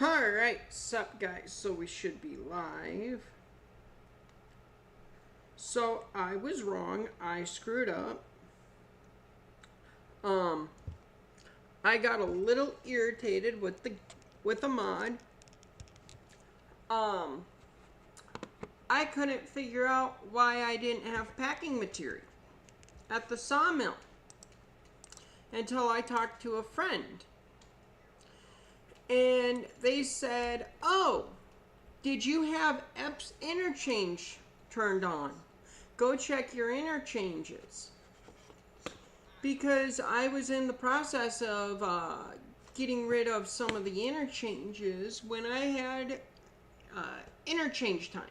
Alright, sup guys, so we should be live. So I was wrong, I screwed up. I got a little irritated with the mod. I couldn't figure out why I didn't have packing material at the sawmill until I talked to a friend. And they said, oh, did you have EPS interchange turned on? Go check your interchanges. Because I was in the process of getting rid of some of the interchanges when I had interchange time.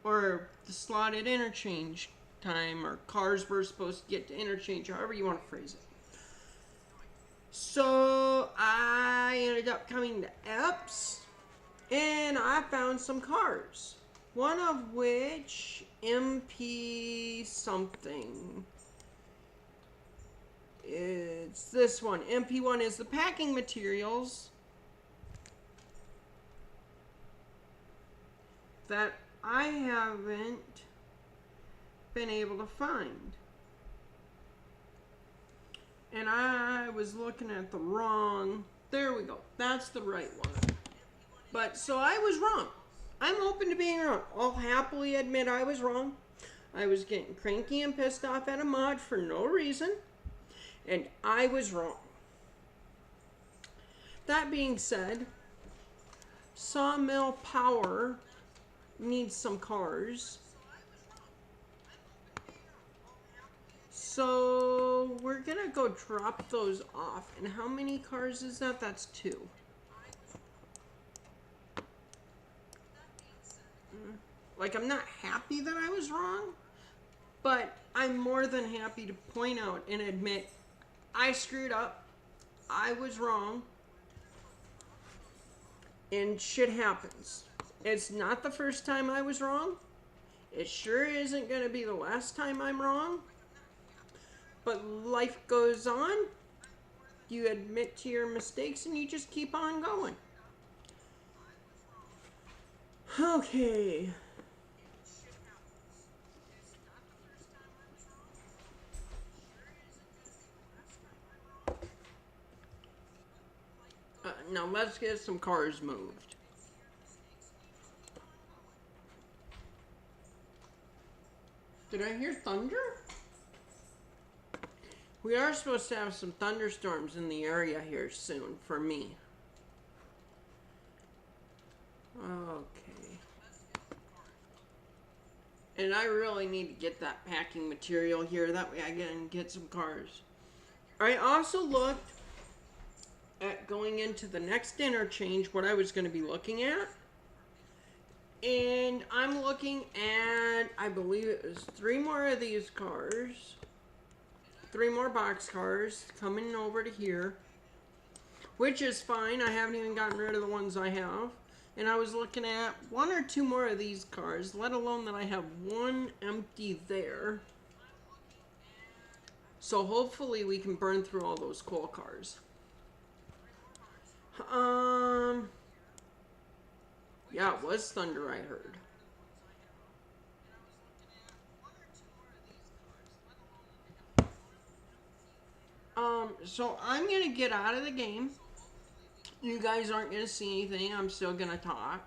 Or the slotted interchange time, or cars were supposed to get to interchange, however you want to phrase it. So I ended up coming to EPS, and I found some cars. One of which, MP something. It's this one. MP1 is the packing materials that I haven't been able to find. And I was looking at the wrong, there we go, that's the right one. But, so I was wrong. I'm open to being wrong. I'll happily admit I was wrong. I was getting cranky and pissed off at a mod for no reason. And I was wrong. That being said, Sawmill Power needs some cars. So we're gonna go drop those off. And how many cars is that? That's 2. Like, I'm not happy that I was wrong, but I'm more than happy to point out and admit I screwed up. I was wrong. And shit happens. It's not the first time I was wrong. It sure isn't gonna be the last time I'm wrong. But life goes on. You admit to your mistakes and you just keep on going. Okay. Now let's get some cars moved. Did I hear thunder? We are supposed to have some thunderstorms in the area here soon, for me. Okay. And I really need to get that packing material here, that way I can get some cars. I also looked at going into the next interchange, what I was going to be looking at. And I'm looking at, I believe it was 3 more of these cars. 3 more box cars coming over to here, which is fine. I haven't even gotten rid of the ones I have. And I was looking at 1 or 2 more of these cars, let alone that I have 1 empty there. So hopefully we can burn through all those coal cars. Yeah, it was thunder, I heard. So I'm gonna get out of the game. You guys aren't gonna see anything. I'm still gonna talk.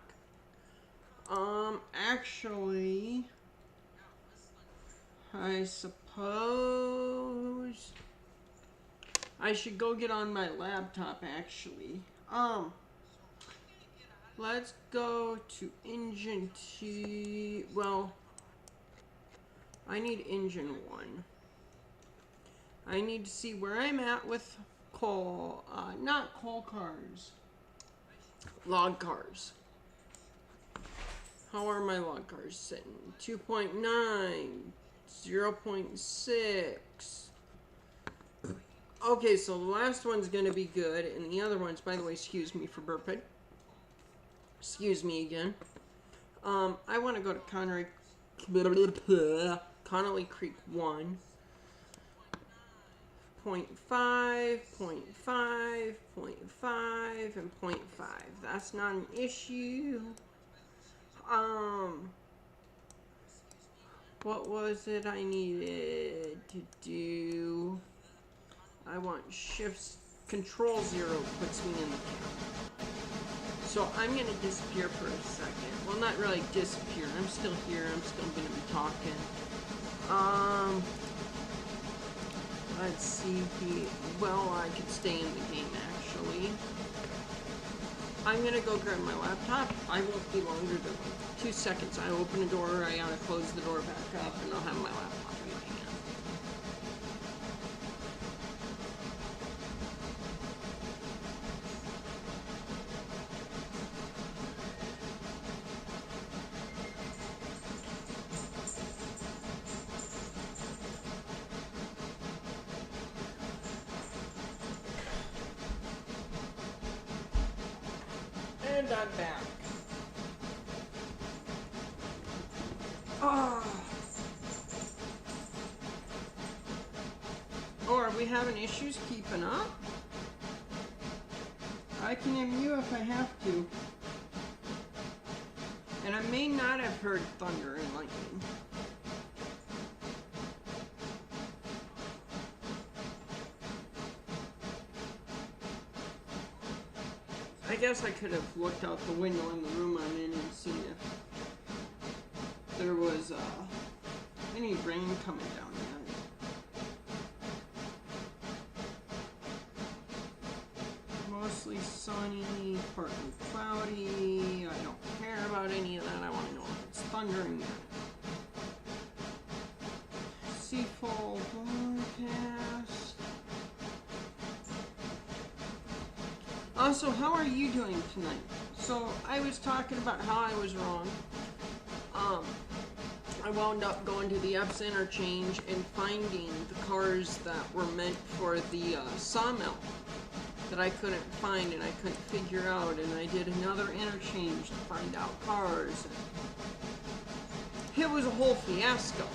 Actually, I suppose I should go get on my laptop, actually. Let's go to engine T. Well, I need engine 1. I need to see where I'm at with coal, not coal cars, log cars. How are my log cars sitting? 2.9, 0.6. Okay, so the last one's gonna be good, and the other ones, by the way, excuse me for burping. Excuse me again. I want to go to Connolly Creek 1. 0.5, 0.5, 0.5, and 0.5. That's not an issue. What was it I needed to do? I want shifts. Control 0 puts me in the camp. So I'm going to disappear for a second. Well, not really disappear. I'm still here. I'm still going to be talking. Let's see. Well, I could stay in the game, actually. I'm going to go grab my laptop. I won't be longer than 2 seconds. I open the door. I gotta close the door back up, and I'll have my laptop in my hand. And I'm back. Oh, are we having issues keeping up? I can MU if I have to. And I may not have heard thunder and lightning. I guess I could have looked out the window in the room I'm in and seen if there was any rain coming down yet. Mostly sunny, partly cloudy. I don't care about any of that. I want to know if it's thundering yet. Seafall forecast. Also, how are you doing tonight? So, I was talking about how I was wrong. I wound up going to the Epps interchange and finding the cars that were meant for the sawmill that I couldn't find and I couldn't figure out, and I did another interchange to find out cars. It was a whole fiasco.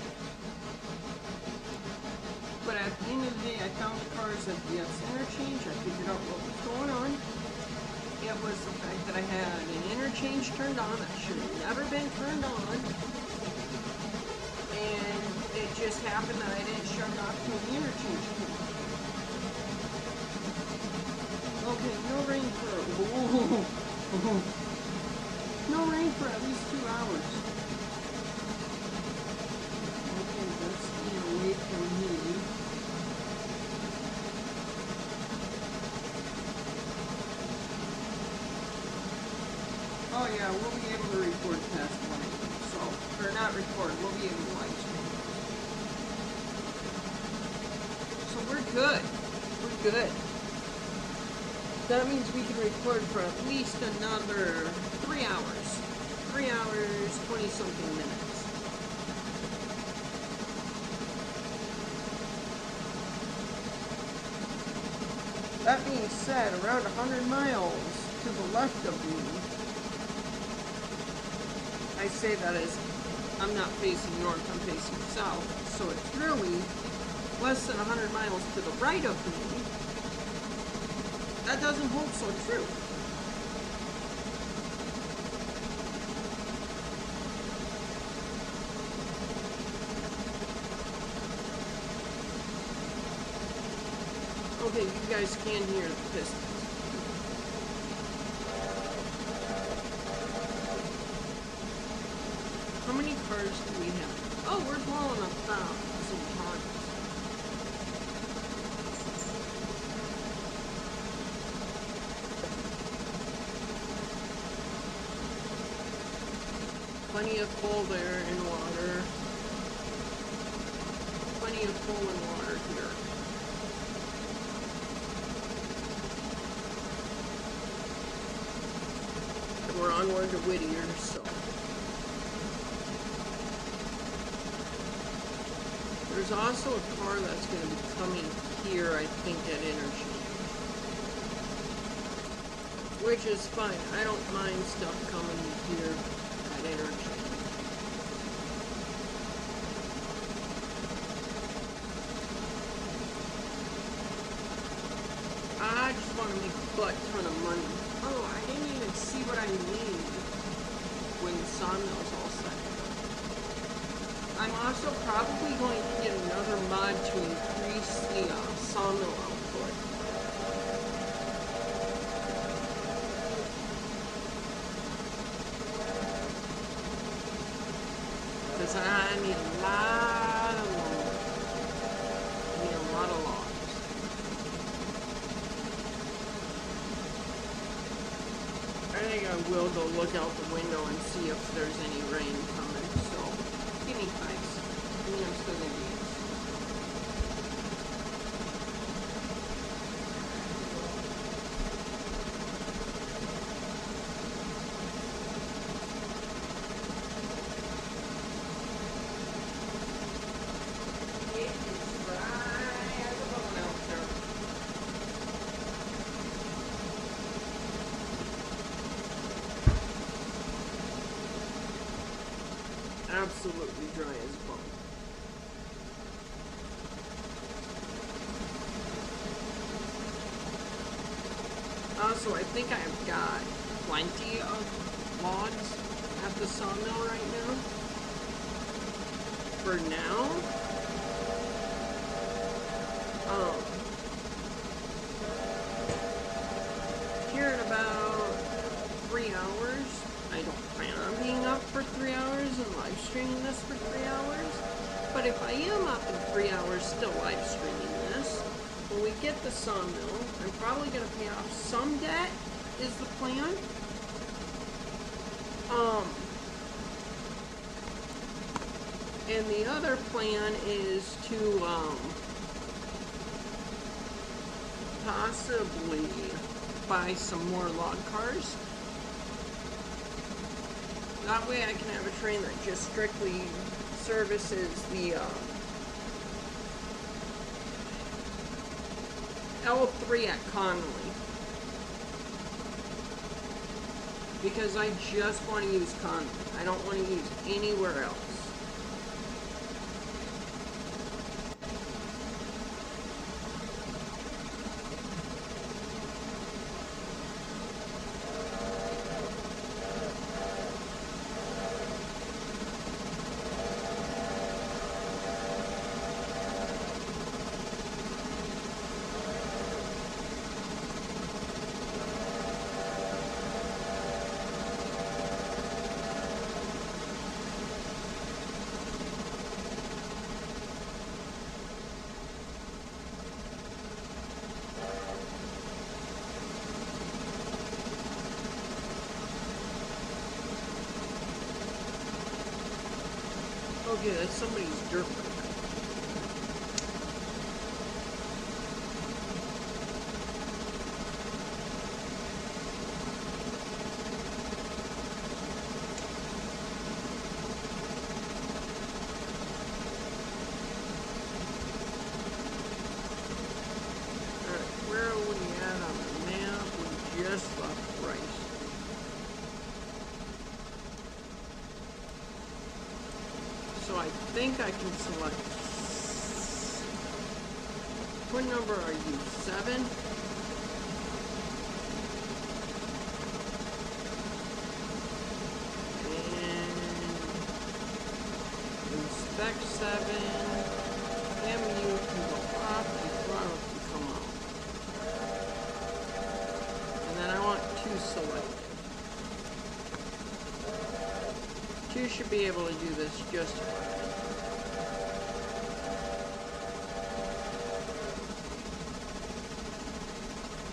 But at the end of the day, I found the cars at the Epps interchange. I figured out what was going on. It was the fact that I had an interchange turned on that should have never been turned on. And it just happened that I didn't shut it off till the interchange came on. Okay, no rain for no rain for at least 2 hours. Okay, let's stay away from here. Oh yeah, we'll be able to record past 1 a.m. So, or not record, we'll be able to live stream. So we're good. We're good. That means we can record for at least another 3 hours. 3 hours, 20-something minutes. That being said, around 100 miles to the left of me, I say that as I'm not facing north, I'm facing south, so it's really less than 100 miles to the right of me. That doesn't hold so true. Okay, you guys can hear the pistons. How many cars do we have? Oh, we're blowing up some targets. Plenty of coal there in water. Plenty of coal and water here. And we're onward to Whittier, so. There's also a car that's going to be coming here, I think, at interchange. Which is fine. I don't mind stuff coming here at interchange. I just want to make a butt ton of money. Oh, I didn't even see what I need when the sawmill's all set. I'm also probably going to get another mod to increase the sawmill output. Because I need a lot of logs. I need a lot of logs. I think I will go look out the window and see if there's any rain coming. So, give me 5 seconds. I mean, I'm still going to be. Absolutely dry as bone. Also, I think I've got plenty of logs at the sawmill right now. For now. Here in about 3 hours. I don't plan on being up for 3 hours and live streaming this for 3 hours. But if I am up in 3 hours still live streaming this, when we get the sawmill, I'm probably going to pay off some debt, is the plan. And the other plan is to possibly buy some more log cars. That way I can have a train that just strictly services the L3 at Conley. Because I just want to use Conley. I don't want to use anywhere else. Okay, that's somebody's dirt bike. Alright, where are we at on the map? We just left Bryson. So I think I can select. What number are you? 7? And inspect 7. MU can go up and throttle can come out. And then I want 2 selected. 2 should be able to do this just fine.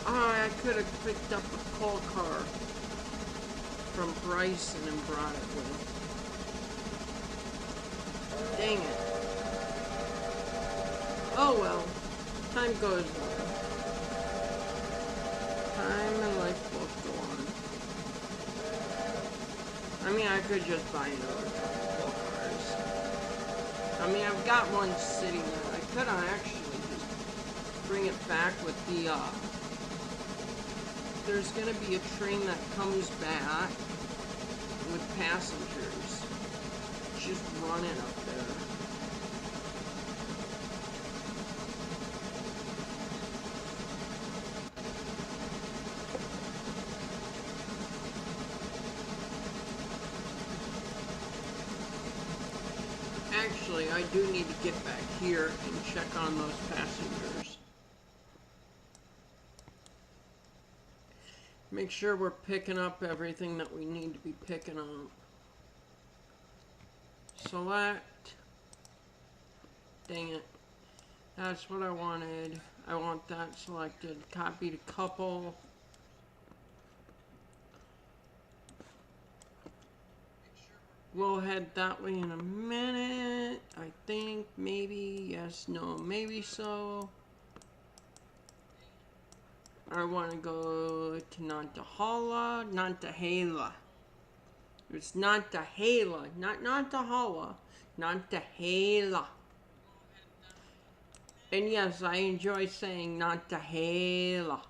I could have picked up a coal car from Bryson and brought it with. Dang it. Oh well. Time goes on. Time and life both go on. I mean, I could just buy another couple of cars. I mean, I've got one sitting there. I could actually just bring it back with the, there's gonna be a train that comes back with passengers. Just running up there. actually, I do need to get back here and check on those passengers. Make sure we're picking up everything that we need to be picking up. Select. Dang it. That's what I wanted. I want that selected. Copy to couple. We'll head that way in a minute. I think, maybe, yes, no, maybe so. I want to go to Nantahala, Nantahala. It's Nantahala, not Nantahala, Nantahala. And yes, I enjoy saying Nantahala.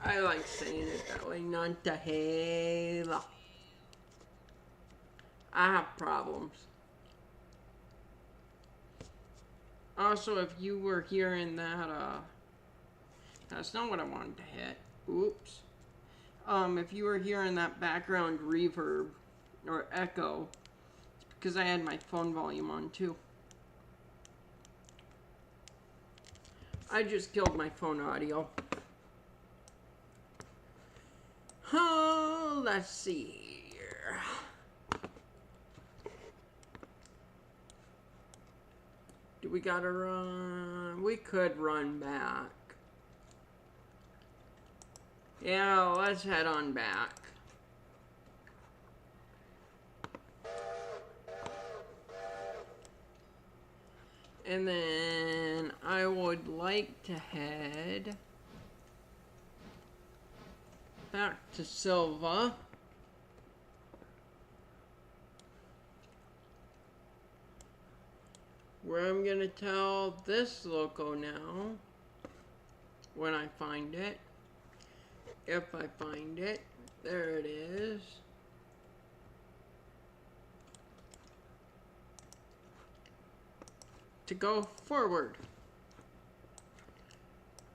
I like saying it that way, Nantahala. I have problems. Also, if you were hearing that, that's not what I wanted to hit. Oops. If you were hearing that background reverb or echo, it's because I had my phone volume on too. I just killed my phone audio. Oh, let's see here. Do we gotta run? We could run back. Yeah, let's head on back. And then I would like to head back to Silva. Where I'm gonna tell this loco now, when I find it, if I find it, there it is. To go forward.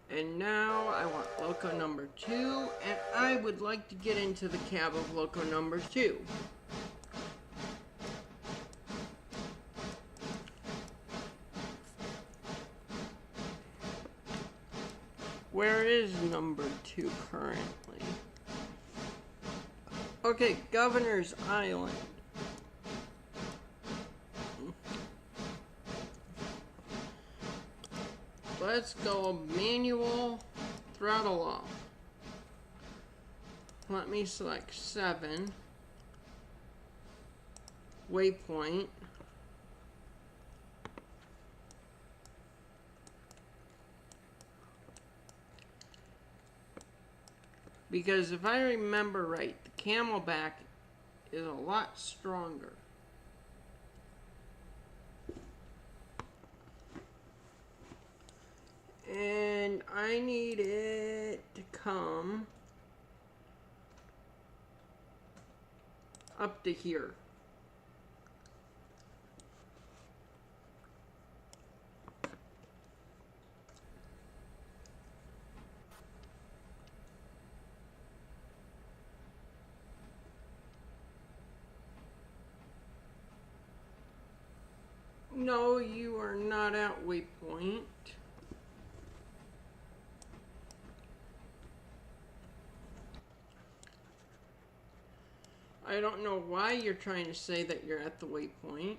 And now I want loco number 2, and I would like to get into the cab of loco number 2. Where is number 2 currently? Okay, Governor's Island. Let's go manual, throttle off. Let me select 7. Waypoint. Because if I remember right, the Camelback is a lot stronger. And I need it to come up to here. No, you are not at waypoint. I don't know why you're trying to say that you're at the waypoint.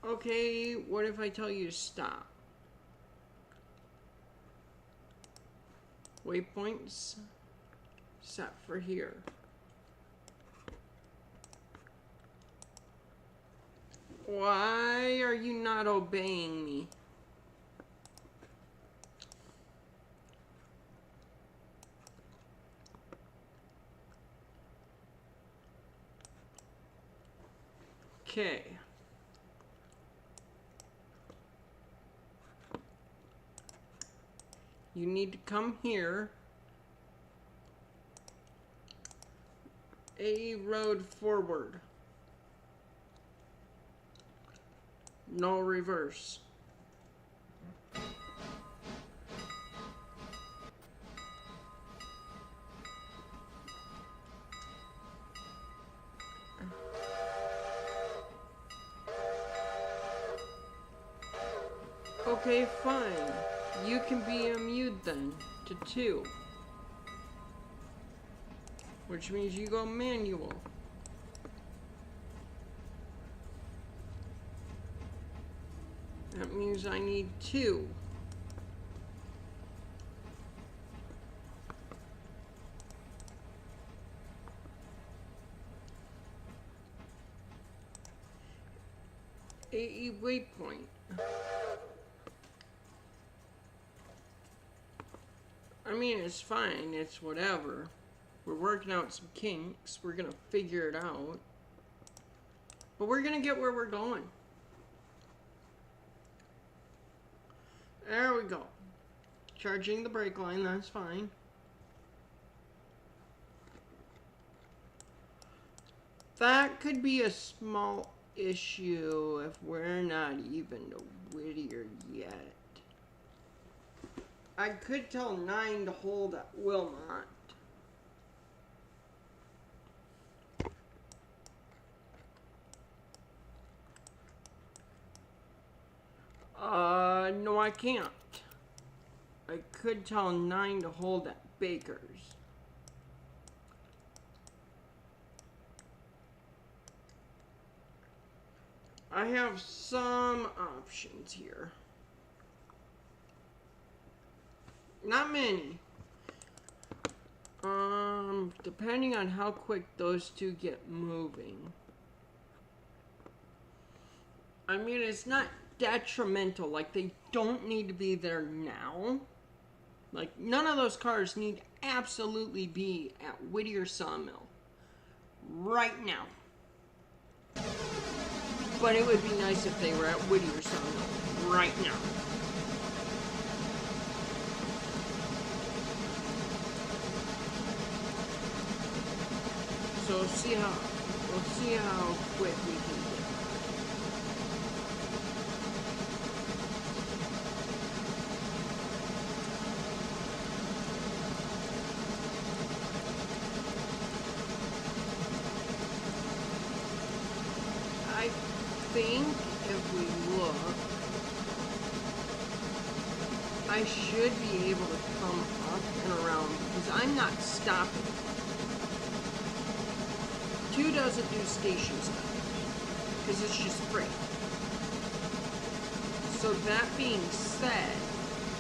Okay, what if I tell you to stop? Waypoints set for here. Why are you not obeying me? Okay. You need to come here. A road forward. No reverse. Okay, fine. You can be immune then to 2. Which means you go manual. That means I need 2. AE waypoint. I mean, it's fine. It's whatever. We're working out some kinks. We're gonna figure it out. But we're gonna get where we're going. There we go. Charging the brake line, that's fine. That could be a small issue if we're not even to Whittier yet. I could tell 9 to hold at Wilmot. No, I can't. I could tell 9 to hold at Baker's. I have some options here. Not many. Depending on how quick those two get moving. I mean, it's not detrimental. Like, they don't need to be there now. Like, none of those cars need to absolutely be at Whittier Sawmill right now. But it would be nice if they were at Whittier Sawmill right now. So we'll see how quick we can get. I think if we look, I should be able to come up and around because I'm not stopping. 2 doesn't do station stuff because it's just free. So that being said,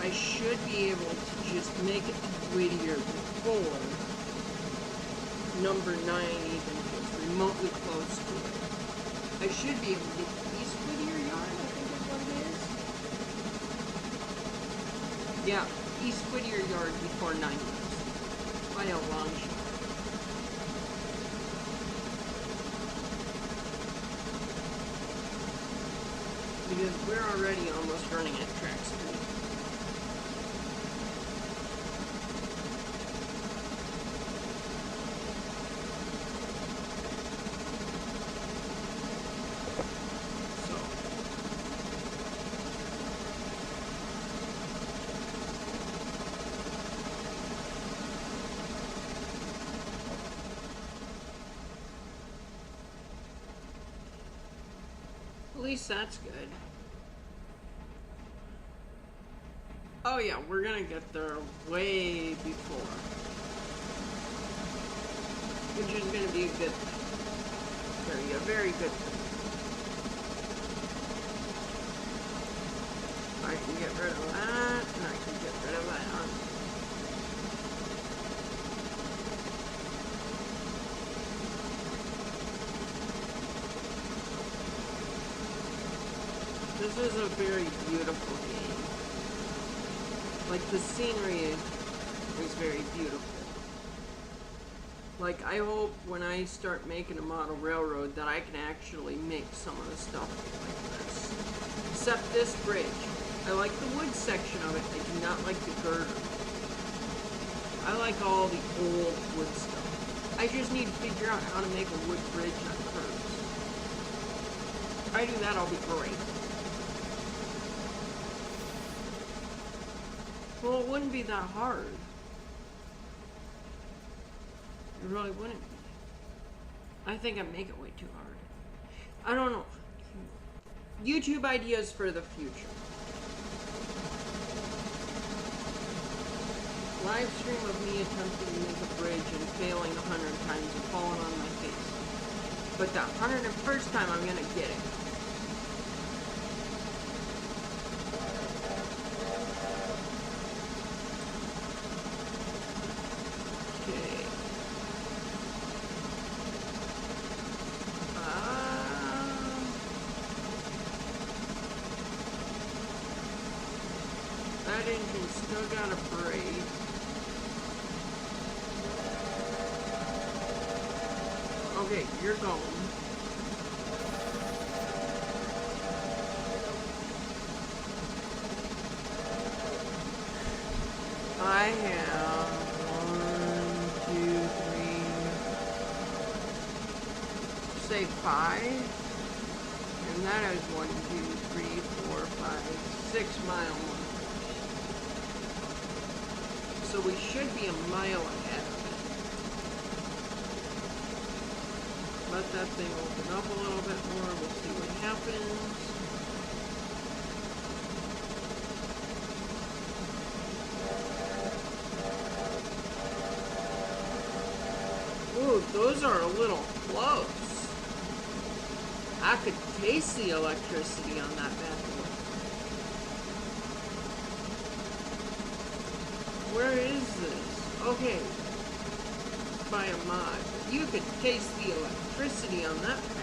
I should be able to just make it to Whittier before number 9 even gets remotely close to it. I should be able to get to East Whittier Yard, I think is what it is. Yeah, East Whittier Yard before 9 does. By a long shot. Because we're already almost running at track speed. So. At least that's good. Oh yeah, we're gonna get there way before. Which is gonna be a good thing. Very good thing. I can get rid of that, and I can get rid of that. This is a very beautiful game. Like, the scenery is very beautiful. Like, I hope when I start making a model railroad that I can actually make some of the stuff like this. Except this bridge. I like the wood section of it. I do not like the girder. I like all the old wood stuff. I just need to figure out how to make a wood bridge on curves. If I do that, I'll be great. Well, it wouldn't be that hard. It really wouldn't be. I think I make it way too hard. I don't know. YouTube ideas for the future. Live stream of me attempting to make a bridge and failing 100 times and falling on my face. But the 101st time I'm gonna get it. Okay. That engine still got a brake. Okay, you're going. I have 1, 2, 3, say 5. And that is 1, 2, 3, 4, 5, 6 mile mark. So we should be a mile ahead of it. Let that thing open up a little bit more. We'll see what happens. Ooh, those are a little close. I could taste the electricity on that bad boy. Where is this? Okay. By a mod. You could taste the electricity on that bad boy.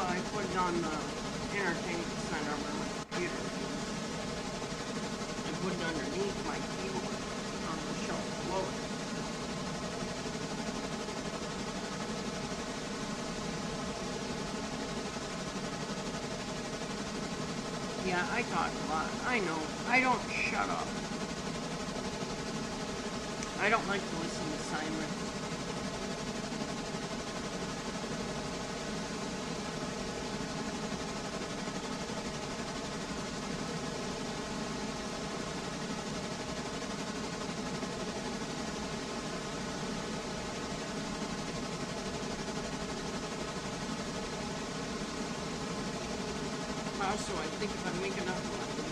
I put it on the entertainment center on my computer. I put it underneath my keyboard on the shelf below it. Yeah, I talk a lot. I know. I don't shut up. I don't like to listen to Simon. Also, I think if I make enough money,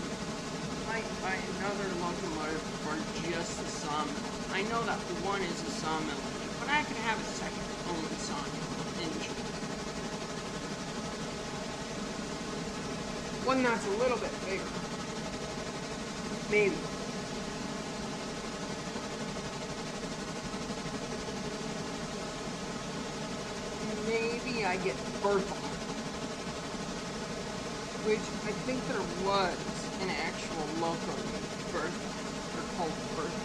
I might buy another locomotive for just the sawmill. I know that one is a sawmill engine, but I could have a second own sawmill engine. One that's a little bit bigger. Maybe. Maybe I get Bertha. Which I think there was an actual locomotive Bertha, or called Bertha.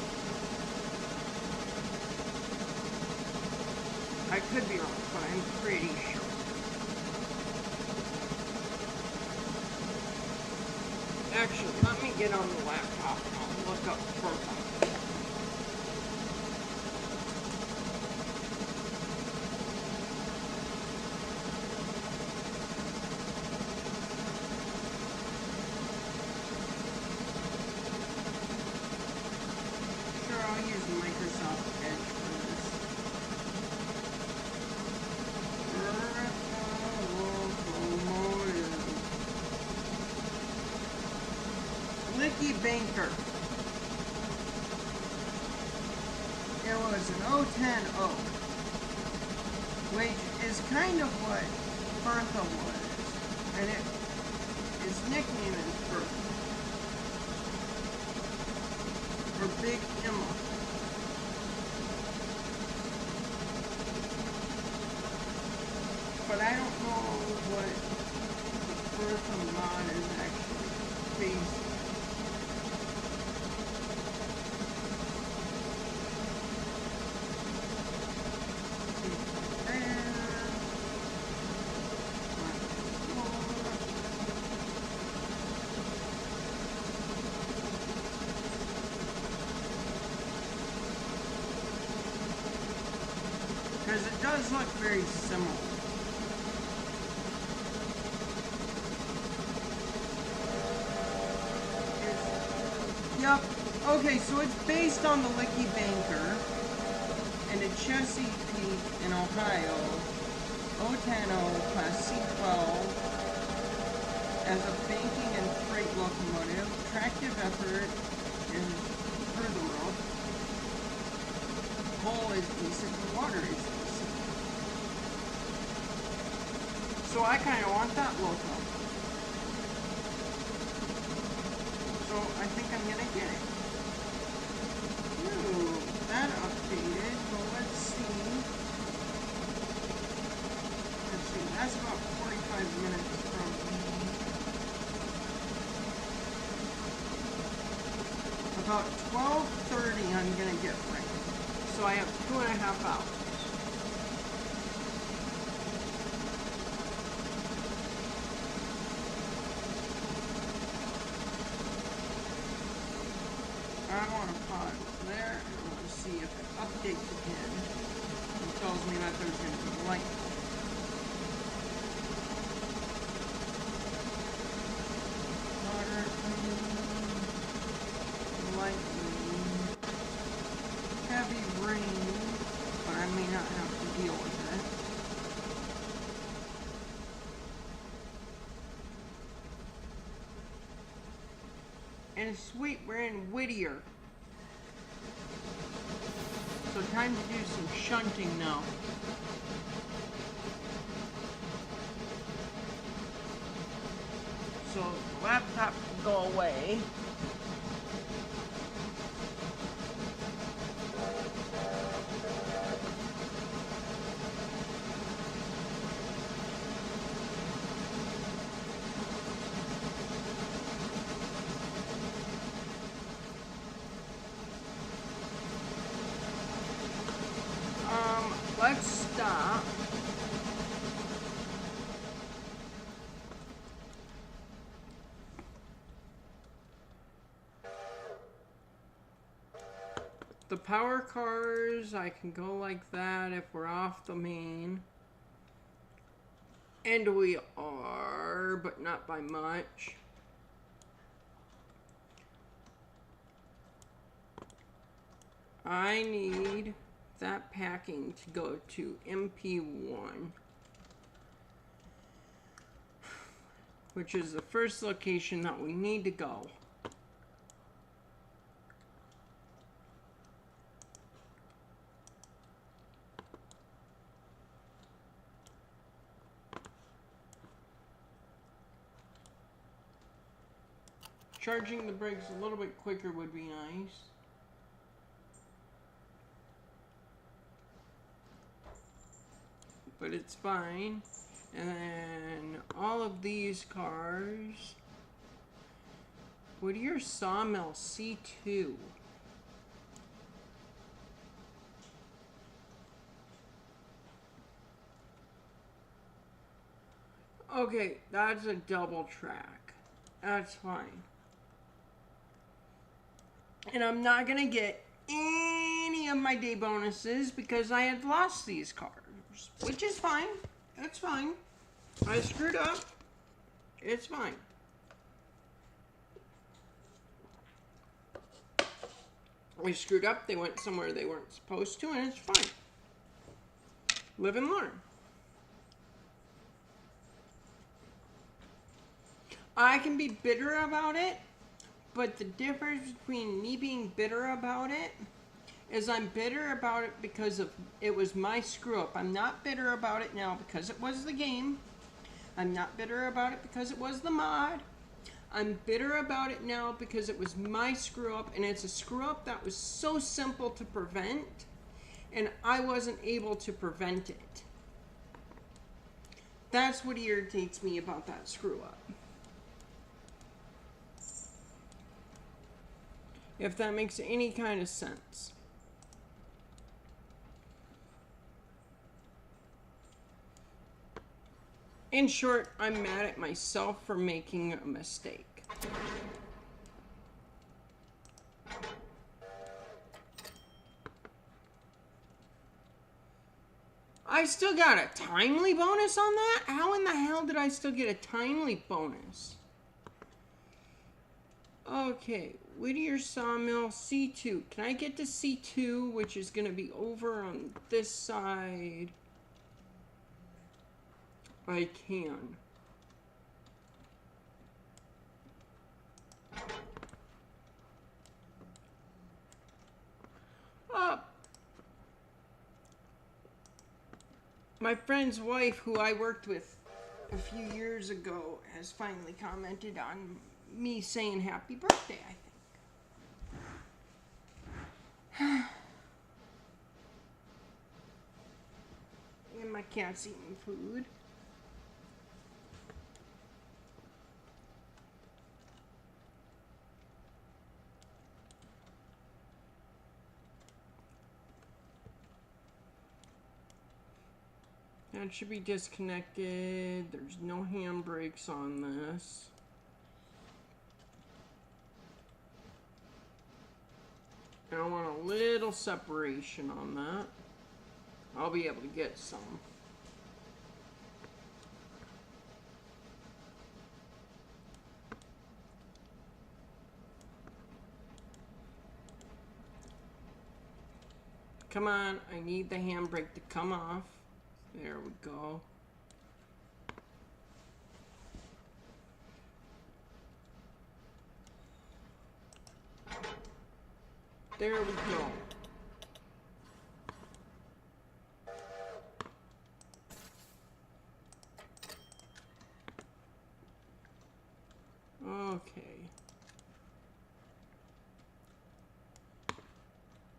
I could be wrong, but I'm pretty sure. Actually, let me get on the laptop and I'll look up Bertha. Banker. It was an 010-0. which is kind of what Bertha was, and its nickname is Bertha, or Big Emma. But I don't know what the Bertha mod is actually based on. Because it does look very similar. Yep. Okay, so it's based on the Licky Banker and a Chesapeake in Ohio, 010 Class C12 as a banking and freight locomotive. Tractive effort is further up. Coal is decent, water is decent. So I kind of want that loco. So I think I'm gonna get it. Ooh, that updated. Well, let's see. Let's see, that's about 45 minutes from me. About 12:30 I'm gonna get ready. So I have 2.5 hours. I want to pause there, and I want to see if it updates again. It tells me that there's going to be light. Water, lightning, heavy rain, but I may not have to deal with it. And sweet, we're in Whittier. So time to do some shunting now. So the laptop can go away. Let's stop. The power cars, I can go like that if we're off the main. And we are, but not by much. I need that packing to go to MP1, which is the first location that we need to go. Charging the brakes a little bit quicker would be nice. But it's fine. And then all of these cars. Whittier Sawmill C2. Okay, that's a double track. That's fine. And I'm not gonna get any of my day bonuses because I had lost these cars. Which is fine. It's fine. I screwed up. It's fine. I screwed up. They went somewhere they weren't supposed to, and it's fine. Live and learn. I can be bitter about it, but the difference between me being bitter about it is I'm bitter about it because it was my screw up. I'm not bitter about it now because it was the game. I'm not bitter about it because it was the mod. I'm bitter about it now because it was my screw up, and it's a screw up that was so simple to prevent, and I wasn't able to prevent it. That's what irritates me about that screw up. If that makes any kind of sense. In short, I'm mad at myself for making a mistake. I still got a timely bonus on that? How in the hell did I still get a timely bonus? Okay, Whittier Sawmill, C2. Can I get to C2, which is going to be over on this side? I can. My friend's wife, who I worked with a few years ago, has finally commented on me saying happy birthday, I think. And my cat's eating food. That should be disconnected. There's no handbrakes on this. I want a little separation on that. I'll be able to get some. Come on, I need the handbrake to come off. There we go. There we go. Okay.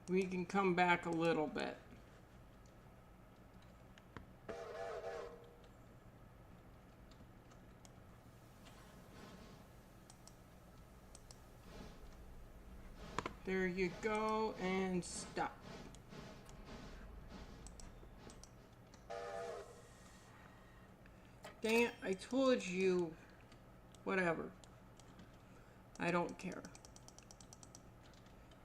We can come back a little bit. There you go, and stop. Dang it, I told you. Whatever. I don't care.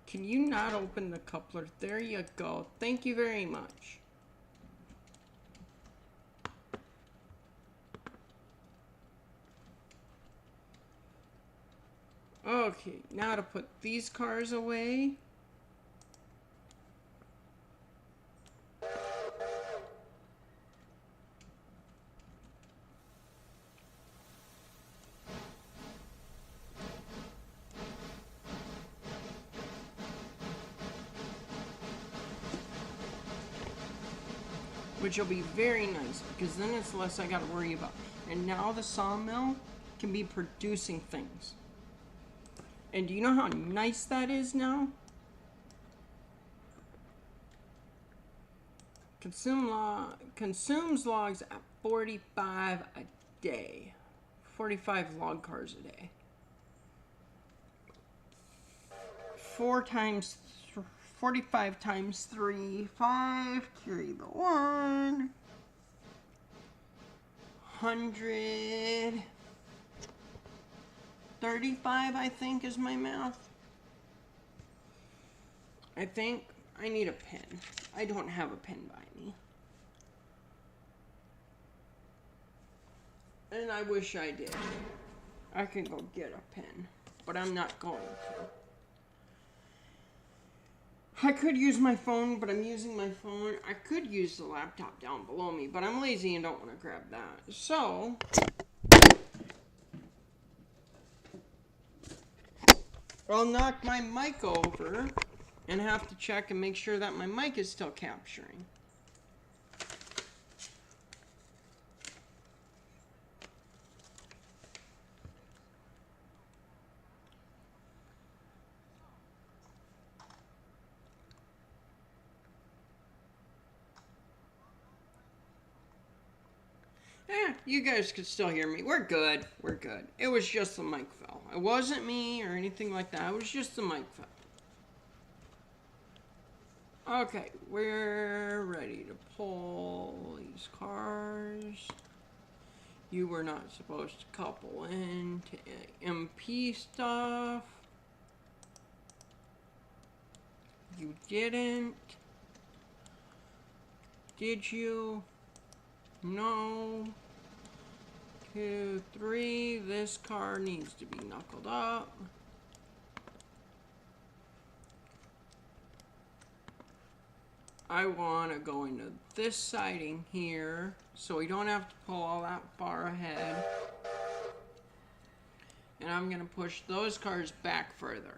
Can you not open the coupler? There you go. Thank you very much. Okay, now to put these cars away. Which will be very nice, because then it's less I got to worry about. And now the sawmill can be producing things. And do you know how nice that is now? Consumes logs at 45 a day. 45 log cars a day. 45 times 3, 5, carry the 1. 135, I think, is my math. I think I need a pen. I don't have a pen by me. And I wish I did. I can go get a pen, but I'm not going to. I could use my phone, but I'm using my phone. I could use the laptop down below me, but I'm lazy and don't want to grab that. So, I'll knock my mic over and have to check and make sure that my mic is still capturing. You guys could still hear me. We're good. We're good. It was just the mic fell. It wasn't me or anything like that. It was just the mic fell. Okay, we're ready to pull these cars. You were not supposed to couple into MP stuff. You didn't. Did you? No. 2, 3. This car needs to be knuckled up. I want to go into this siding here so we don't have to pull all that far ahead. And I'm going to push those cars back further.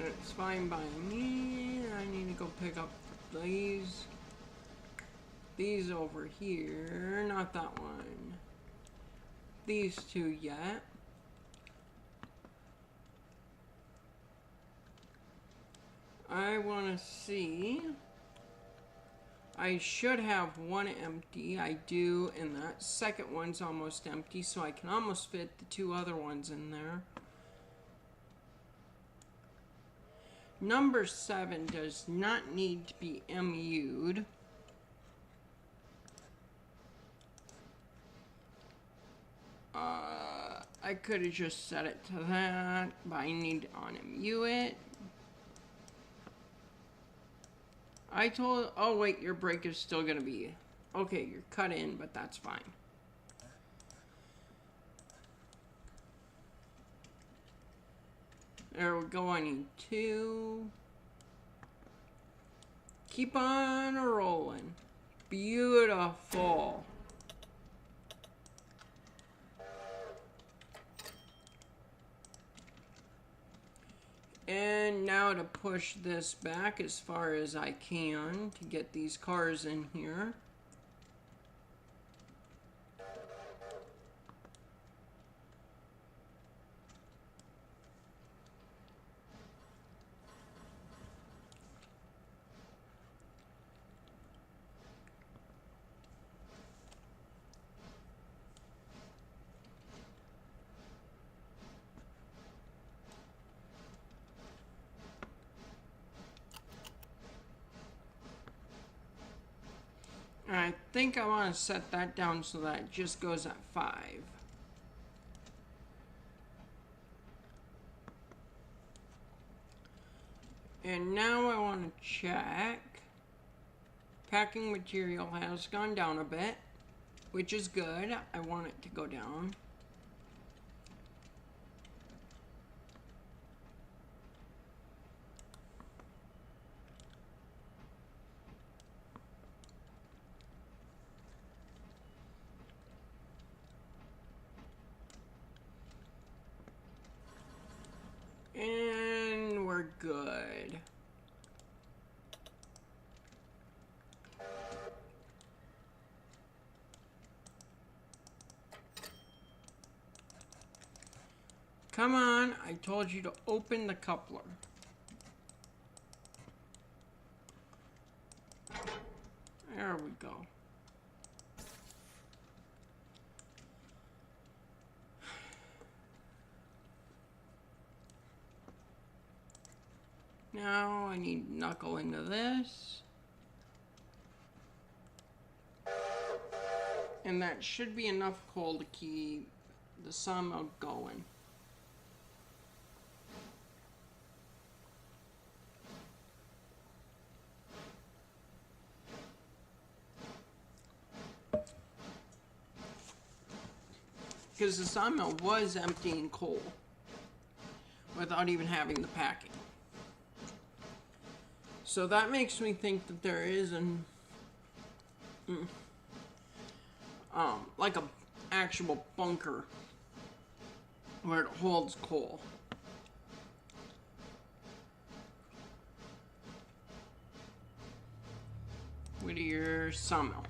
It's fine by me. I need to go pick up these over here. Not that one. These two yet. I want to see. I should have one empty. I do, and that second one's almost empty, so I can almost fit the 2 other ones in there. Number 7 does not need to be MU'd. I could have just set it to that, but I need to unMU it. Oh wait, your brake is still gonna be, okay, you're cut in, but that's fine. There we go, I need 2. Keep on rolling. Beautiful. And now to push this back as far as I can to get these cars in here. I think I want to set that down so that it just goes at 5. And now I want to check. Packing material has gone down a bit, which is good. I want it to go down. And we're good. Come on, I told you to open the coupler. There we go. Now I need to knuckle into this. And that should be enough coal to keep the sawmill going. Because the sawmill was emptying coal. without even having the packing. So that makes me think that there is an like a actual bunker where it holds coal. Whittier Sawmill.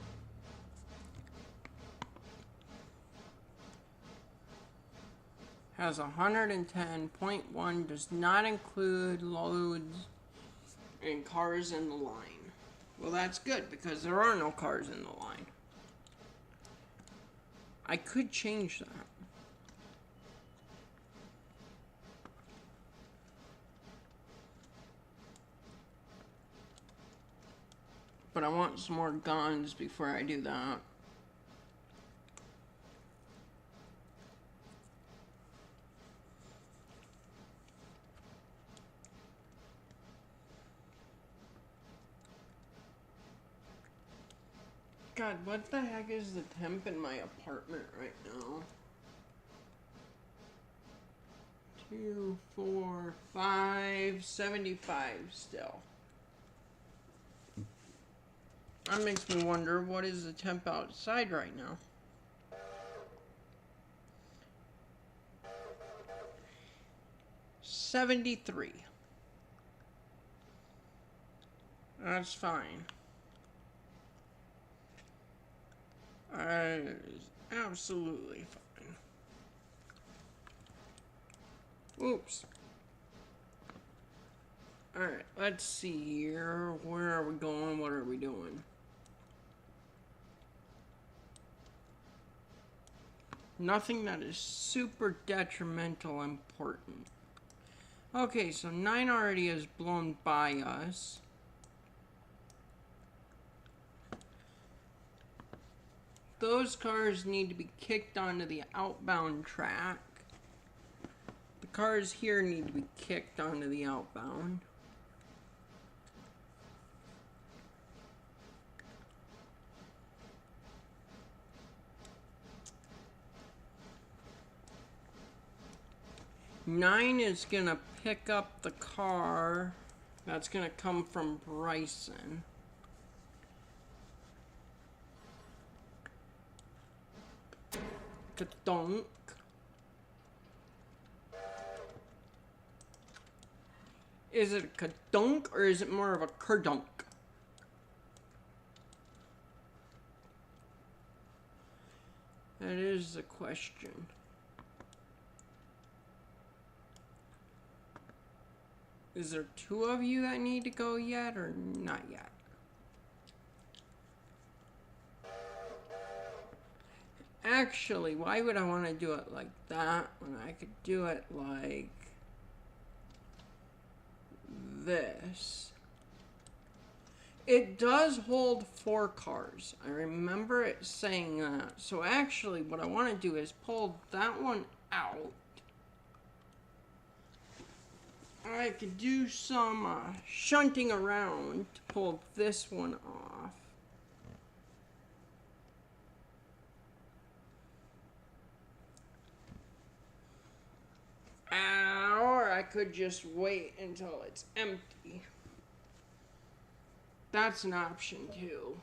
Has 110.1, does not include loads and cars in the line. Well, that's good because there are no cars in the line. I could change that. But I want some more guns before I do that. God, what the heck is the temp in my apartment right now? 2, 4, 5, 75 still. That makes me wonder, what is the temp outside right now? $73. That's fine. Absolutely fine. Oops. Alright, let's see here. Where are we going? What are we doing? Nothing that is super detrimental important. Okay, so 9 already has blown by us. Those cars need to be kicked onto the outbound track. The cars here need to be kicked onto the outbound. Nine is gonna pick up the car that's gonna come from Bryson. Kadunk. Is it a kadunk or is it more of a kerdunk? That is the question. Is there 2 of you that need to go yet or not yet? Actually, why would I want to do it like that when I could do it like this? It does hold 4 cars. I remember it saying that. So actually, what I want to do is pull that one out. I could do some shunting around to pull this one off. Or I could just wait until it's empty. That's an option too.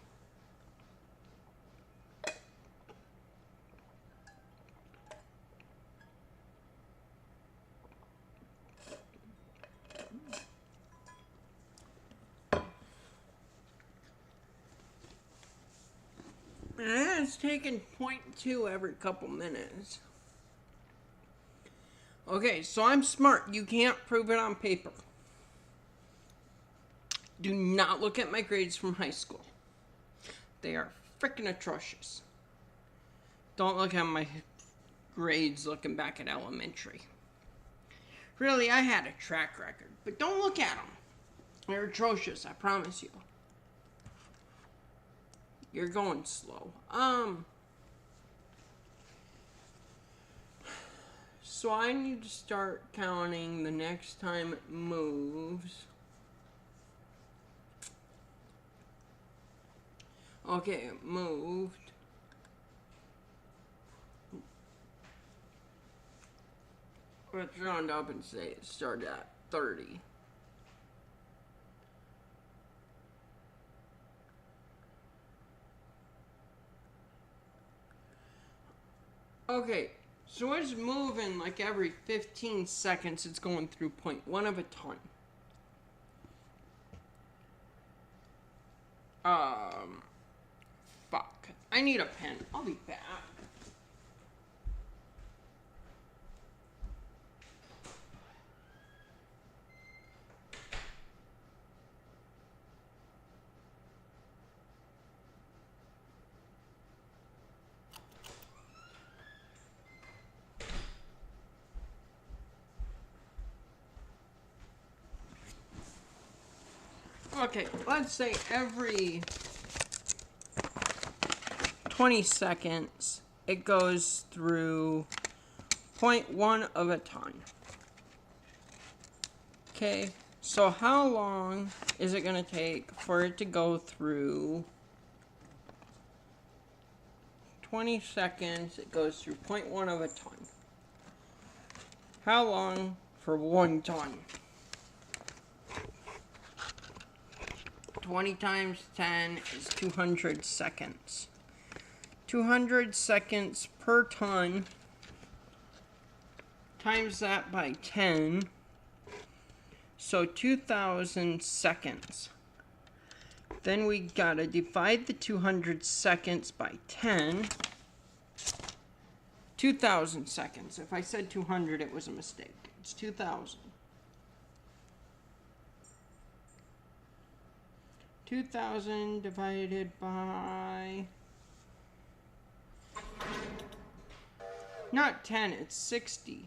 And it's taking 0.2 every couple minutes. Okay, so I'm smart. You can't prove it on paper. Do not look at my grades from high school. They are freaking atrocious. Don't look at my grades looking back at elementary. Really, I had a track record, but don't look at them. They're atrocious, I promise you. You're going slow. So I need to start counting the next time it moves. Okay, it moved. Let's round up and say it started at 30. Okay, so it's moving like every 15 seconds. It's going through 0.1 of a ton. Fuck. I need a pen. I'll be back. Okay, let's say every 20 seconds it goes through 0.1 of a ton. Okay, so how long is it going to take for it to go through 20 seconds? It goes through 0.1 of a ton. How long for 1 ton? 20 times 10 is 200 seconds. 200 seconds per ton. Times that by 10. So 2,000 seconds. Then we gotta divide the 200 seconds by 10. 2,000 seconds. If I said 200, it was a mistake. It's 2,000. 2,000 divided by... Not 10, it's 60.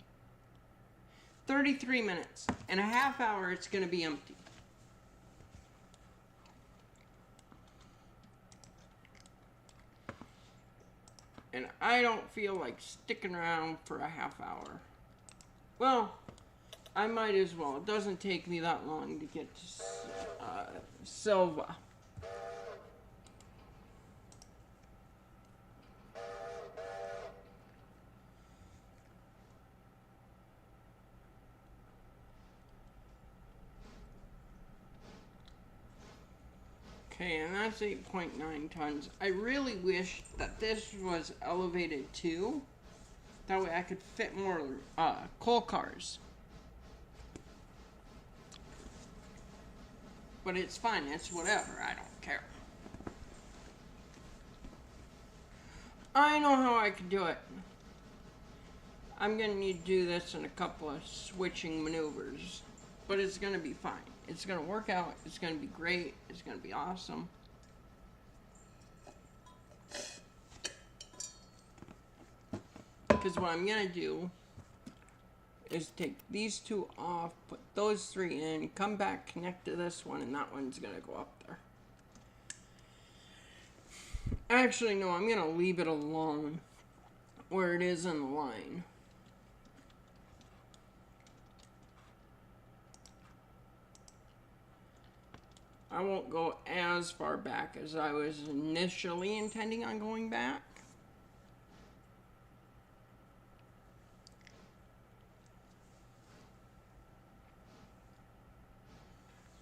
33 minutes. In a half hour, it's going to be empty. And I don't feel like sticking around for a half hour. Well, I might as well. It doesn't take me that long to get to Silva. Okay, and that's 8.9 tons. I really wish that this was elevated too. That way I could fit more coal cars. But it's fine, it's whatever, I don't care. I know how I can do it. I'm gonna need to do this in a couple of switching maneuvers. But it's gonna be fine. It's gonna work out, it's gonna be great, it's gonna be awesome. Because what I'm gonna do is take these two off, put those three in, come back, connect to this one, and that one's gonna go up there. Actually, no, I'm gonna leave it alone where it is in the line. I won't go as far back as I was initially intending on going back.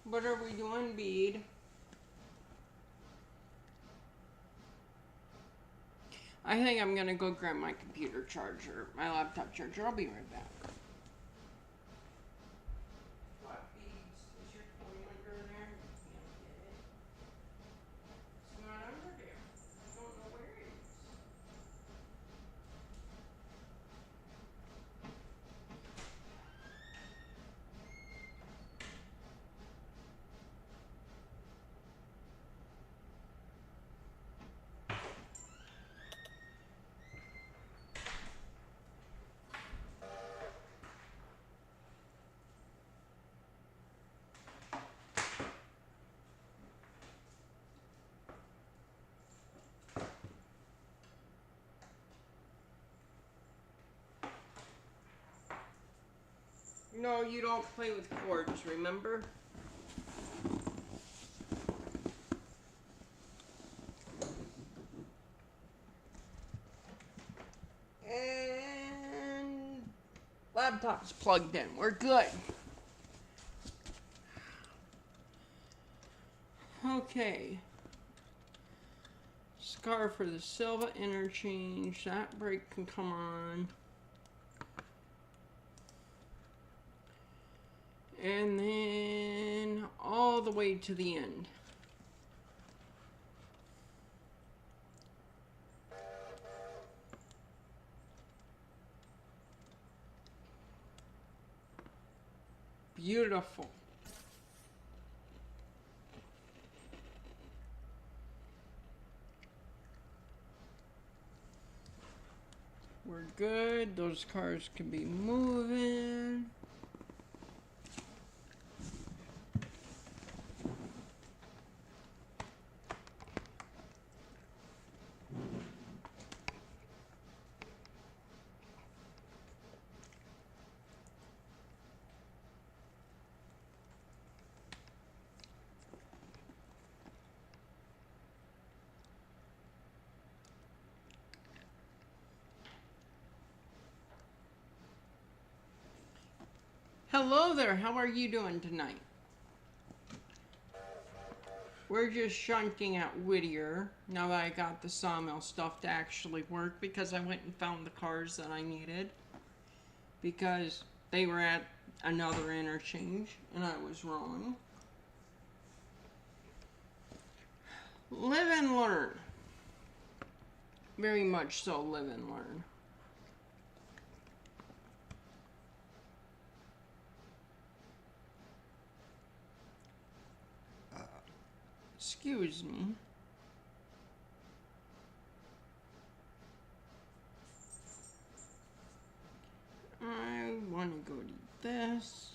What are we doing, Bede? I think I'm gonna go grab my computer charger, my laptop charger. I'll be right back. What, Beads? Is your phone under there? You can't get it. It's not under there. I don't know where it is. No, you don't play with cords, remember? And laptop's plugged in. We're good. Okay. Scar for the Silva interchange. That brake can come on. And then all the way to the end. Beautiful. We're good. Those cars can be moving. Hello there, how are you doing tonight? We're just shunting at Whittier now that I got the sawmill stuff to actually work, because I went and found the cars that I needed because they were at another interchange and I was wrong. Live and learn. Very much so, live and learn. Excuse me. I want to go to this.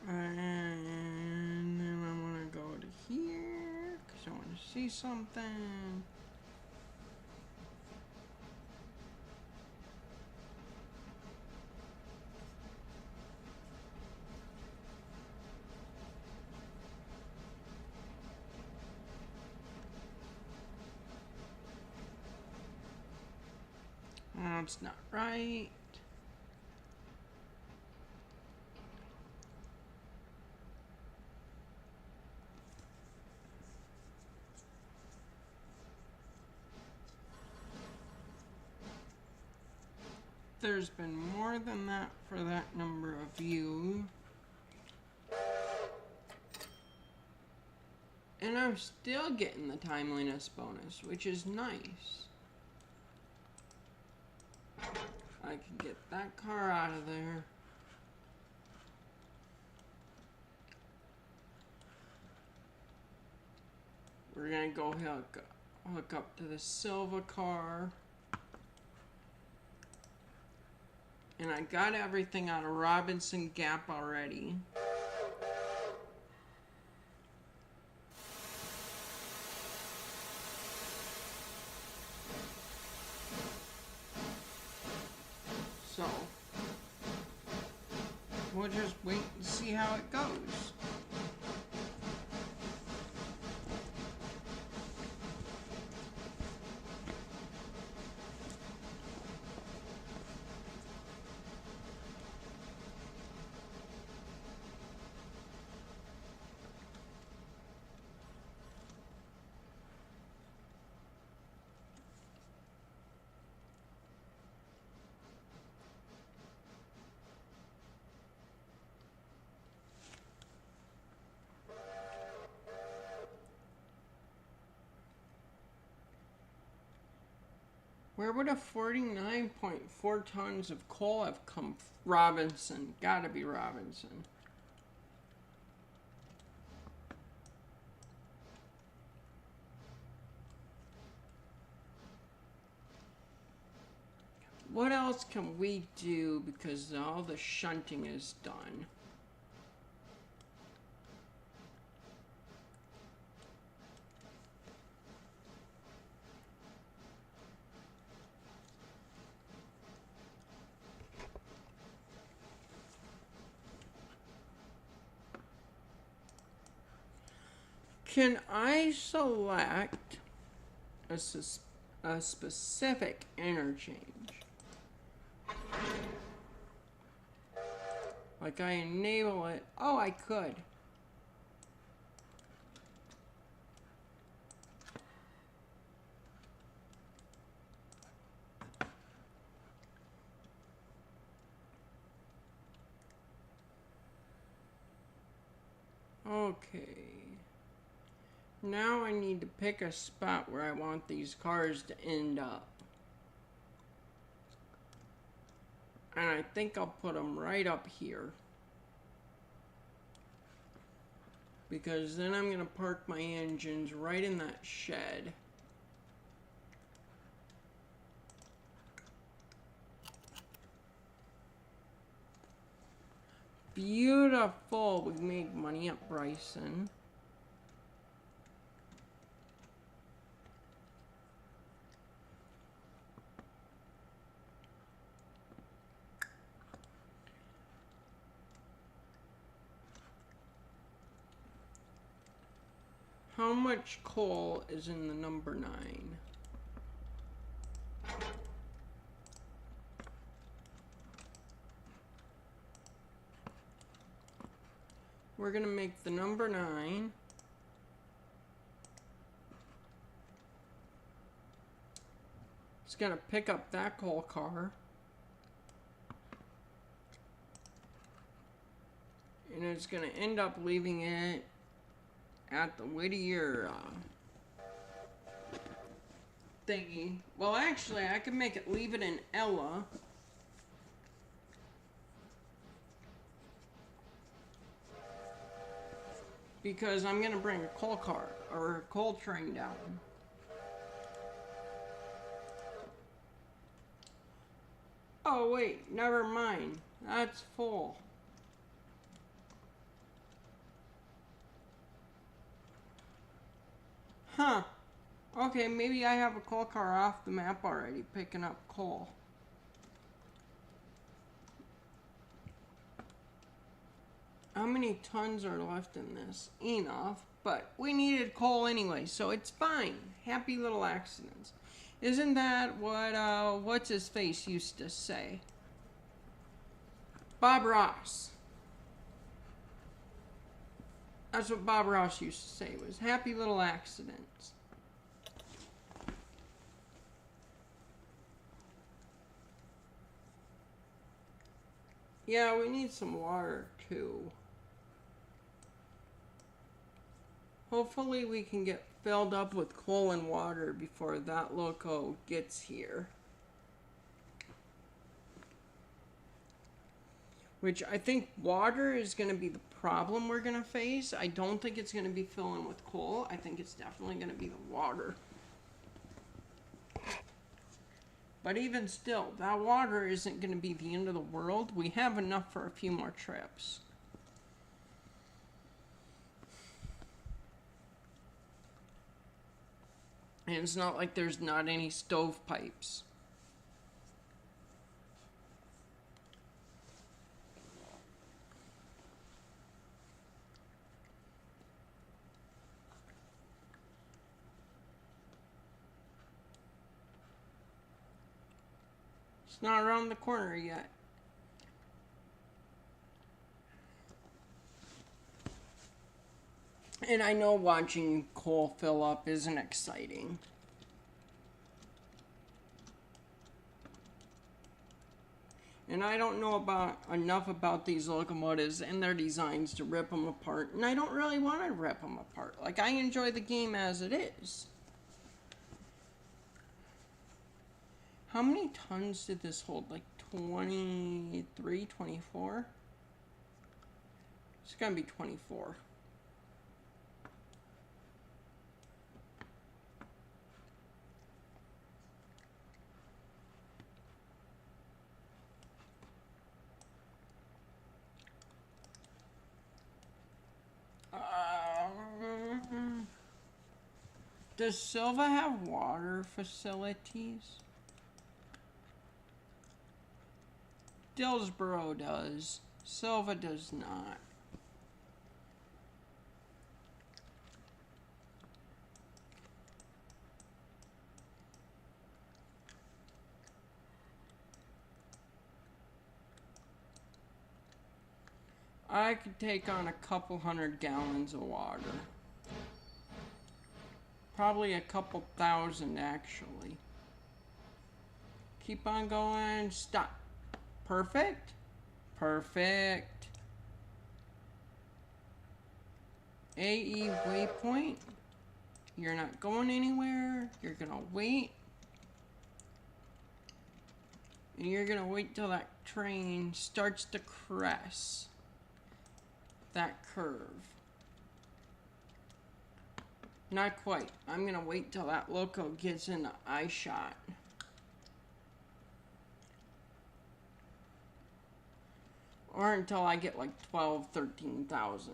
And then I want to go to here because I want to see something. That's not right. There's been more than that for that number of you. And I'm still getting the timeliness bonus, which is nice. I can get that car out of there. We're gonna go hook up to the Silva car. And I got everything out of Robinson Gap already. So, we'll just wait and see how it goes. Where would a 49.4 tons of coal have come from? Robinson. Gotta be Robinson. What else can we do because all the shunting is done? Can I select a specific interchange? Like I enable it. Oh, I could. Okay. Now I need to pick a spot where I want these cars to end up. And I think I'll put them right up here. Because then I'm going to park my engines right in that shed. Beautiful. We made money at Bryson. How much coal is in the number 9? We're going to make the number 9. It's going to pick up that coal car. And it's going to end up leaving it at the Whittier thingy. Well, actually, I could make it leave it in Ella. Because I'm going to bring a coal car or a coal train down. Oh, wait, never mind. That's full. Huh. Okay, maybe I have a coal car off the map already, picking up coal. How many tons are left in this? Enough, but we needed coal anyway, so it's fine. Happy little accidents. Isn't that what, what's his face used to say? Bob Ross. That's what Bob Ross used to say, was happy little accidents. Yeah, we need some water too. Hopefully we can get filled up with coal and water before that loco gets here. Which I think water is going to be the problem we're going to face. I don't think it's going to be filling with coal. I think it's definitely going to be the water. But even still, that water isn't going to be the end of the world. We have enough for a few more trips. And it's not like there's not any stovepipes. It's not around the corner yet. And I know watching coal fill up isn't exciting. And I don't know enough about these locomotives and their designs to rip them apart. And I don't really want to rip them apart. Like, I enjoy the game as it is. How many tons did this hold? Like 23, 24? It's gonna be 24. Does Silva have water facilities? Dillsboro does. Silva does not. I could take on a couple 100 gallons of water. Probably a couple thousand, actually. Keep on going. Stop. Perfect. Perfect. AE waypoint. You're not going anywhere. You're gonna wait. And you're gonna wait till that train starts to crest that curve. Not quite. I'm gonna wait till that loco gets in the eye shot. Or until I get like 12, 13,000.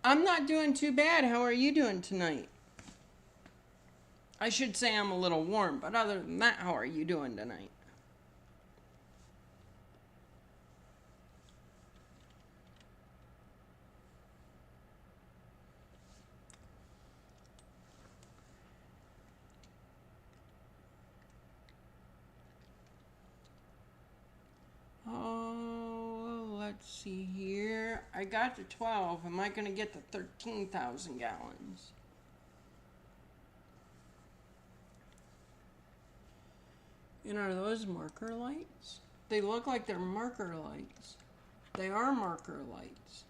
I'm not doing too bad. How are you doing tonight? I should say I'm a little warm, but other than that, how are you doing tonight? Oh, let's see here. I got to 12. Am I going to get to 13,000 gallons? And are those marker lights? They look like they're marker lights. They are marker lights.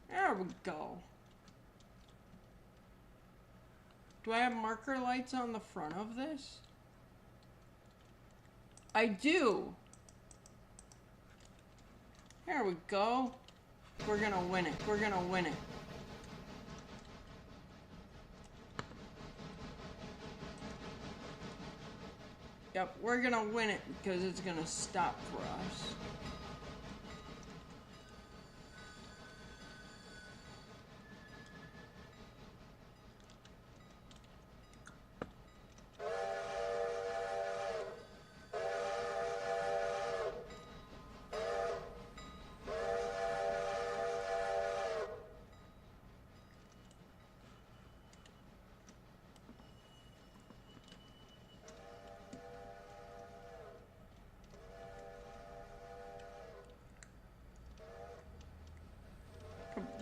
There we go. Do I have marker lights on the front of this? I do. There we go. We're gonna win it. We're gonna win it. Yep, we're gonna win it because it's gonna stop for us.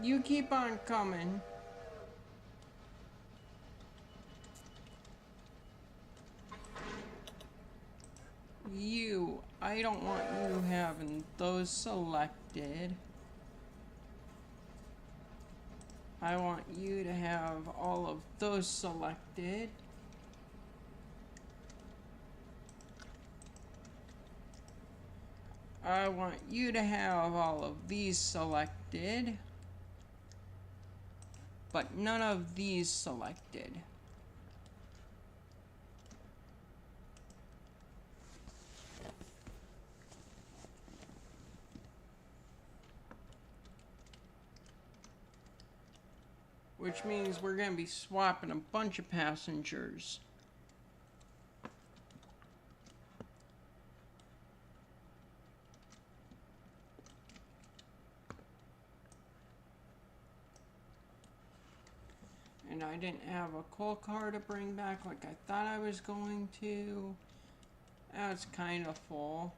You keep on coming. I don't want you having those selected. I want you to have all of those selected. I want you to have all of these selected, but none of these selected. Which means we're going to be swapping a bunch of passengers. And I didn't have a coal car to bring back like I thought I was going to. That's kind of full.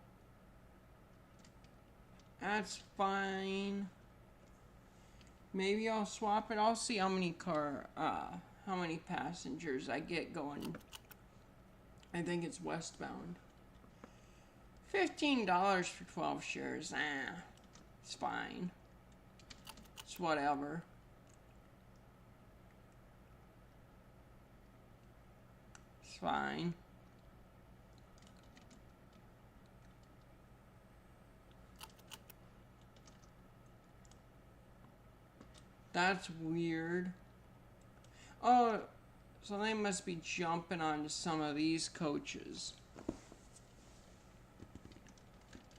That's fine. Maybe I'll swap it. I'll see how many passengers I get going. I think it's westbound. $15 for 12 shares. It's fine. It's whatever. It's fine. That's weird. Oh, so they must be jumping onto some of these coaches.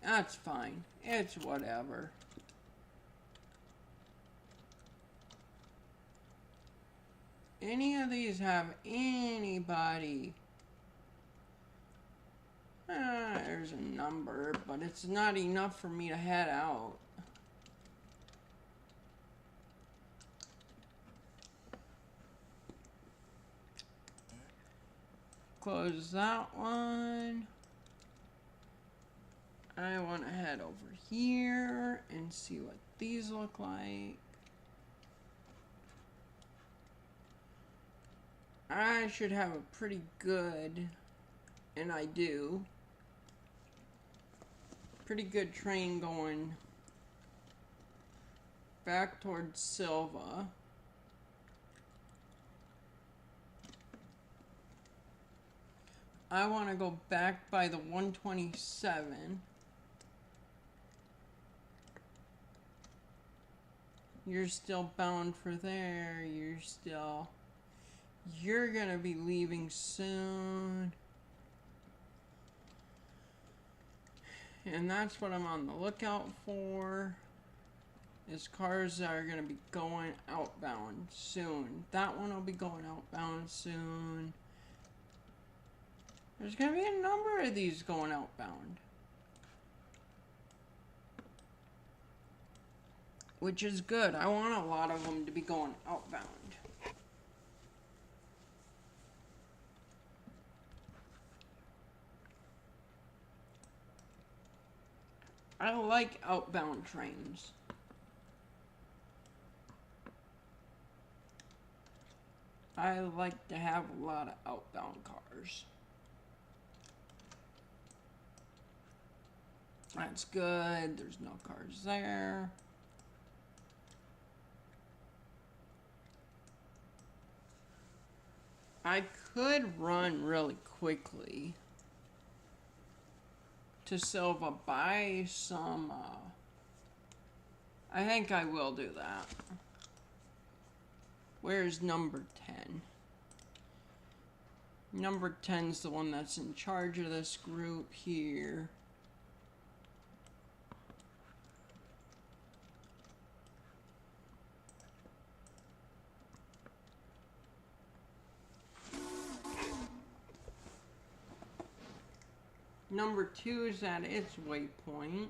That's fine. It's whatever. Any of these have anybody? There's a number, but it's not enough for me to head out. close that one. I want to head over here and see what these look like. I should have a pretty good, and I do, pretty good train going back towards Silva. I want to go back by the 127. You're still bound for there. You're gonna be leaving soon. And that's what I'm on the lookout for, is cars that are gonna be going outbound soon. That one will be going outbound soon. There's gonna be a number of these going outbound, which is good. I want a lot of them to be going outbound. I like outbound trains. I like to have a lot of outbound cars. That's good. There's no cars there. I could run really quickly to Silva, buy some, I think I will do that. Where's number 10? Number 10's the one that's in charge of this group here. Number 2 is at its waypoint.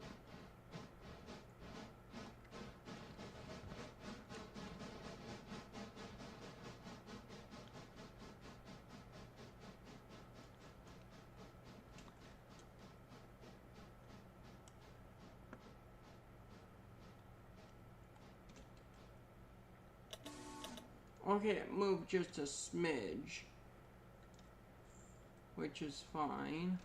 Okay, it moved just a smidge, which is fine.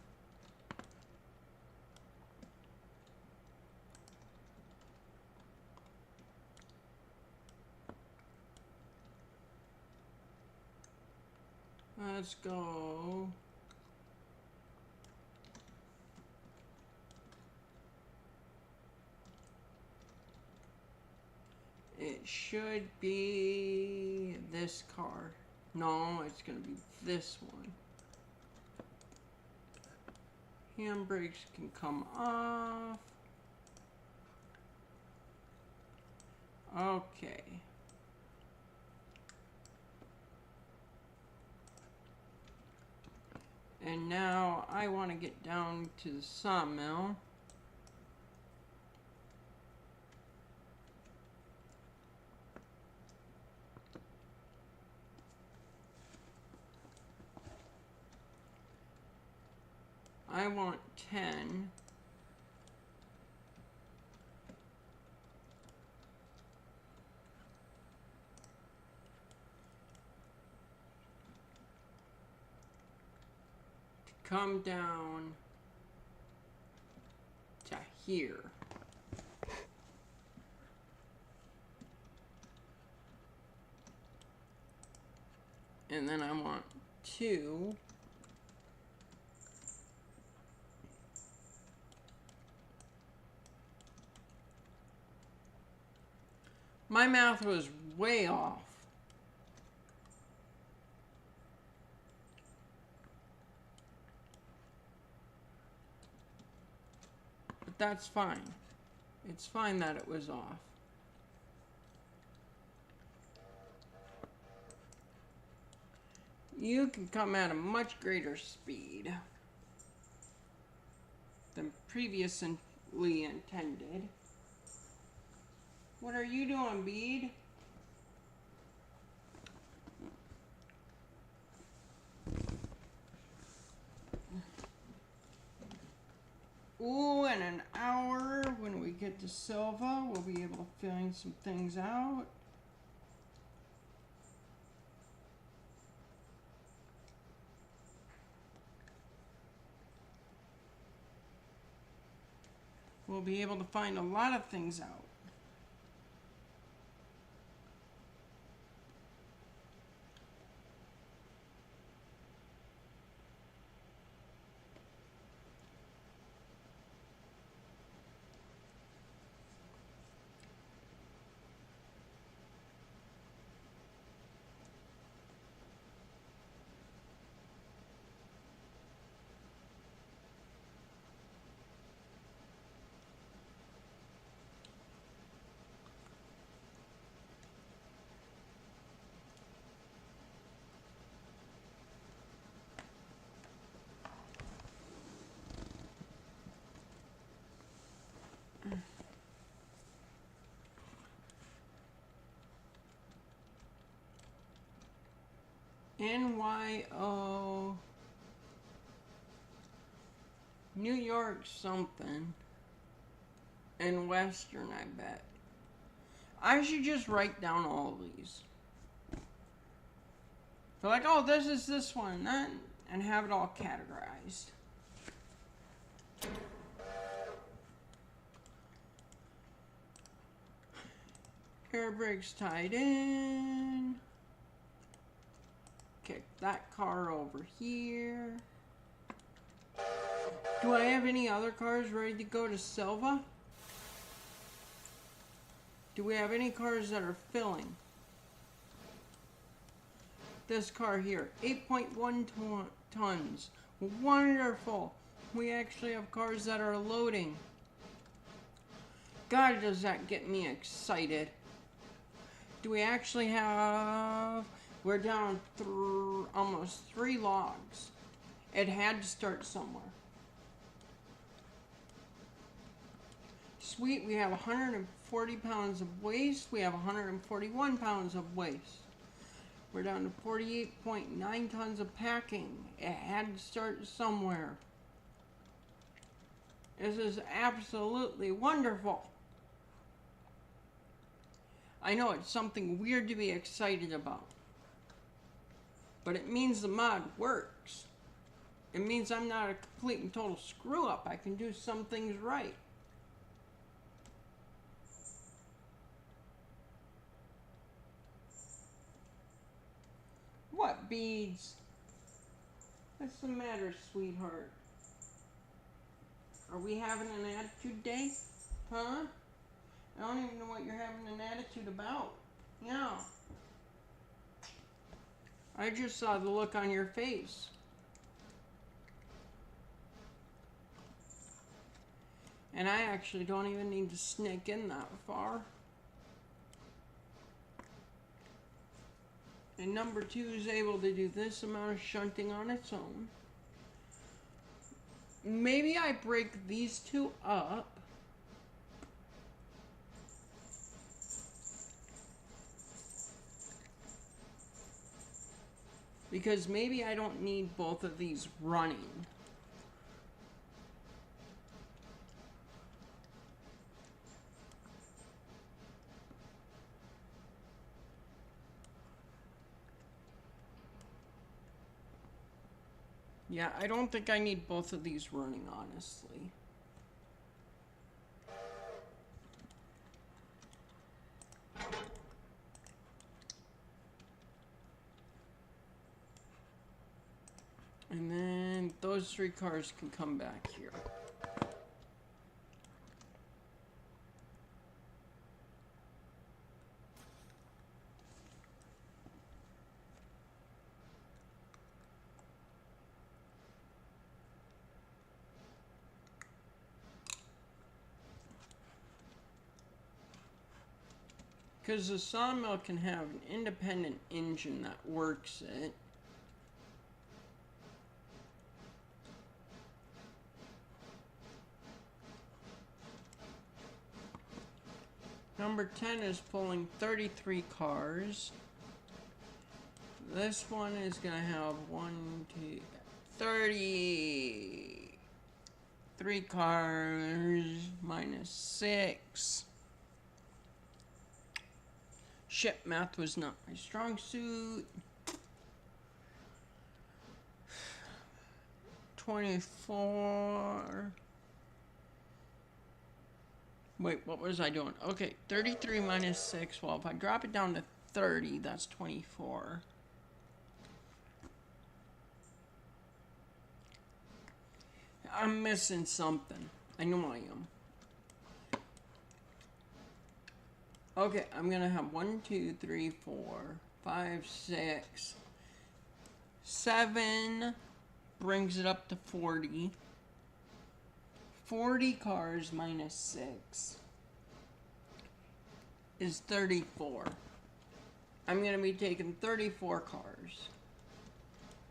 Let's go. It should be this car. No, it's gonna be this one. Handbrakes can come off. Okay. And now I want to get down to the sawmill. I want 10. Come down to here. And then I want 2. My math was way off. But that's fine. It's fine that it was off. You can come at a much greater speed than previously intended. What are you doing, Bede? get to Silva, we'll be able to fill some things out. We'll be able to find a lot of things out. NYO New York something and Western, I bet. I should just write down all of these. So like, oh, this is this one, that, and have it all categorized. Air brakes tied in. Kick that car over here. Do I have any other cars ready to go to Silva? Do we have any cars that are filling? This car here, 8.1 tons. Wonderful. We actually have cars that are loading. God, does that get me excited. Do we actually have... We're down almost 3 logs. It had to start somewhere. Sweet, we have 140 pounds of waste. We have 141 pounds of waste. We're down to 48.9 tons of packing. It had to start somewhere. This is absolutely wonderful. I know it's something weird to be excited about. But it means the mod works. It means I'm not a complete and total screw up. I can do some things right. What, beads? What's the matter, sweetheart? Are we having an attitude day? Huh? I don't even know what you're having an attitude about. Yeah. I just saw the look on your face. And I actually don't even need to sneak in that far. And number 2 is able to do this amount of shunting on its own. Maybe I break these 2 up. Because maybe I don't need both of these running. Yeah, I don't think I need both of these running, honestly. And then those 3 cars can come back here. Because the sawmill can have an independent engine that works it. Number 10 is pulling 33 cars. This one is going to have 33 3 cars minus 6. Shit, math was not my strong suit. 24. Wait, what was I doing? Okay, 33 minus 6. Well, if I drop it down to 30, that's 24. I'm missing something. I know I am. Okay, I'm gonna have 1, 2, 3, 4, 5, 6, 7 brings it up to 40. 40 cars minus 6 is 34. I'm gonna be taking 34 cars.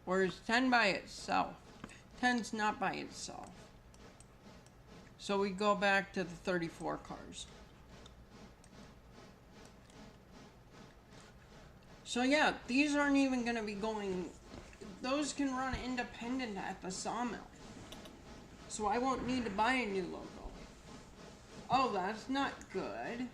Or is 10 by itself? 10's not by itself. So we go back to the 34 cars. So yeah, these aren't even going to be going... Those can run independent at the sawmill. So I won't need to buy a new logo. Oh, that's not good.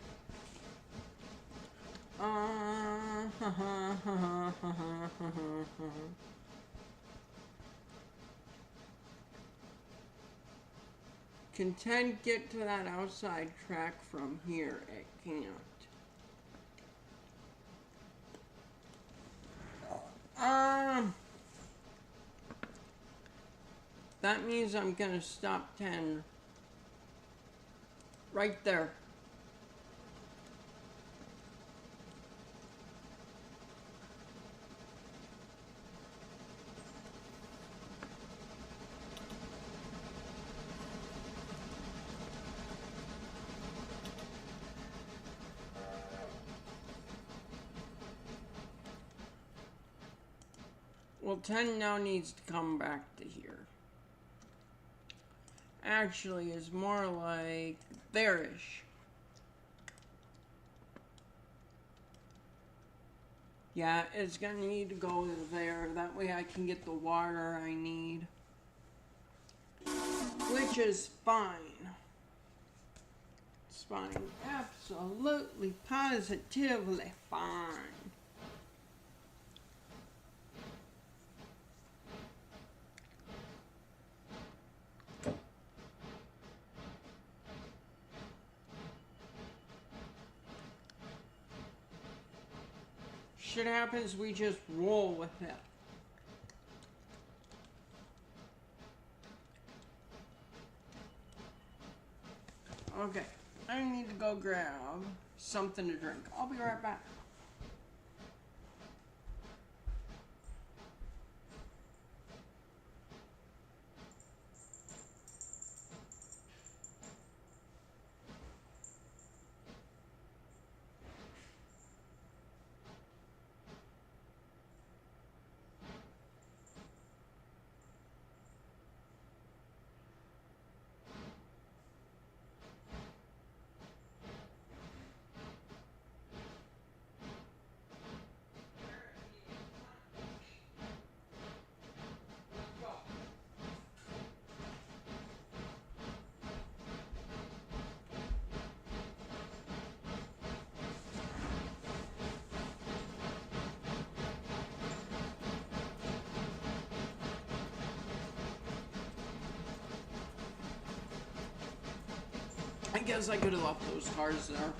Can 10 get to that outside track from here? It can't. That means I'm gonna stop 10 right there. Well, 10 now needs to come back to here. Actually, is more like there-ish. Yeah, it's gonna need to go there. That way I can get the water I need. Which is fine. It's fine. Absolutely, positively fine. Shit happens, we just roll with it. Okay, I need to go grab something to drink. I'll be right back. I guess I could have left those cars there.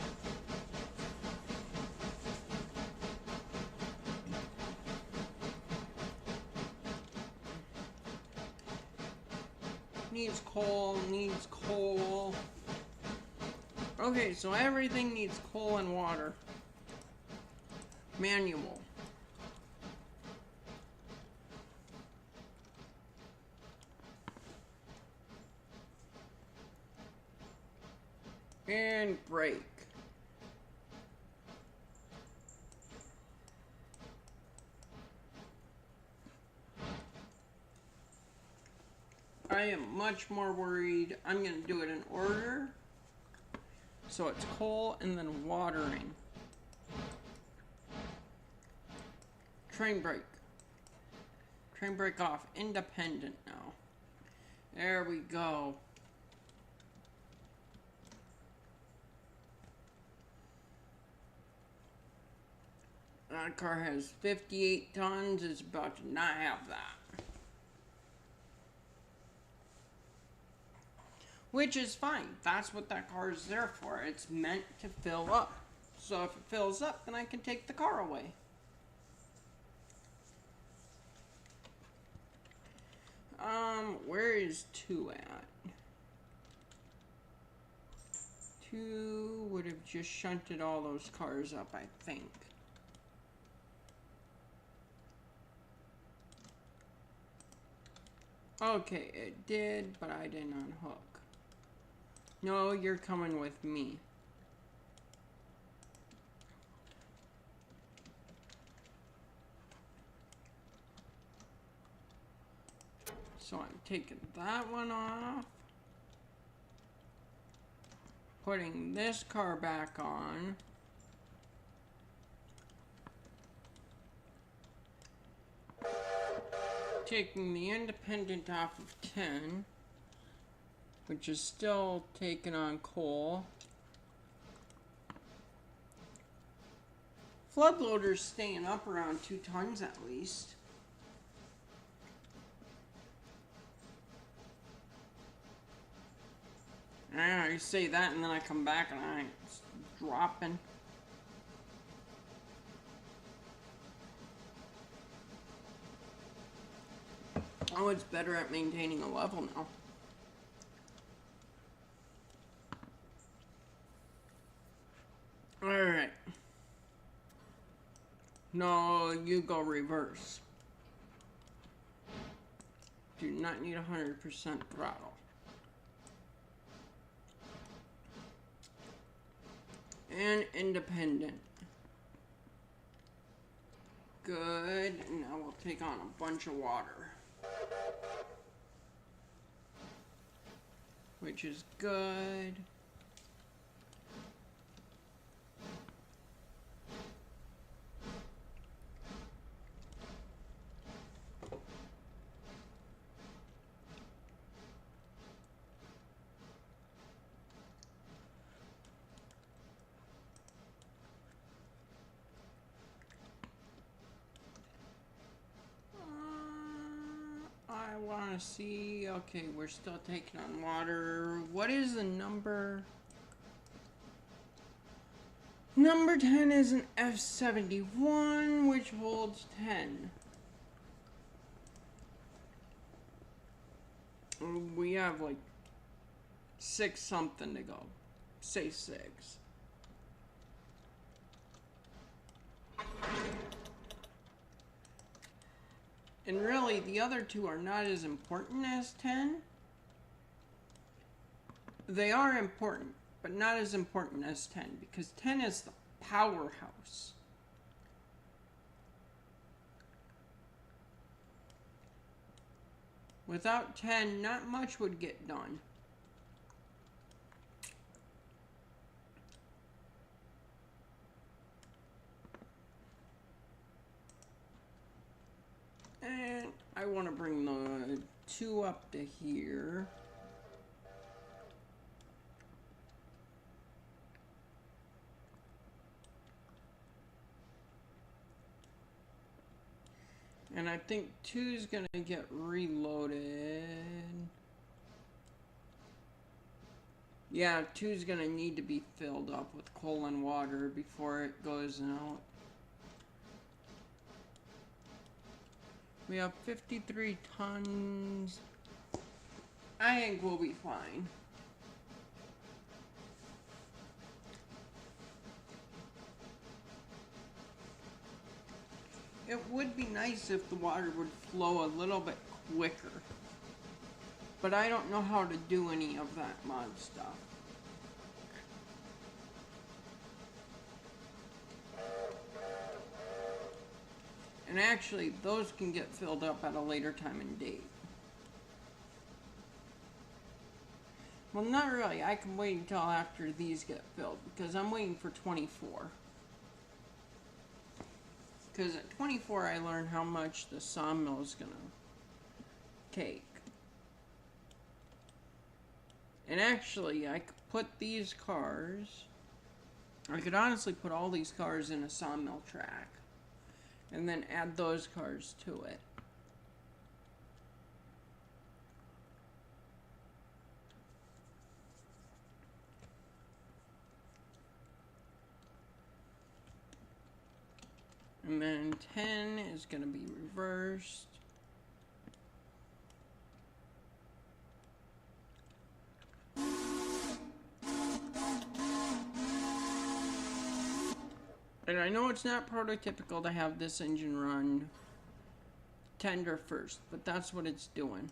Needs coal, needs coal. Okay, so everything needs coal and water. Manual. And brake. I am much more worried. I'm going to do it in order. So it's coal and then watering. Train brake. Train brake off. Independent now. There we go. That car has 58 tons. It's about to not have that. Which is fine. That's what that car is there for. It's meant to fill up. So if it fills up, then I can take the car away. Where is 2 at? 2 would have just shunted all those cars up, I think. Okay, it did, but I didn't unhook. No, you're coming with me. So I'm taking that one off. Putting this car back on. Taking the independent off of 10, which is still taking on coal. Flood loader's staying up around 2 tons at least. I say that and then I come back and it's dropping. Oh, it's better at maintaining a level now. Alright. No, you go reverse. Do not need 100% throttle. And independent. Good. Now we'll take on a bunch of water. Which is good. I want to see. Okay, we're still taking on water. What is the number? Number 10 is an F71, which holds 10. We have like 6 something to go. Say 6. And really, the other 2 are not as important as 10. They are important, but not as important as 10, because 10 is the powerhouse. Without 10, not much would get done. And I want to bring the 2 up to here. And I think 2 is going to get reloaded. Yeah, 2 is going to need to be filled up with coal and water before it goes out. We have 53 tons. I think we'll be fine. It would be nice if the water would flow a little bit quicker. But I don't know how to do any of that mod stuff. And actually, those can get filled up at a later time and date. Well, not really. I can wait until after these get filled, because I'm waiting for 24. Because at 24, I learn how much the sawmill is going to take. And actually, I could put these cars... I could honestly put all these cars in a sawmill track. and then add those cars to it. And then 10 is going to be reversed. And I know it's not prototypical to have this engine run tender first, but that's what it's doing.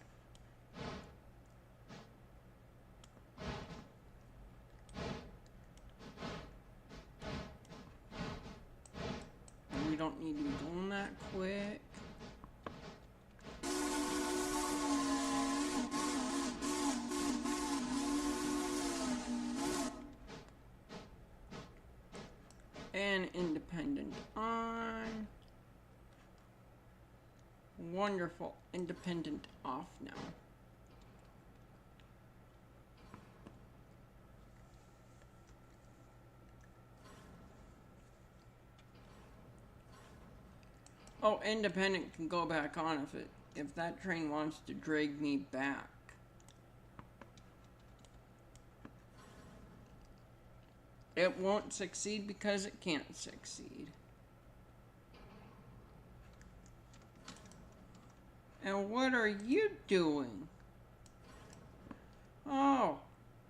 And we don't need to be going that quick. And independent on. Wonderful. Independent off now. Oh, independent can go back on if that train wants to drag me back. It won't succeed because it can't succeed. And what are you doing? Oh,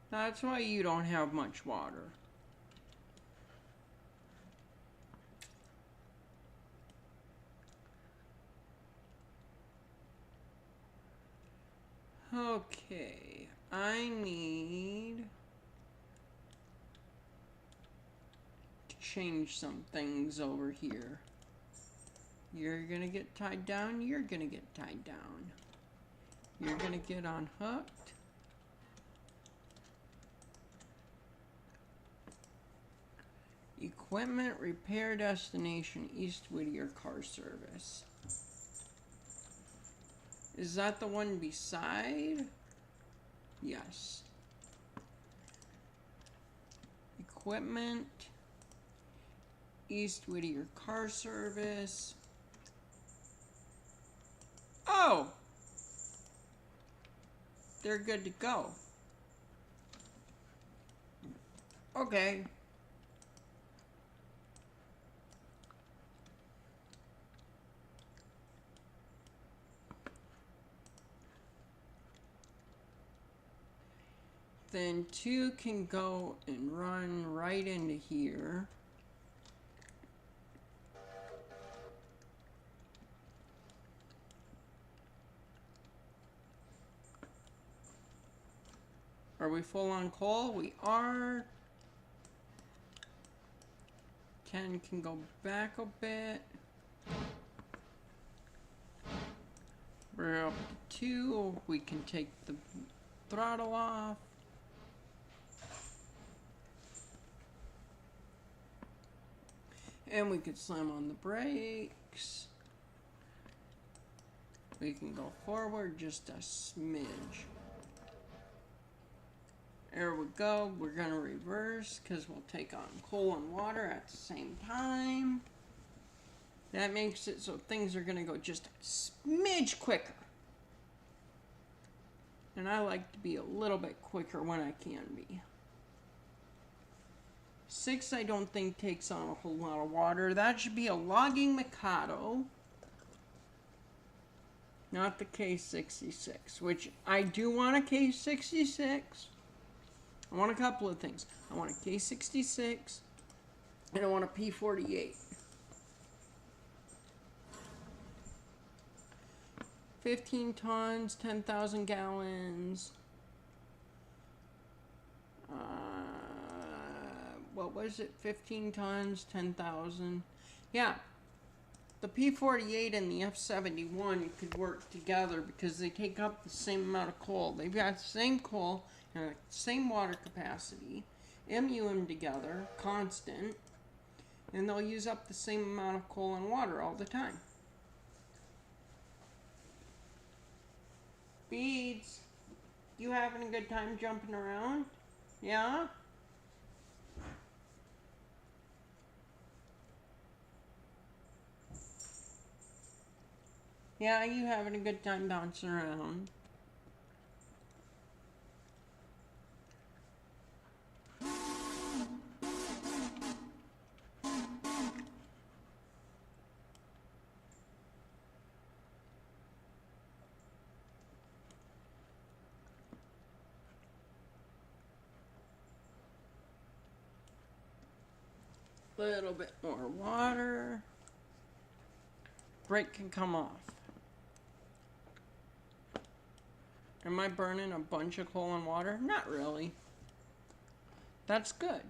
that's why you don't have much water. Okay, I need to change some things over here. You're gonna get tied down, you're gonna get tied down. You're gonna get unhooked. Equipment repair destination, East Whittier car service. Is that the one beside? Yes. Equipment, East Whittier car service. Oh! They're good to go. Okay. Then 2 can go and run right into here. Are we full on coal? We are. 10 can go back a bit. We're up to 2. We can take the throttle off. And we could slam on the brakes. We can go forward just a smidge. There we go. We're going to reverse because we'll take on coal and water at the same time. That makes it so things are going to go just a smidge quicker. And I like to be a little bit quicker when I can be. 6 I don't think takes on a whole lot of water. That should be a logging Mikado. Not the K66, which I do want a K66. I want a couple of things. I want a K66 and I want a P48. 15 tons, 10,000 gallons. What was it? 15 tons, 10,000. Yeah. The P48 and the F71 could work together because they take up the same amount of coal. They've got the same coal and the same water capacity. MU them together, constant, and they'll use up the same amount of coal and water all the time. Beads, you having a good time jumping around? Yeah? Yeah, you having a good time bouncing around. Little bit more water. Brake can come off. Am I burning a bunch of coal and water? Not really. That's good.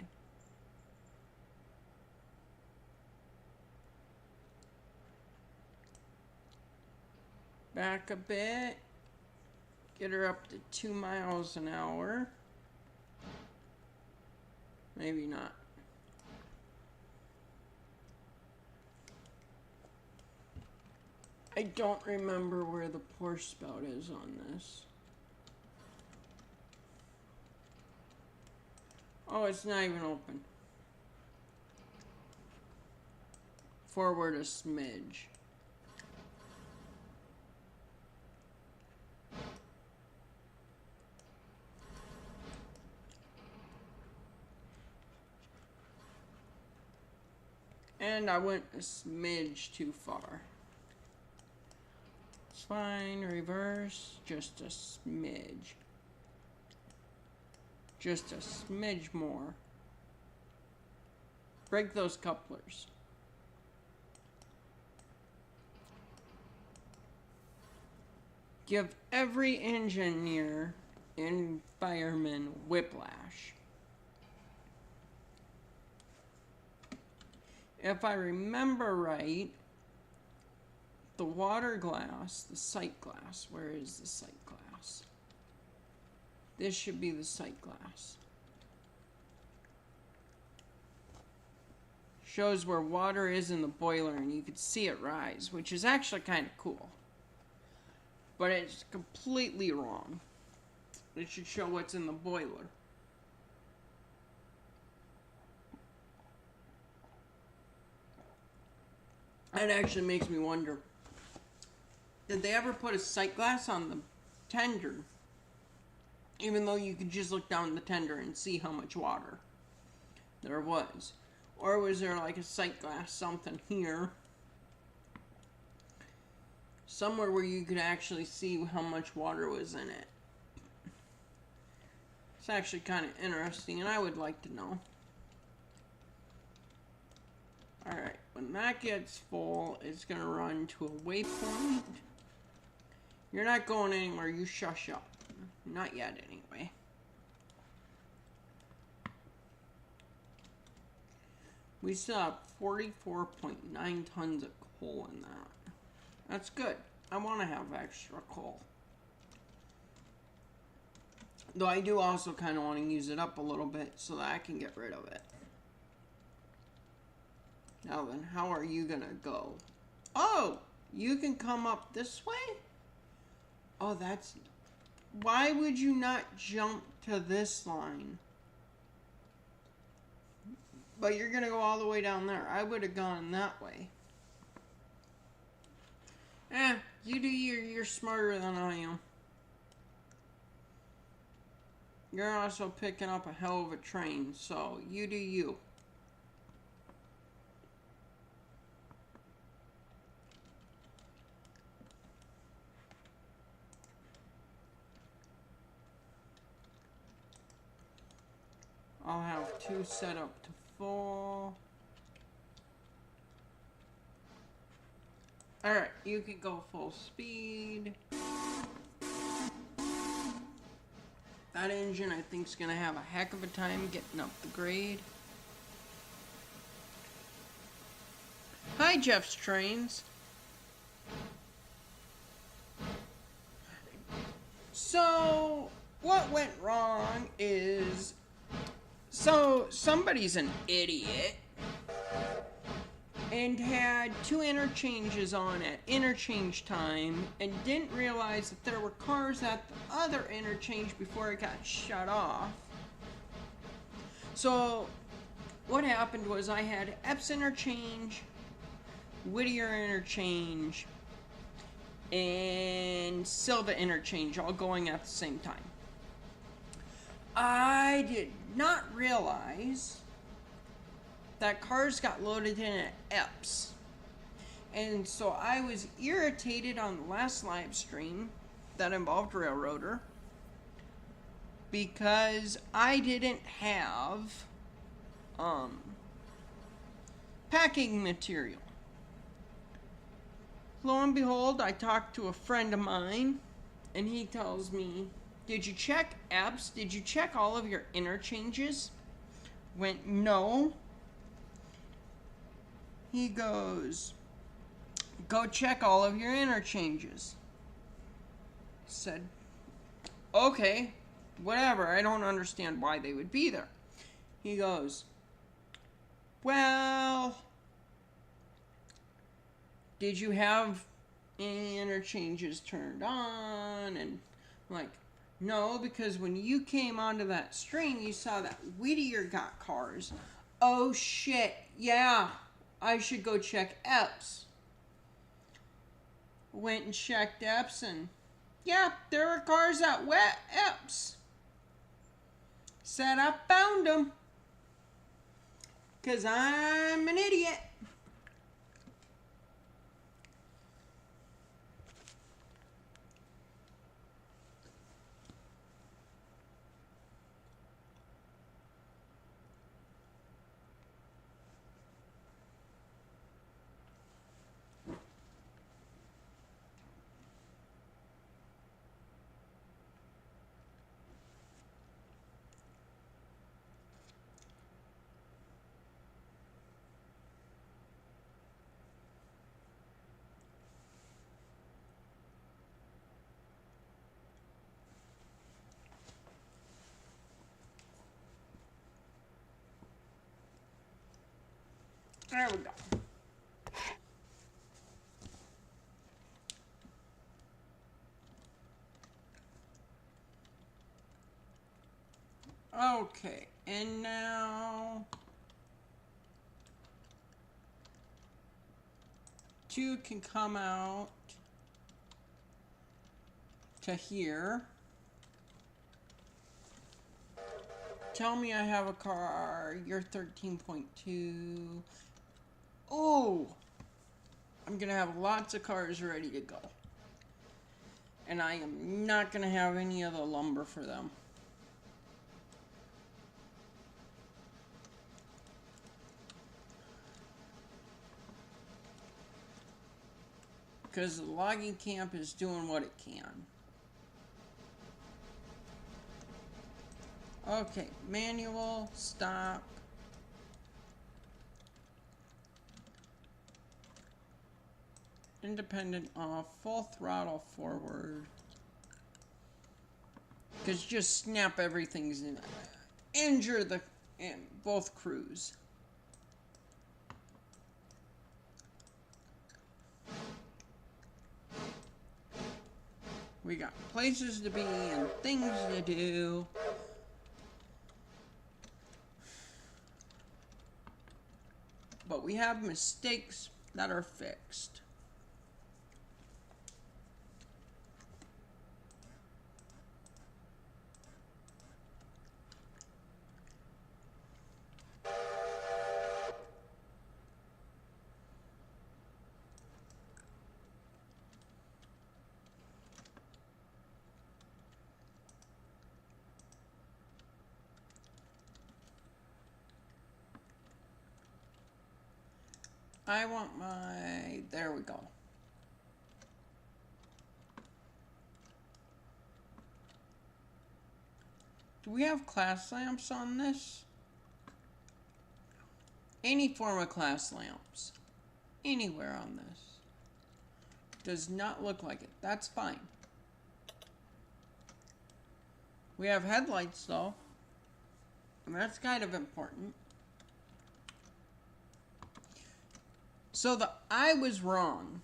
Back a bit. Get her up to 2 miles an hour. Maybe not. I don't remember where the pour spout is on this. Oh, it's not even open. Forward a smidge. And I went a smidge too far. It's fine, reverse, just a smidge. Just a smidge more. Break those couplers. Give every engineer and fireman whiplash. If I remember right, the water glass, the sight glass, where is the sight glass? This should be the sight glass. Shows where water is in the boiler and you can see it rise, which is actually kind of cool. But it's completely wrong. It should show what's in the boiler. That actually makes me wonder, did they ever put a sight glass on the tender, even though you could just look down the tender and see how much water there was? Or was there like a sight glass something here, somewhere where you could actually see how much water was in it? It's actually kind of interesting, and I would like to know. Alright, when that gets full, it's going to run to a waypoint. You're not going anywhere, you shush up. Not yet, anyway. We still have 44.9 tons of coal in that. That's good. I want to have extra coal. Though I do also kind of want to use it up a little bit so that I can get rid of it. Now then, how are you gonna go? Oh! You can come up this way? Oh, that's... Why would you not jump to this line? But you're gonna go all the way down there. I would have gone that way. You do you're smarter than I am. You're also picking up a hell of a train, so you do you. I'll have 2 set up to full. Alright, you can go full speed. That engine, I think, is going to have a heck of a time getting up the grade. Hi, Jeff's Trains. So, what went wrong is... So, somebody's an idiot and had 2 interchanges on at interchange time and didn't realize that there were cars at the other interchange before it got shut off. So, what happened was I had Epps interchange, Whittier interchange, and Silva interchange all going at the same time. I did not realize that cars got loaded in at EPS. And so I was irritated on the last live stream that involved Railroader because I didn't have packing material. Lo and behold, I talked to a friend of mine and he tells me, did you check EPS? Did you check all of your interchanges? Went, no. He goes, go check all of your interchanges. Said, okay, whatever. I don't understand why they would be there. He goes, well, did you have any interchanges turned on? And I'm like, no, because when you came onto that stream, you saw that Whittier got cars. Oh shit, yeah, I should go check EPS. Went and checked EPS and yeah, there were cars at EPS. Said I found them. Because I'm an idiot. There we go. Okay, and now 2 can come out to here. Tell me I have a car. You're 13.2. Oh, I'm gonna have lots of cars ready to go. And I am not gonna have any of the lumber for them. Because the logging camp is doing what it can. Okay, manual, stop. Independent off, full throttle forward. Because just snap everything's in. Injure the both crews. We got places to be and things to do. But we have mistakes that are fixed. I want my, there we go. Do we have class lamps on this? Any form of class lamps. Anywhere on this. Does not look like it. That's fine. We have headlights though. And that's kind of important. So the I was wrong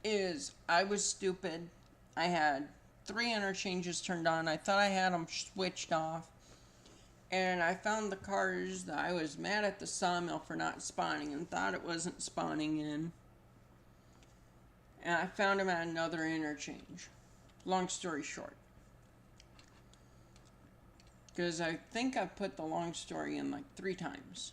is I was stupid. I had 3 interchanges turned on. I thought I had them switched off. And I found the cars that I was mad at the sawmill for not spawning and thought it wasn't spawning in. And I found him at another interchange. Long story short. Because I think I've put the long story in like 3 times.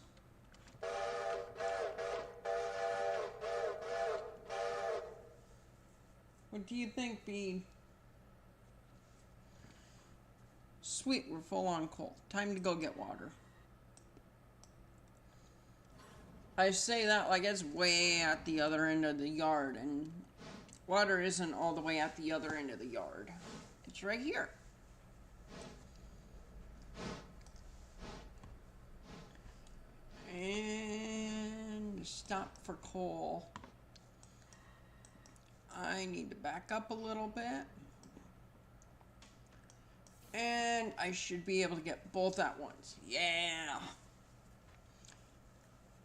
What do you think, B? Sweet, we're full on coal. Time to go get water. I say that like it's way at the other end of the yard, and water isn't all the way at the other end of the yard. It's right here. And stop for coal. I need to back up a little bit. And I should be able to get both at once. Yeah!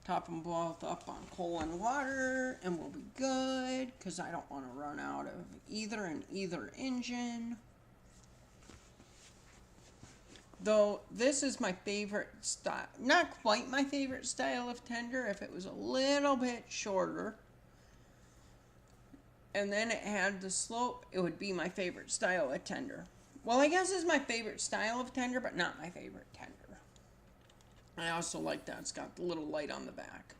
Top them both up on coal and water, and we'll be good, because I don't want to run out of either in either engine. Though, this is my favorite style. Not quite my favorite style of tender. If it was a little bit shorter, and then it had the slope, it would be my favorite style of tender. Well, I guess it's my favorite style of tender, but not my favorite tender. I also like that it's got the little light on the back.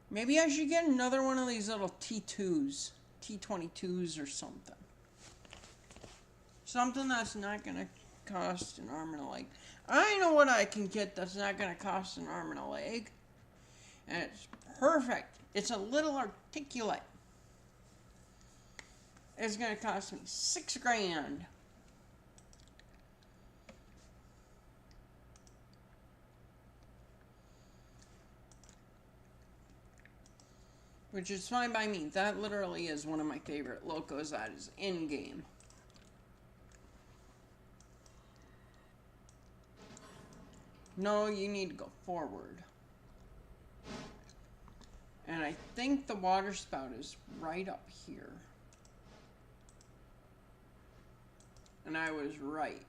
Maybe I should get another one of these little T2s. T22s or something. Something that's not going to cost an arm and a leg. I know what I can get that's not going to cost an arm and a leg. And it's perfect. It's a little articulate. It's going to cost me $6 grand. Which is fine by me. That literally is one of my favorite locos that is in-game. No, you need to go forward. And I think the water spout is right up here. And I was right.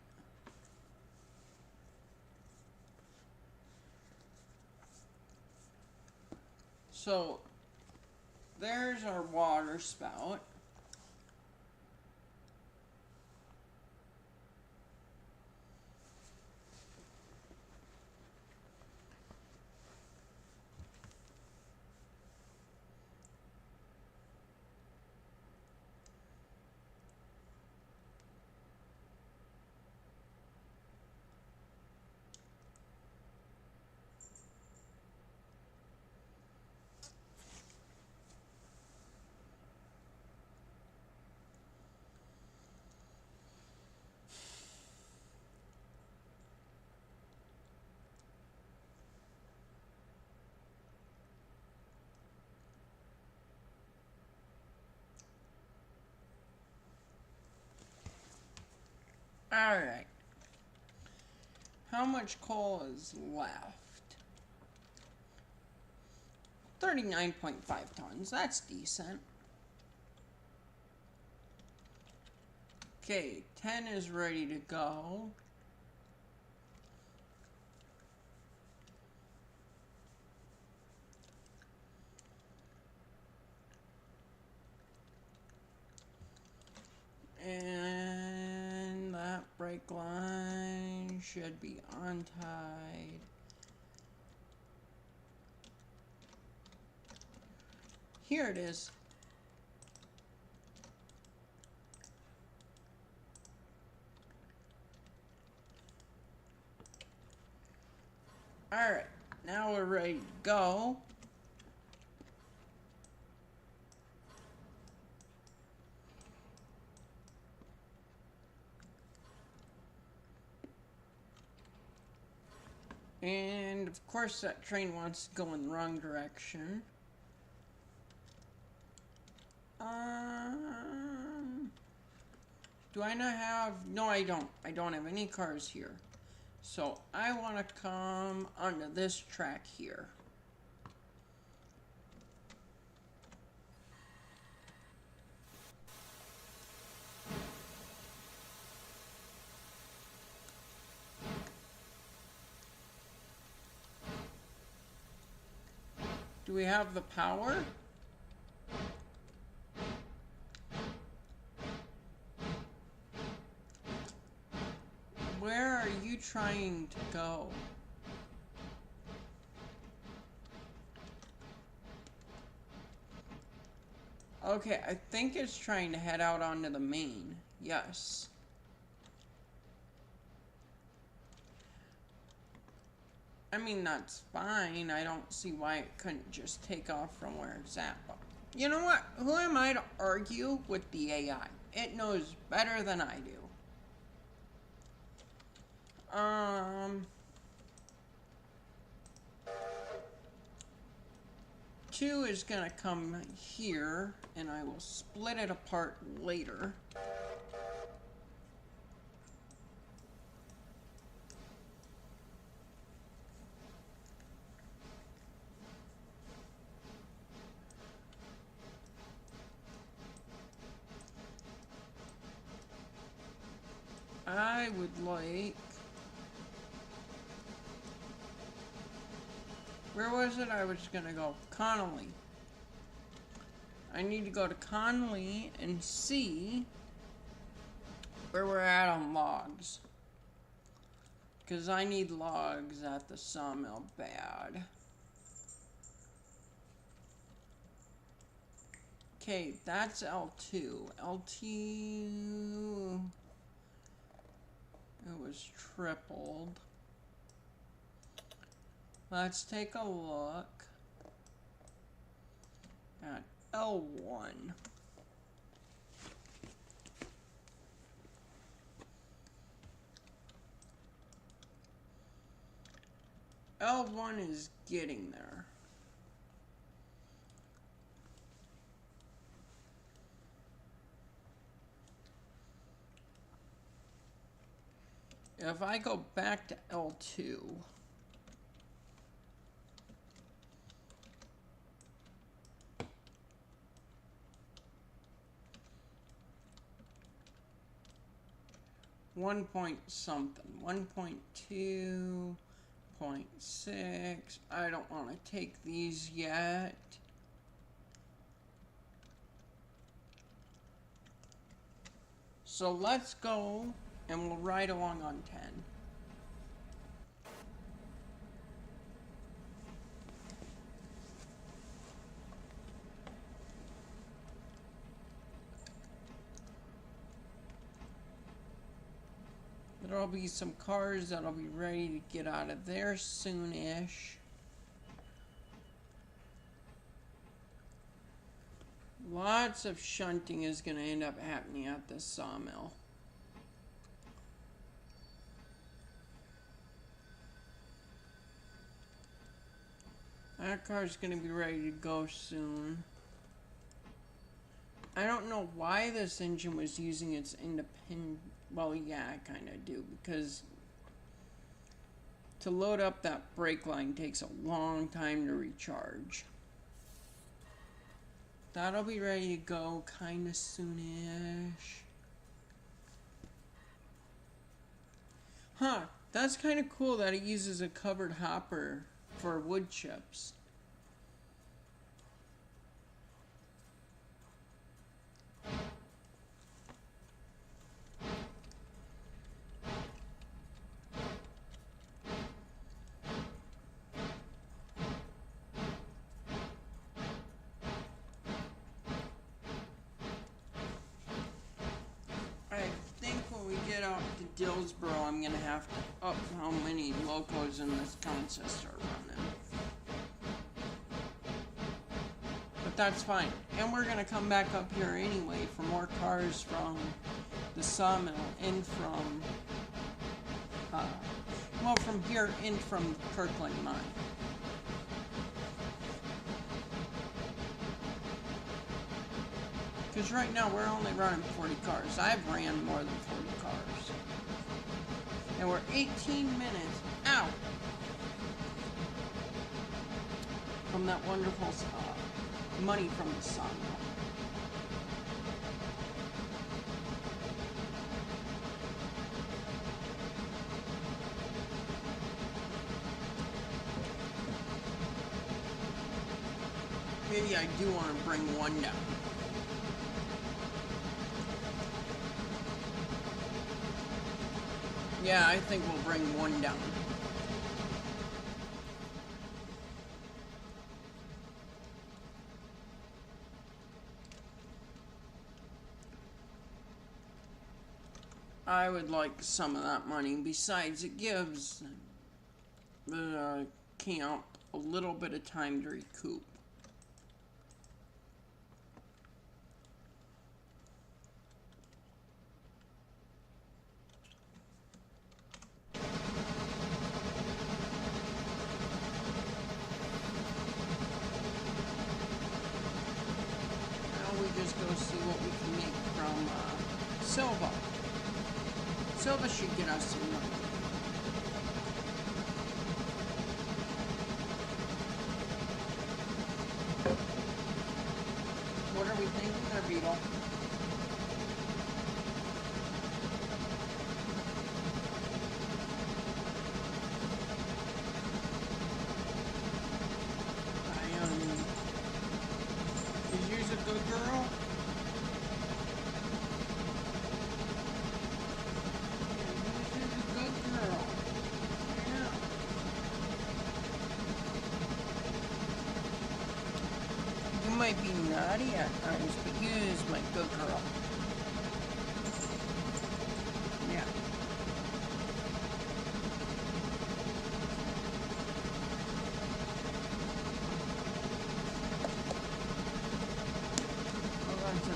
So, there's our water spout. Alright. How much coal is left? 39.5 tons. That's decent. Okay, 10 is ready to go. And that brake line should be untied. Here it is. Alright, now we're ready to go. And of course that train wants to go in the wrong direction. Do I not have... No, I don't. I don't have any cars here. So I want to come onto this track here. Do we have the power? Where are you trying to go? Okay, I think it's trying to head out onto the main. Yes. I mean, that's fine. I don't see why it couldn't just take off from where it's at. But you know what? Who am I to argue with the AI? It knows better than I do. 2 is gonna come here, and I will split it apart later. I would like... Where was it? I was gonna go Connolly. I need to go to Connolly and see where we're at on logs. Because I need logs at the sawmill bad. Okay, that's L2. L2... It was tripled. Let's take a look at L1. L1 is getting there. If I go back to L2, one point something, 1.2.6. I don't want to take these yet. So let's go. And we'll ride along on 10. There'll be some cars that'll be ready to get out of there soonish. Lots of shunting is going to end up happening at this sawmill. That car's going to be ready to go soon. I don't know why this engine was using its independent... Well, yeah, I kind of do. Because to load up that brake line takes a long time to recharge. That'll be ready to go kind of soonish. Huh. That's kind of cool that it uses a covered hopper for wood chips. Dillsboro, I'm gonna have to up how many locos in this consist are running. But that's fine. And we're gonna come back up here anyway for more cars from the sawmill and from, well, from here and from Kirkland mine. Because right now we're only running 40 cars. I've ran more than 40 cars. And we're 18 minutes out from that wonderful money from the sawmill. maybe I do want to bring one down. Yeah, I think we'll bring one down. I would like some of that money. Besides, it gives the camp a little bit of time to recoup. Now we just go see what we can make from Silva. Silva should get us some money. What are we thinking there, Beetle? Is yours a good girl? Might be naughty at times, but you is my good girl. Yeah. Oh, that's a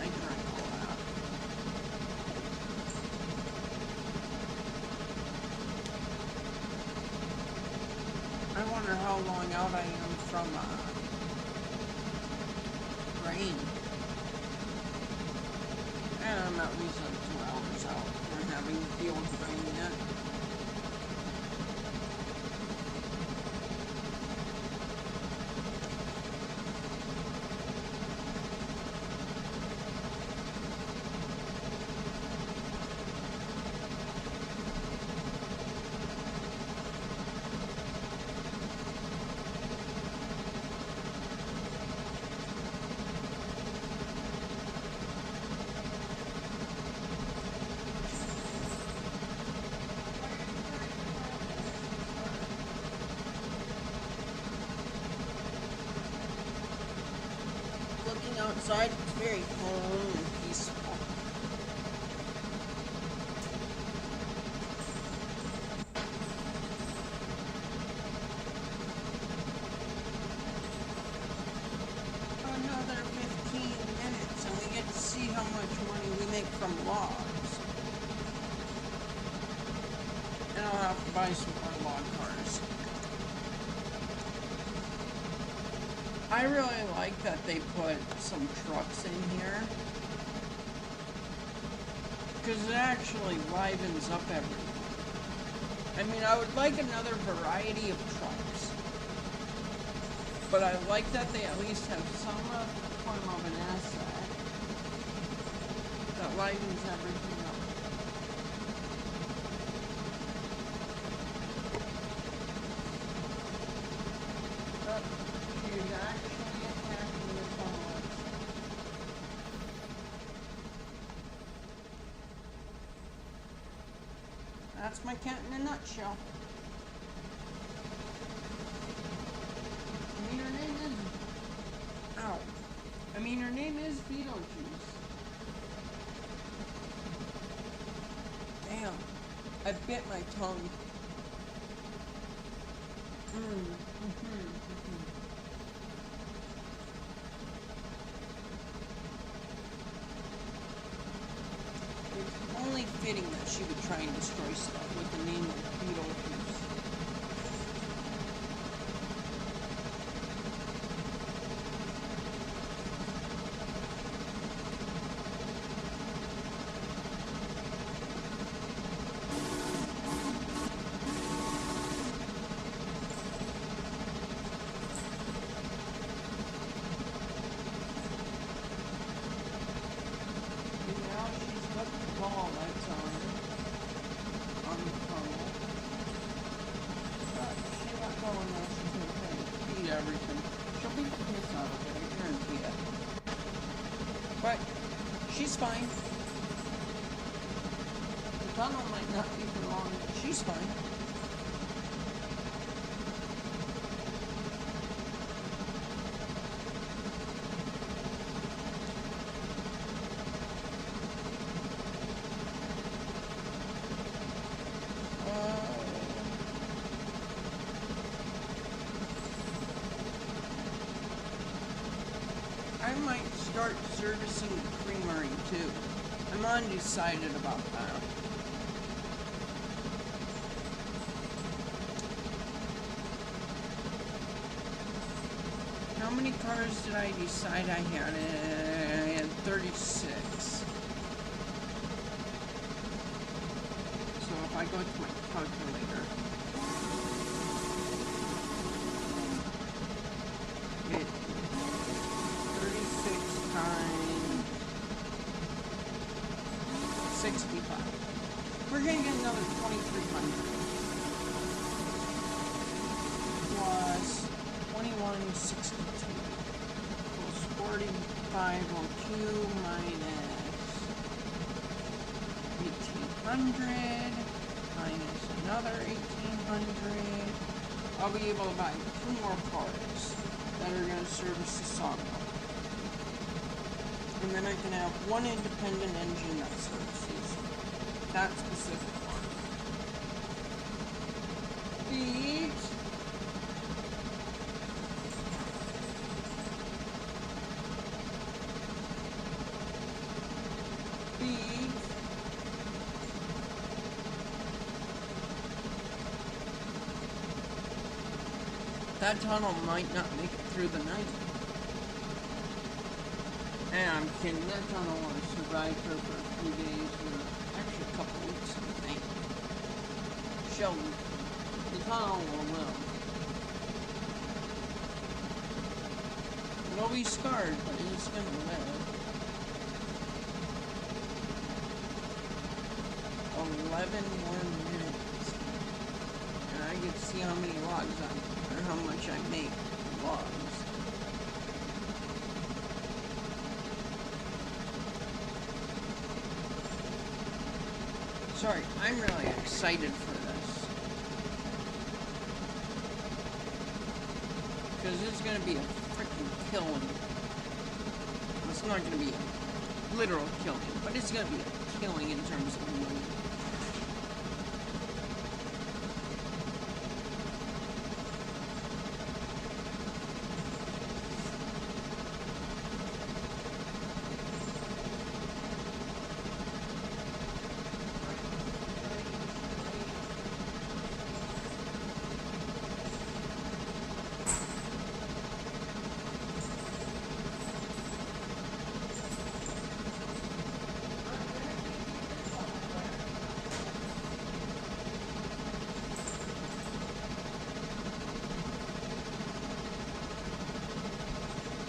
I drank all that. I wonder how long out I am from rain. And I'm at least like 2 hours out from having to deal with rain yet. Outside, it's very calm and peaceful. Another 15 minutes and we get to see how much money we make from logs. And I'll have to buy some more log cars. I really like that they put some trucks in here, because it actually livens up everything. I mean, I would like another variety of trucks, but I like that they at least have some form of an asset that livens everything up. Actually attacking the tunnels. That's my cat in a nutshell. I mean, her name is... Ow. I mean, her name is Beetlejuice. Damn. I bit my tongue. Only fitting that she would try and destroy stuff with the name of Beetlejuice. Everything. She'll beat the piss out of it. But she's fine. The tunnel might not be for long, but she's fine. I might start servicing the creamery too. I'm undecided about that. How many cars did I decide I had? I had 36. So if I go to my calculator, it 36 times 65. We're gonna get another 2,300 plus 2162 equals 4502 minus 1800 minus another 1800. I'll be able to buy 2 more cars that are going to service the sawmill. And then I can have 1 independent engine that services that specific one. These that tunnel might not make it through the night. And I'm kidding, that tunnel will survive for a few days, or actually a couple weeks, I think. Sheldon, the tunnel will live. It'll be scarred, but it's gonna live. 11 more minutes. And I get to see how many logs or how much I make logs. Sorry, I'm really excited for this. Because it's going to be a freaking killing. It's not going to be a literal killing, but it's going to be a killing in terms of money.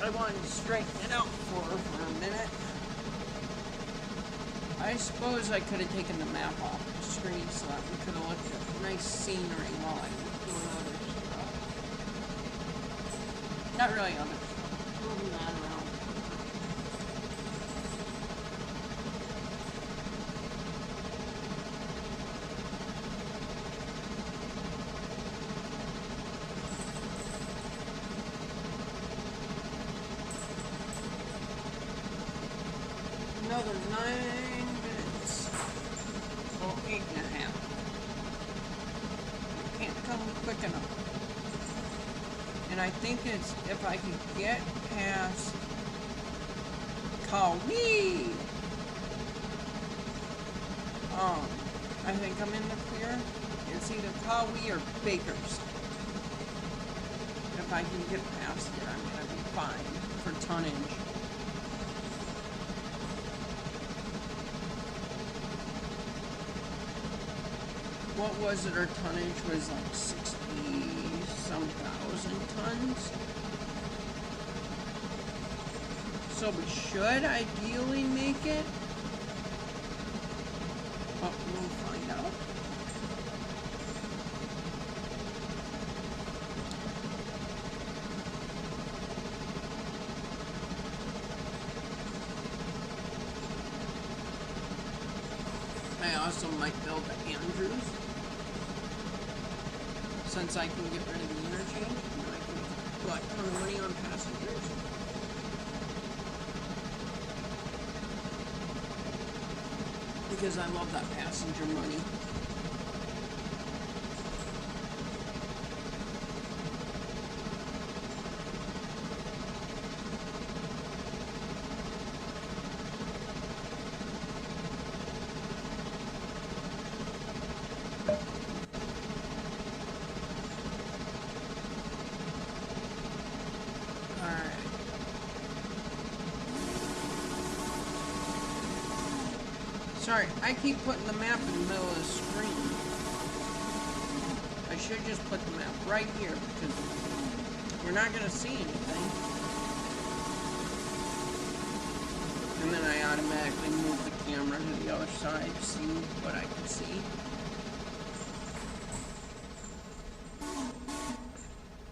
I wanted to straighten it out for a minute. I suppose I could have taken the map off the screen so that we could have looked at nice scenery while I was doing other stuff. Not really other stuff. Moving that around. Another 9 minutes. Well, 8.5. I can't come quick enough. And I think it's if I can get past Kawi. I think I'm in the clear. It's either Kawi or Baker's. If I can get past it, I'm gonna be fine for tonnage. What was it? Our tonnage was like 60-some thousand tons. So we should ideally make it. But we'll find out. I also might build the Andrews. Since I can get rid of the interchange, and I can make a ton of money on passengers. Because I love that passenger money. Sorry, I keep putting the map in the middle of the screen. I should just put the map right here because we're not going to see anything. And then I automatically move the camera to the other side to see what I can see.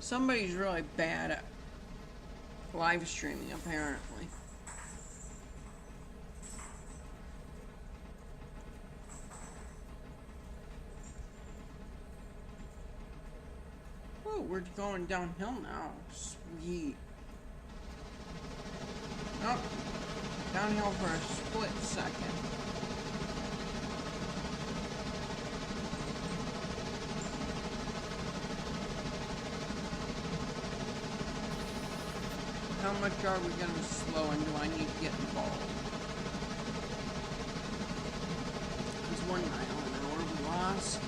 Somebody's really bad at live streaming, apparently. We're going downhill now. Sweet. Oh, downhill for a split second. How much are we going to slow and do I need to get involved? It's 1 mile an hour we lost.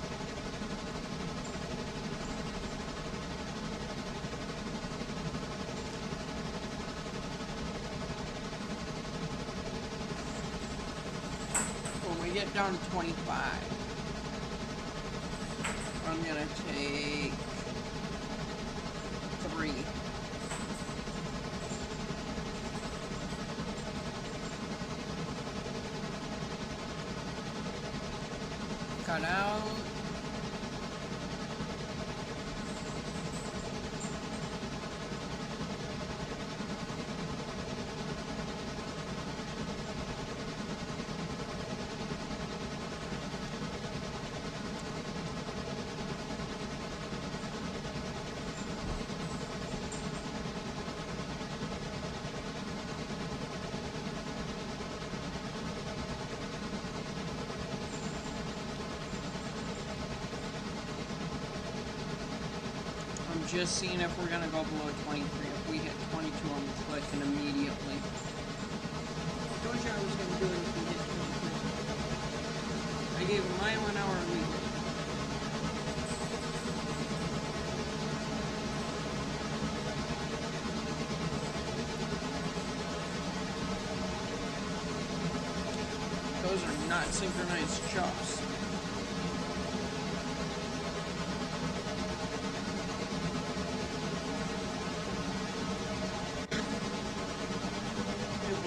Get down to 25. I'm gonna take 3. Cut out. Just seeing if we're gonna go below 23. If we hit 22, I'm clicking immediately. Told you I was gonna do it if we hit 23. I gave a mile an hour leeway. Those are not synchronized chops.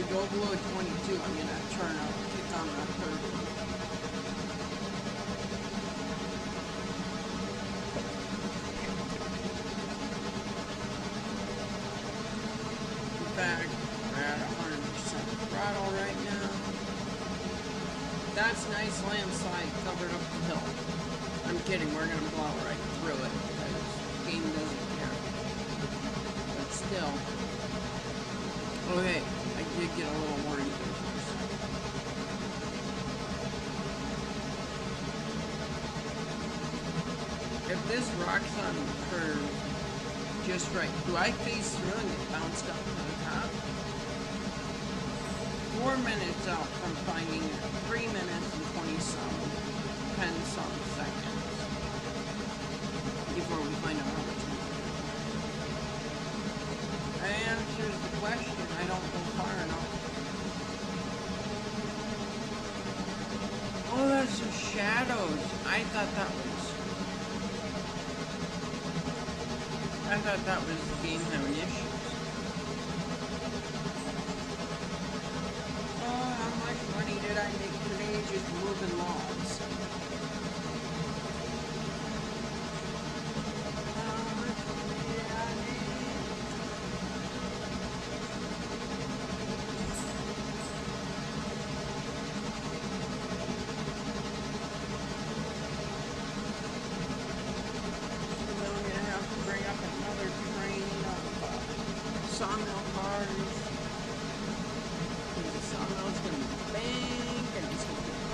Go below 22, I'm gonna turn up, kick on that turbo. In fact, we're at 100% throttle right now. That's nice landslide covered up the hill. I'm kidding, we're gonna blow right through it because the game doesn't care. But still. Okay. I did get a little worried there. If this rock's on the curve just right, do I phase through and get bounced up to the top? 4 minutes out from finding it. 3 minutes and 20-some, 10-some seconds before we find out how much we can. That answers the question. I don't go far enough. Oh, that's the shadows. I thought that was the game having issues. Oh, how much money did I make today just moving logs?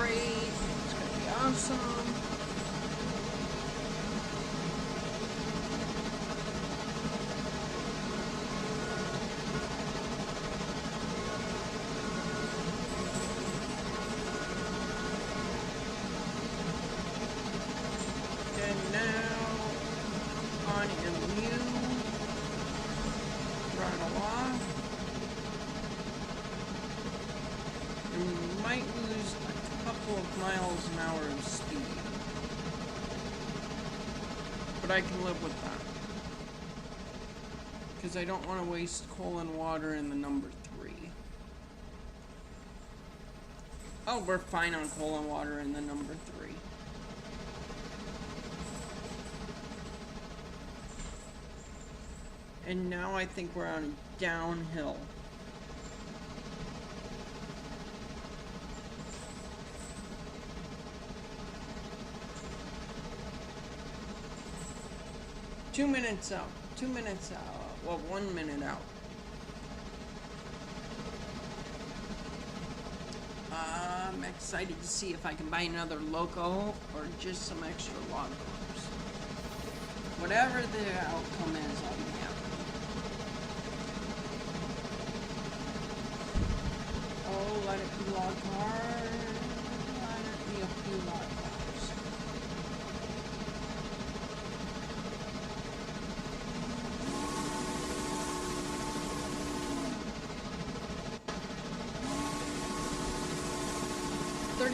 great. It's gonna be awesome. And now on MU, throttle off. And we might lose a couple of miles an hour of speed. But I can live with that. Because I don't want to waste coal and water in the number 3. Oh, we're fine on coal and water in the number 3. And now I think we're on downhill. Two minutes out. 2 minutes out. Well, 1 minute out. I'm excited to see if I can buy another loco or just some extra log cars. Whatever the outcome is, I'll be happy. Oh, let it be log cars. Let it be a few log cars.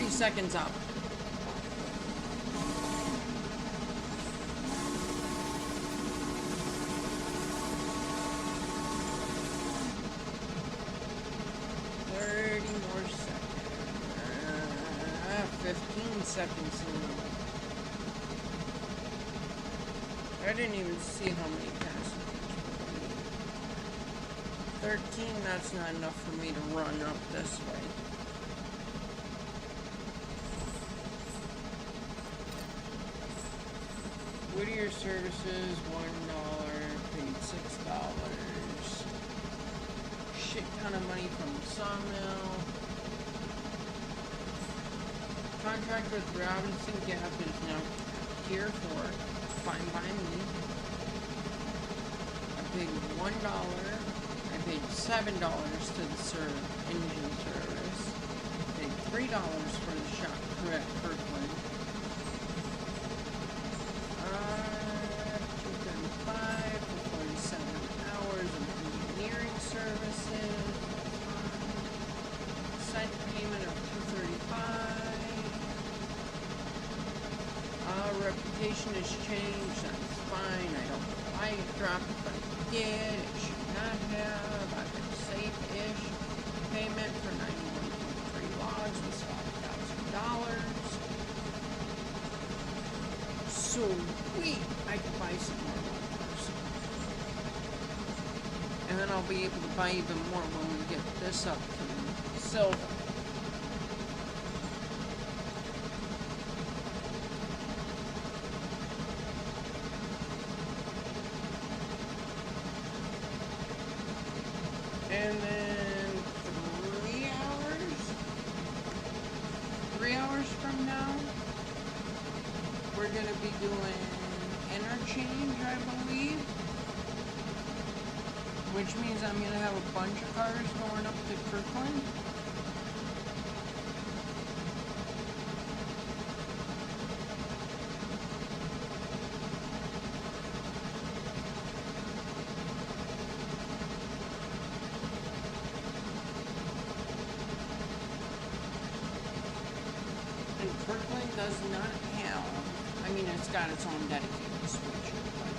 Seconds up. More seconds. 15 seconds in. I didn't even see how many passengers. 13, that's not enough for me to run up this way. Whittier services, $1, paid $6. Shit ton of money from the sawmill. Contract with Robinson Gap is now here for fine by me. I paid $1. I paid $7 to the engine service. I paid $3 for the shop crew at Kirkland. 235 for 47 hours of engineering services. Site payment of $235. Reputation has changed. That's fine. I don't know why it dropped, but it did. It should not have. I've been safe-ish. Payment for 91.3 logs was $5,000. Sweet! I can buy some more loggers. And then I'll be able to buy even more when we get this up to silver. And then 3 hours from now, we're going to be doing interchange, I believe. Which means I'm going to have a bunch of cars going up to Kirkland. And Kirkland does not have, I mean, it's got its own dedicated switcher, but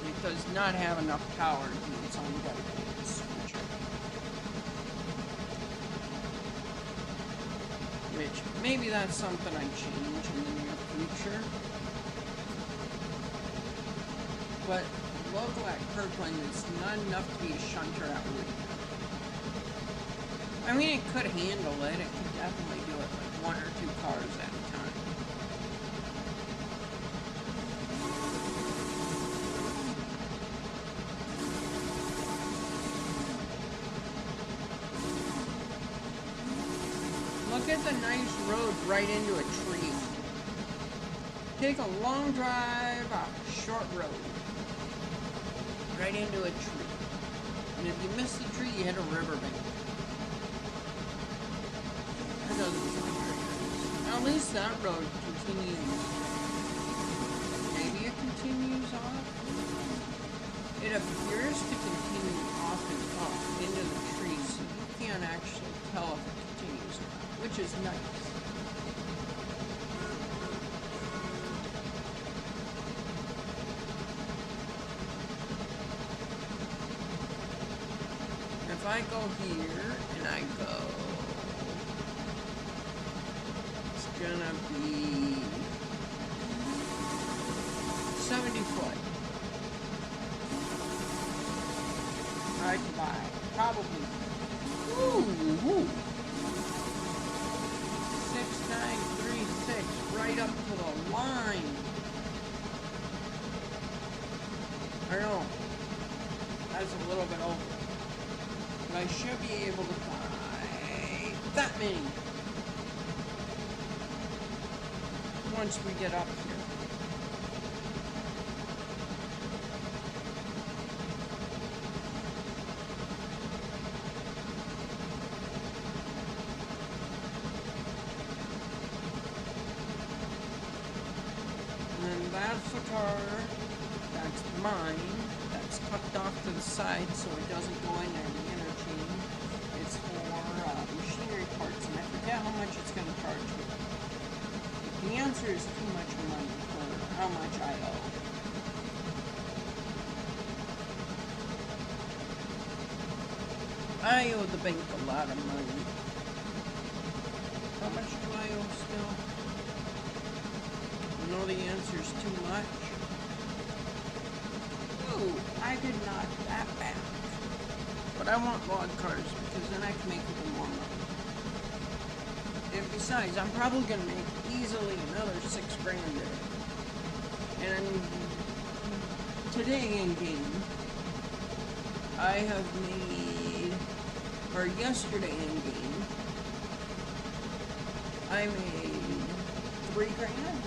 it does not have enough power to do its own dedicated switcher. Which, maybe that's something I change in the near future. But local at Kirkland is not enough to be a shunter at Woodland. I mean, it could handle it. It could definitely do it like 1 or 2 cars at a time. Look at the nice road right into a tree. Take a long drive, a short road. Right into a tree. And if you miss the tree, you hit a riverbank. That doesn't sound very nice. At least that road continues. Maybe it continues off? It appears to continue off and up into the tree, so you can't actually tell if it continues or not, which is nice. If I go here and I go, it's gonna be 70 foot. I can buy probably 6936 right up to the line. I know that's a little bit over. I should be able to buy that many once we get up here. And that's the car. That's mine. That's tucked off to the side so it doesn't go in there. It's for machinery parts, and I forget how much it's going to charge me. The answer is too much money for how much I owe. I owe the bank a lot of money. How much do I owe still? You know the answer is too much. Ooh, I did not that bad. But I want log cars because then I can make even more money. And besides, I'm probably going to make easily another $6 grand there. And today in game, I have made, or yesterday in game, I made $3 grand.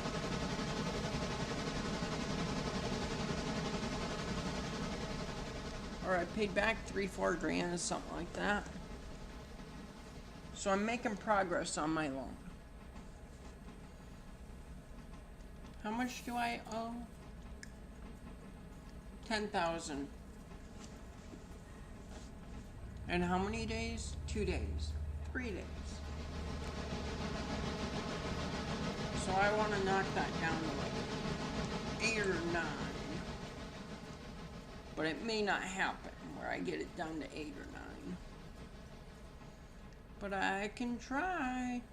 Or I paid back $3-4 grand, something like that. So I'm making progress on my loan. How much do I owe? 10,000. And how many days? 2 days. 3 days. So I want to knock that down to like 8 or 9. But it may not happen where I get it down to 8 or 9. But I can try.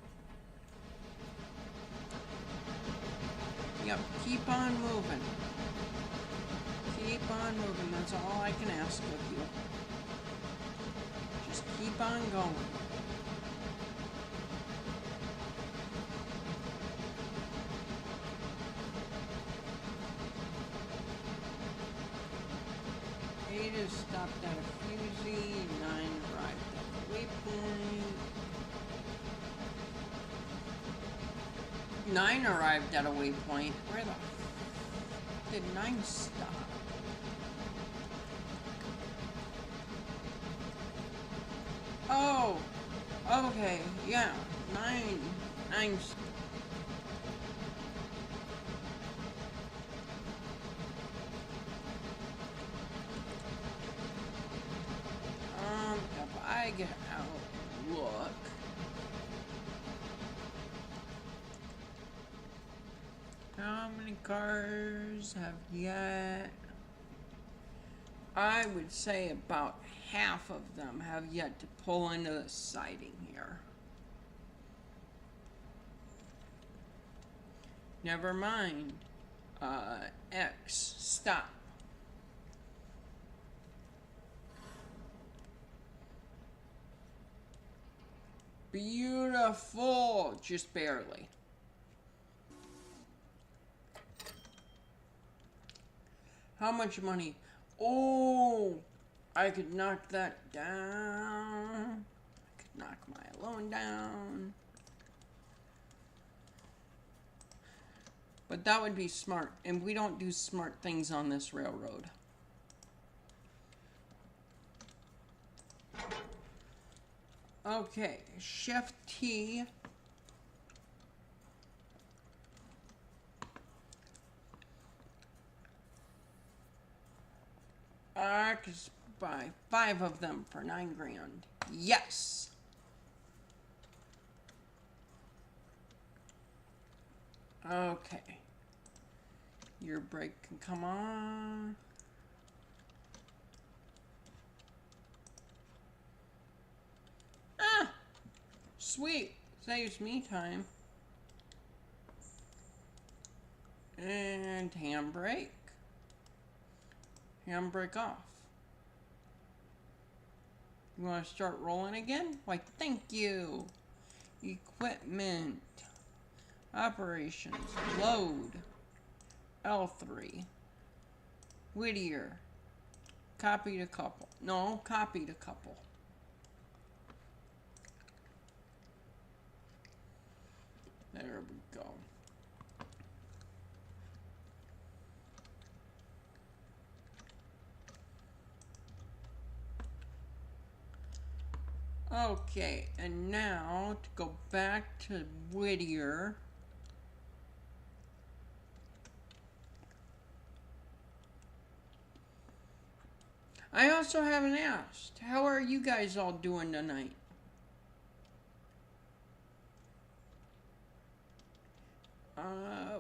Yep, keep on moving. Keep on moving, that's all I can ask of you. Just keep on going. Is stopped at a fusee, 9 arrived at the waypoint. 9 arrived at a waypoint. Where the f did 9 stop? Oh, okay, yeah, 9 stopped. I get out and look. How many cars have yet? I would say about half of them have yet to pull into the siding here. Never mind. X, stop. Beautiful, just barely. How much money? Oh, I could knock that down. I could knock my loan down. But that would be smart, and we don't do smart things on this railroad. Okay, Shift T. I could buy 5 of them for 9 grand. Yes! Okay. Your brake can come on. Ah! Sweet! Saves me time. And handbrake. Handbrake off. You want to start rolling again? Why, thank you. Equipment. Operations. Load. L3. Whittier. Copy to couple. No, copy to couple. There we go. Okay, and now to go back to Whittier. I also haven't asked, how are you guys all doing tonight?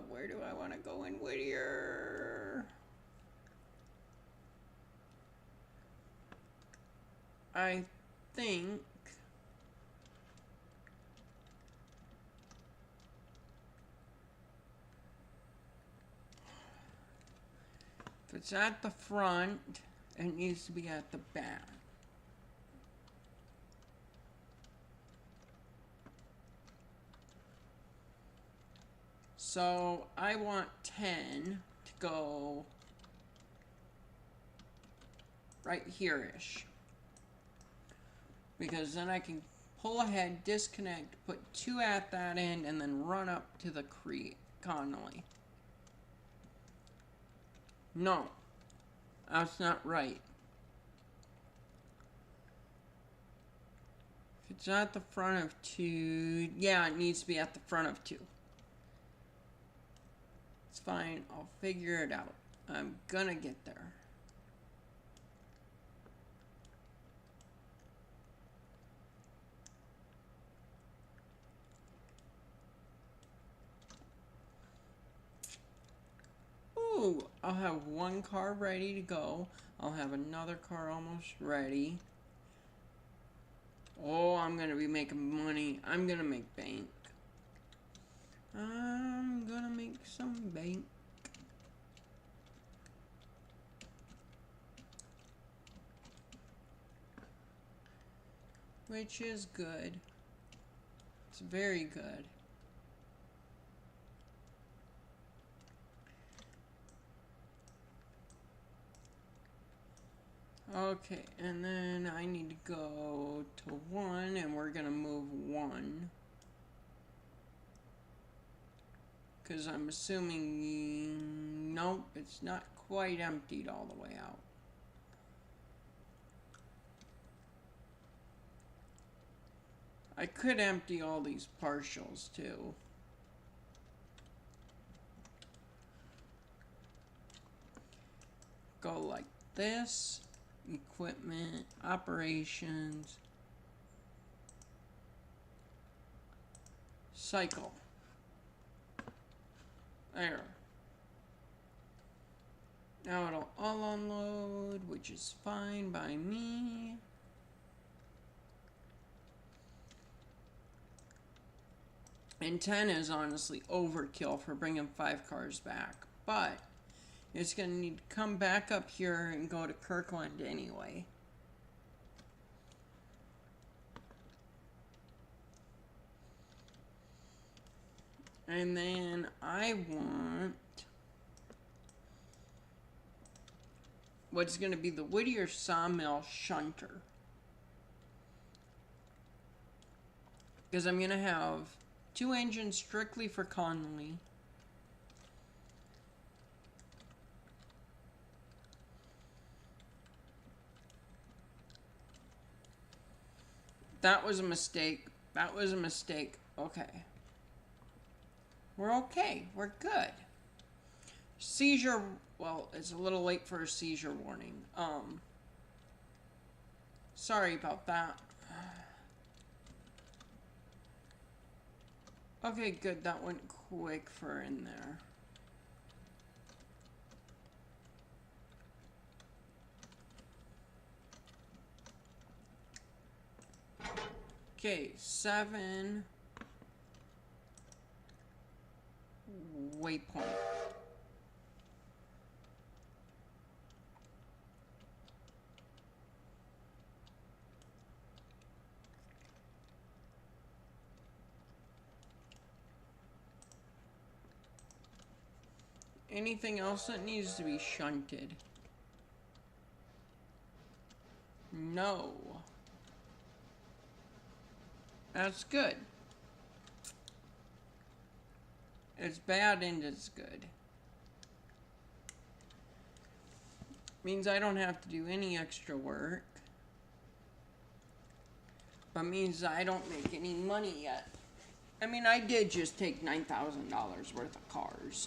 Where do I want to go in Whittier? I think if it's at the front, it needs to be at the back. So I want 10 to go right here-ish. Because then I can pull ahead, disconnect, put 2 at that end, and then run up to the Connolly. No, that's not right. If it's at the front of 2, yeah, it needs to be at the front of 2. It's fine, I'll figure it out. I'm gonna get there. Ooh, I'll have 1 car ready to go. I'll have another car almost ready. Oh, I'm gonna be making money. I'm gonna make bank. I'm gonna make some bank. Which is good. It's very good. Okay, and then I need to go to 1, and we're gonna move 1. Because I'm assuming, nope, it's not quite emptied all the way out. I could empty all these partials too. Go like this. Equipment, operations, cycle. There. Now it'll all unload, which is fine by me. And 10 is honestly overkill for bringing 5 cars back, but it's going to need to come back up here and go to Kirkland anyway. And then I want what's going to be the Whittier Sawmill Shunter. Because I'm going to have 2 engines strictly for Connolly. That was a mistake. That was a mistake. Okay. We're okay. We're good. Seizure. Well, it's a little late for a seizure warning. Sorry about that. Okay, good. That went quick for in there. Okay, 7. Waypoint. Anything else that needs to be shunted? No. That's good. It's bad and it's good. Means I don't have to do any extra work. But means I don't make any money yet. I mean, I did just take $9,000 worth of cars.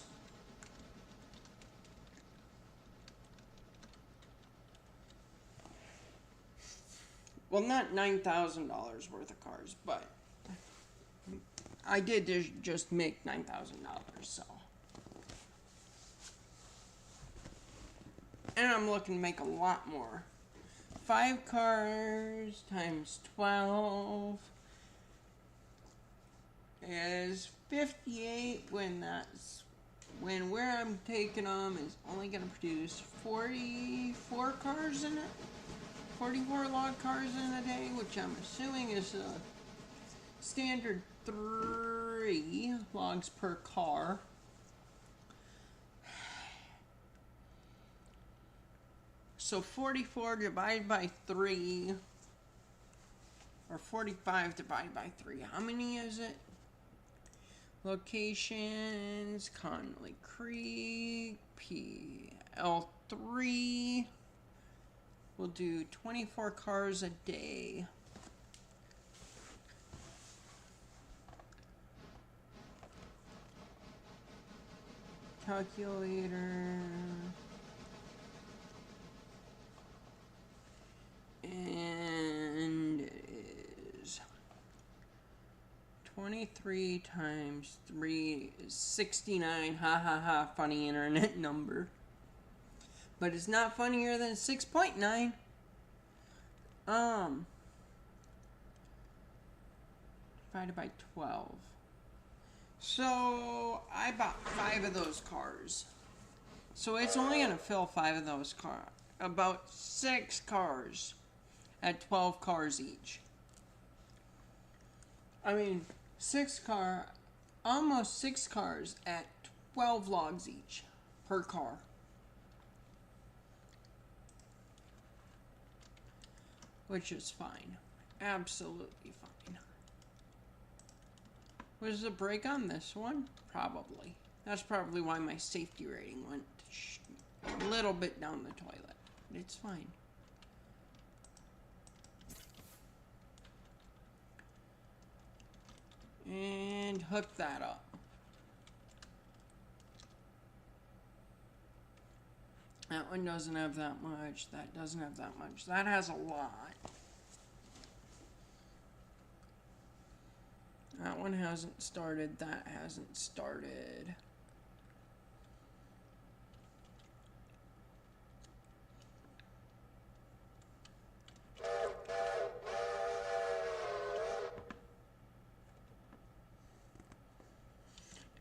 Well, not $9,000 worth of cars, but I did just make $9,000, so. And I'm looking to make a lot more. 5 cars times 12 is 58 when where I'm taking them is only going to produce 44 cars in it. 44 log cars in a day, which I'm assuming is a standard 3 logs per car. So 44 divided by 3, or 45 divided by 3. How many is it? Locations, Conley Creek, PL3. We'll do 24 cars a day. Calculator. And it is 23 times 3 is 69. Ha ha ha, funny internet number. But it's not funnier than 6.9. Divided by 12. So I bought 5 of those cars. So it's only going to fill 5 of those cars. About 6 cars at 12 cars each. I mean, almost 6 cars at 12 logs each per car. Which is fine. Absolutely fine. Was the brake on this one? Probably. That's probably why my safety rating went a little bit down the toilet. It's fine. And hook that up. That one doesn't have that much. That doesn't have that much. That has a lot. That one hasn't started. That hasn't started.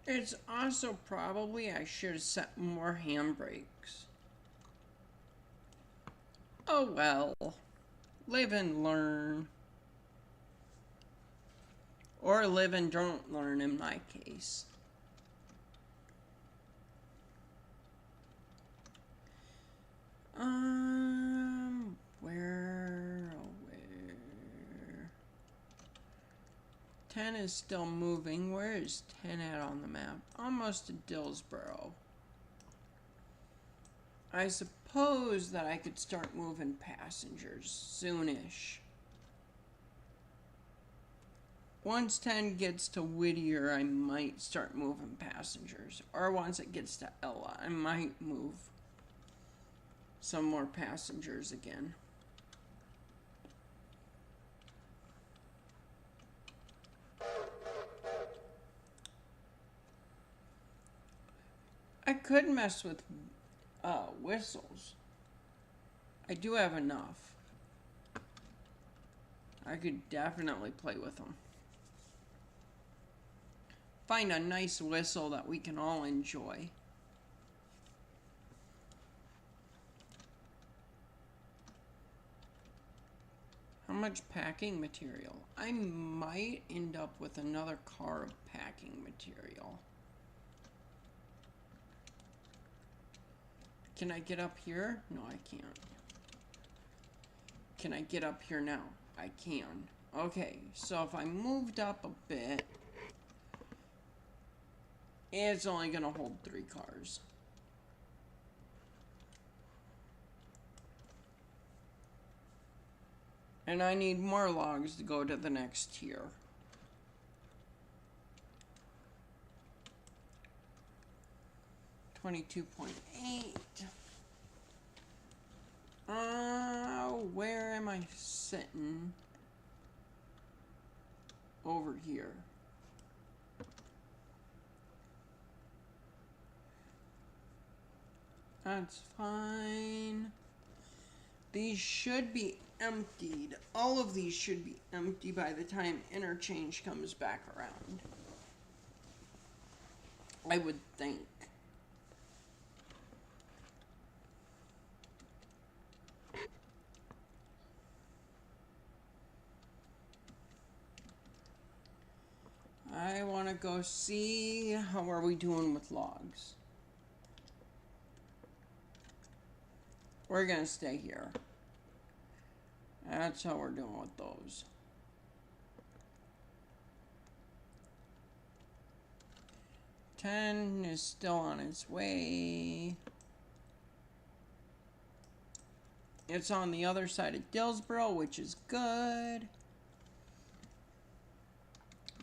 It's also probably I should have set more handbrakes. Oh well. Live and learn. Or live and don't learn in my case. Where? 10 is still moving. Where is 10 at on the map? Almost to Dillsboro. I suppose that I could start moving passengers soonish. once 10 gets to Whittier, I might start moving passengers. Or once it gets to Ella, I might move some more passengers again. I could mess with whistles. I do have enough. I could definitely play with them. Find a nice whistle that we can all enjoy. How much packing material? I might end up with another car of packing material. Can I get up here? No, I can't. Can I get up here now? I can. Okay, so if I moved up a bit, it's only gonna hold 3 cars. And I need more logs to go to the next tier. $22.8. Where am I sitting? Over here. That's fine. These should be emptied. All of these should be empty by the time interchange comes back around. I would think. I want to go see how are we doing with logs. We're going to stay here. That's how we're doing with those. 10 is still on its way. It's on the other side of Dillsboro, which is good.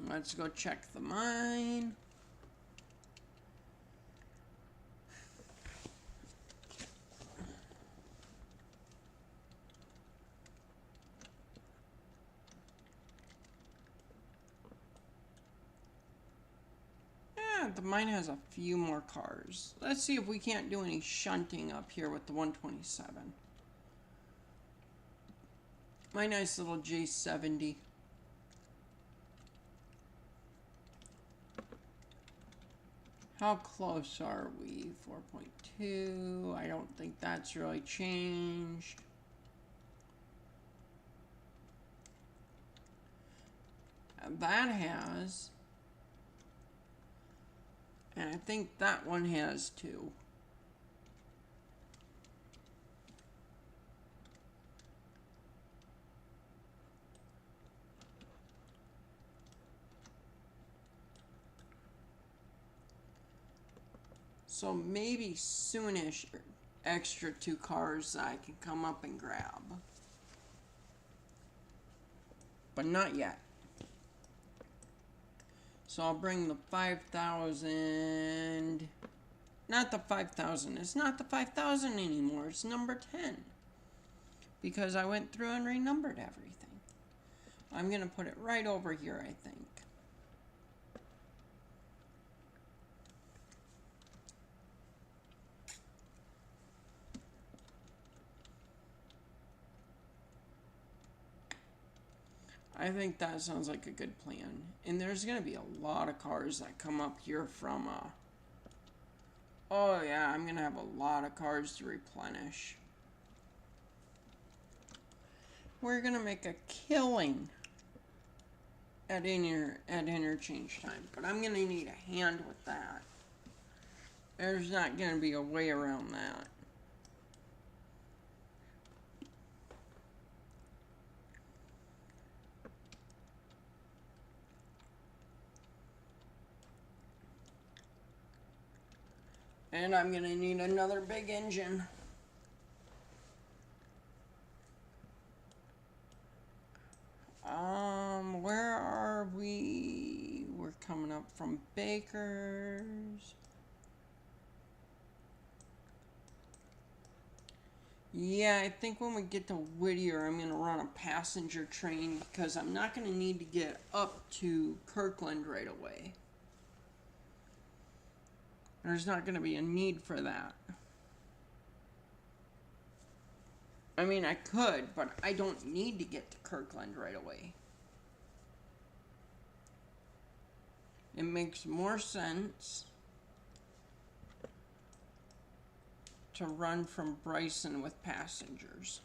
Let's go check the mine. The mine has a few more cars. Let's see if we can't do any shunting up here with the 127. My nice little J70. How close are we? 4.2. I don't think that's really changed. That has. And I think that one has too. So maybe soonish extra 2 cars that I can come up and grab. But not yet. So I'll bring the 5,000. Not the 5,000. It's not the 5,000 anymore. It's number 10. Because I went through and renumbered everything. I'm going to put it right over here, I think. I think that sounds like a good plan. And there's going to be a lot of cars that come up here from, oh yeah, I'm going to have a lot of cars to replenish. We're going to make a killing at interchange time. But I'm going to need a hand with that. There's not going to be a way around that. And I'm going to need another big engine. Where are we up from Baker's. Yeah, I think when we get to Whittier, I'm going to run a passenger train because I'm not going to need to get up to Kirkland right away. There's not going to be a need for that. I mean, I could, but I don't need to get to Kirkland right away. It makes more sense to run from Bryson with passengers.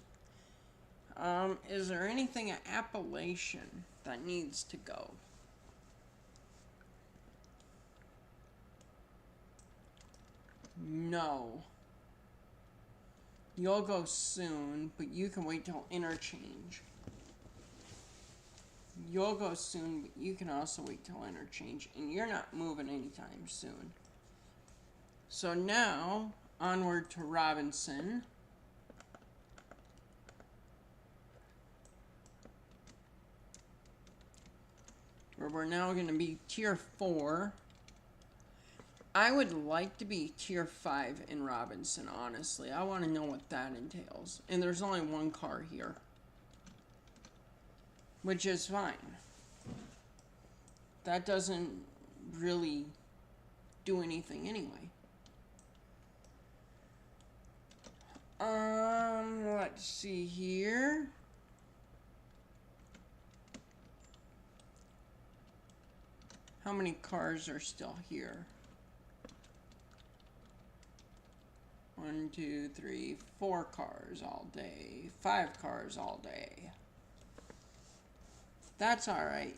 Is there anything at Appalachian that needs to go? No. You'll go soon, but you can wait till interchange. You'll go soon, but you can also wait till interchange, and you're not moving anytime soon. So now, onward to Robinson. Where we're now going to be tier 4. I would like to be tier 5 in Robinson, honestly. I want to know what that entails. And there's only one car here, which is fine. That doesn't really do anything anyway. Let's see here. How many cars are still here? 1, 2, 3, 4 cars all day. 5 cars all day. That's alright.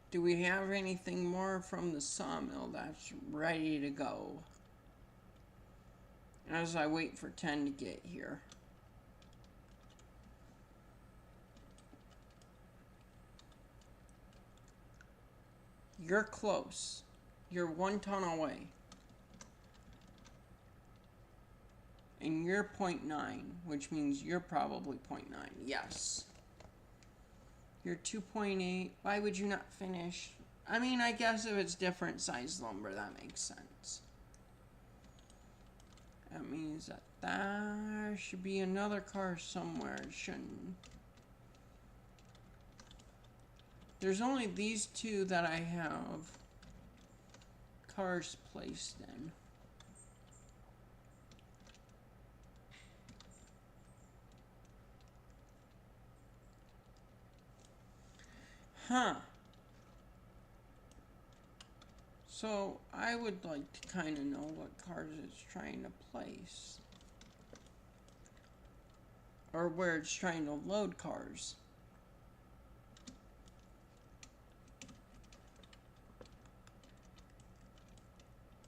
Do we have anything more from the sawmill that's ready to go? As I wait for 10 to get here. You're close. You're 1 ton away. And you're 0.9, which means you're probably 0.9. Yes. You're 2.8. Why would you not finish? I mean, I guess if it's different size lumber, that makes sense. That means that there should be another car somewhere. It shouldn't. There's only these 2 that I have cars placed in. Huh. So, I would like to kind of know what cars it's trying to place. Or where it's trying to load cars.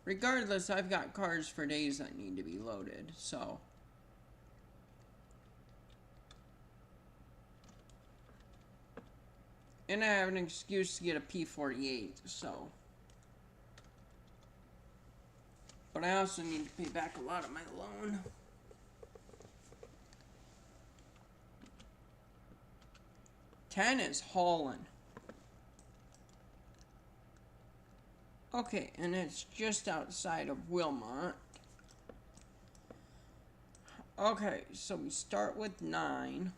Regardless, I've got cars for days that need to be loaded, so. And I have an excuse to get a P48, so. But I also need to pay back a lot of my loan. Ten is hauling. Okay, and it's just outside of Wilmot. Okay, so we start with 9.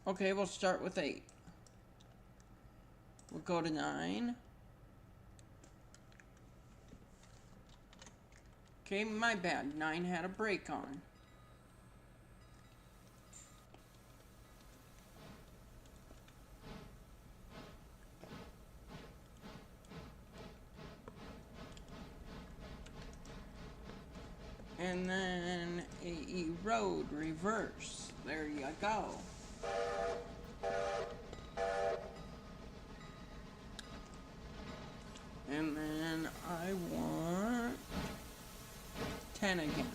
Okay, we'll start with 8. We'll go to 9. Okay, my bad. 9 had a brake on. And then AE road reverse. There you go. And then I want 10 again.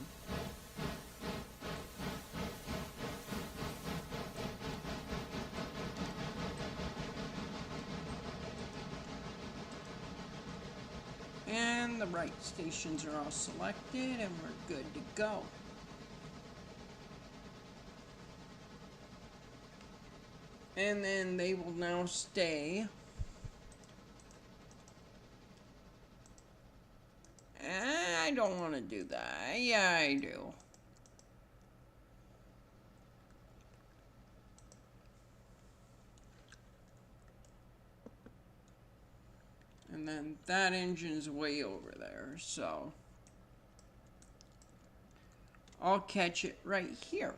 And the right stations are all selected and we're good to go. And then they will now stay. I don't want to do that. Yeah, I do. And then that engine's way over there, so I'll catch it right here.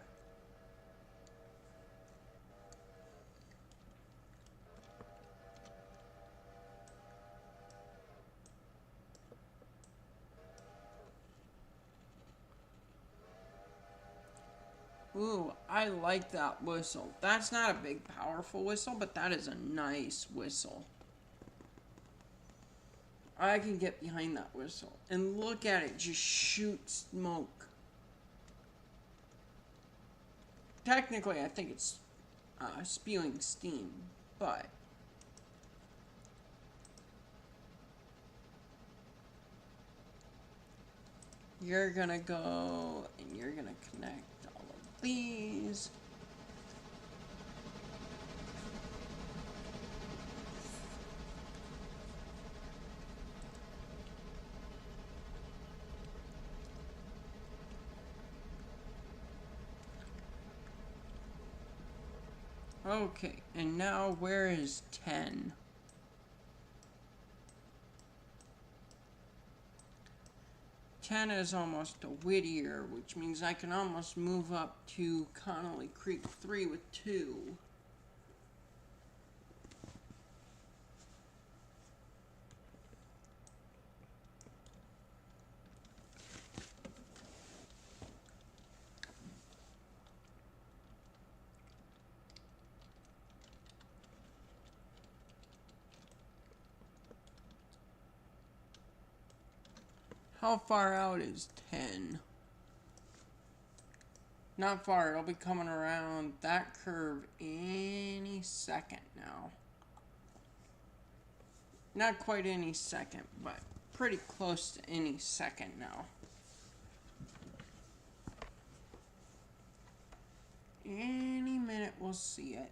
Ooh, I like that whistle. That's not a big, powerful whistle, but that is a nice whistle. I can get behind that whistle. And look at it just shoot smoke. Technically, I think it's spewing steam, but you're gonna go and you're gonna connect all of these. Okay, and now where is 10? 10 is almost to Whittier, which means I can almost move up to Connolly Creek 3 with 2. How far out is 10? Not far. It'll be coming around that curve any second now. Not quite any second, but pretty close to any second now. Any minute we'll see it.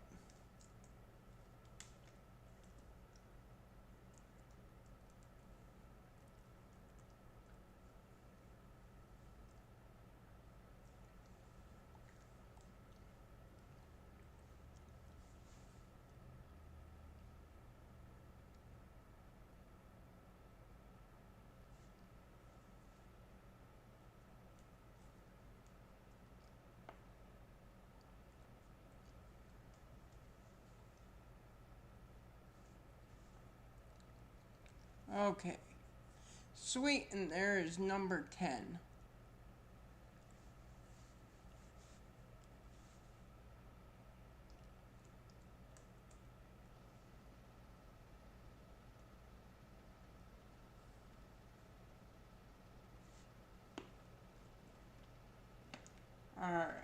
Okay. Sweet, and there is number 10. Alright.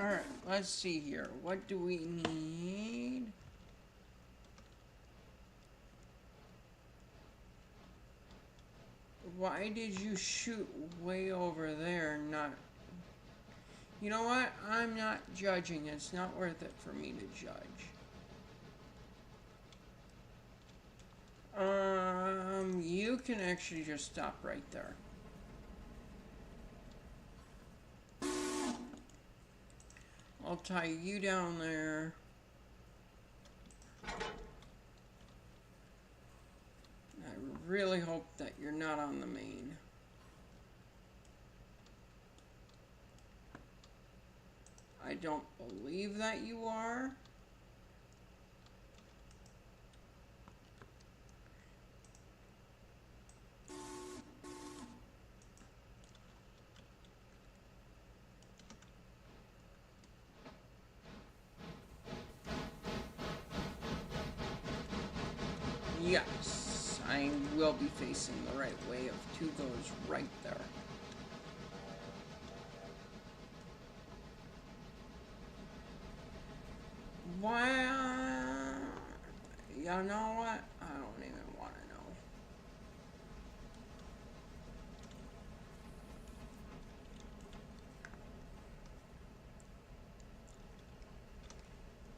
Alright, let's see here. What do we need? Why did you shoot way over there, not... You know what? I'm not judging. It's not worth it for me to judge. You can actually just stop right there. I'll tie you down there. I really hope that you're not on the main. I don't believe that you are. Yes, I will be facing the right way if 2 goes right there. Well, you know what? I don't even want to know.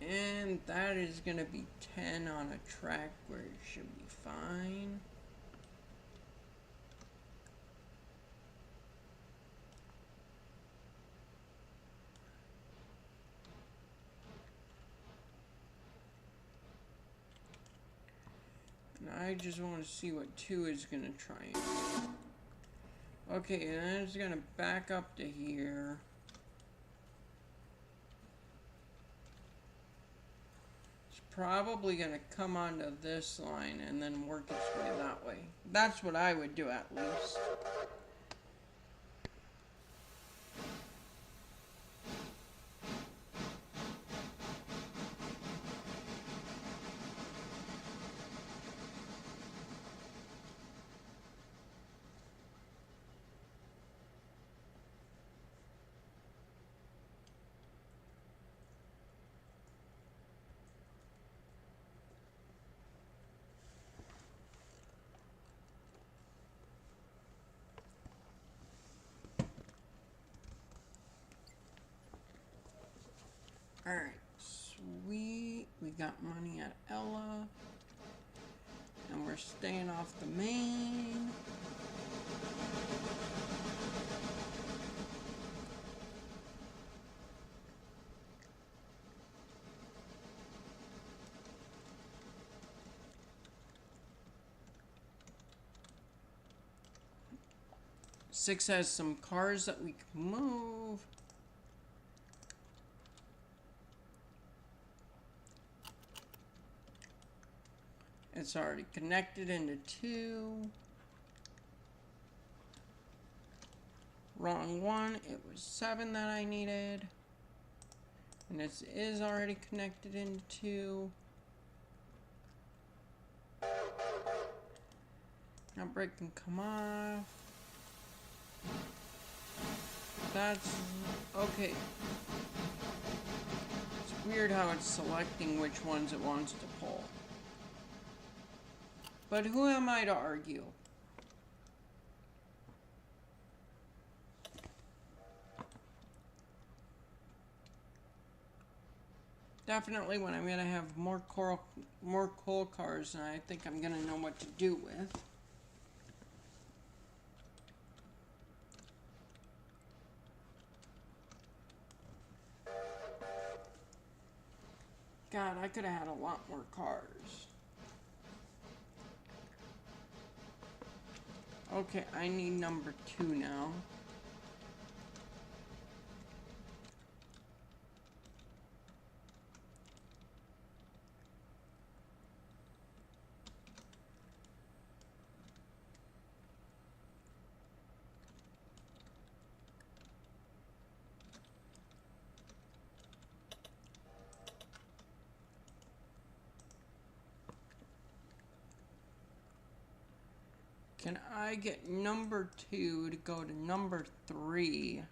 And that is going to be 10 on a track where it should be fine. And I just want to see what 2 is going to try and do. Okay, and then it's going to back up to here. Probably gonna come onto this line and then work its way that way. That's what I would do at least. Alright, sweet. We got money at Ella. And we're staying off the main. Six has some cars that we can move. It's already connected into 2. Wrong one. It was 7 that I needed. And this is already connected into 2. Now brake can come off. That's okay. It's weird how it's selecting which ones it wants to pull. But who am I to argue? Definitely when I'm gonna have more coal cars, and I think I'm gonna know what to do with. God, I could have had a lot more cars. Okay, I need number 2 now. Can I get number 2 to go to number 3?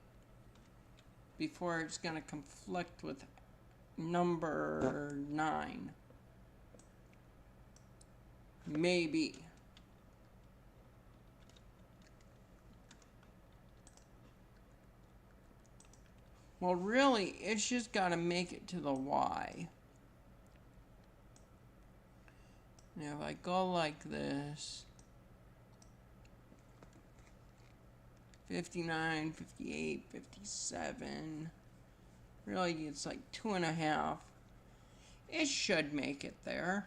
before it's going to conflict with number 9. Maybe. Well, really, it's just got to make it to the Y. Now, if I go like this, 59, 58, 57, really, it's like 2.5. It should make it there.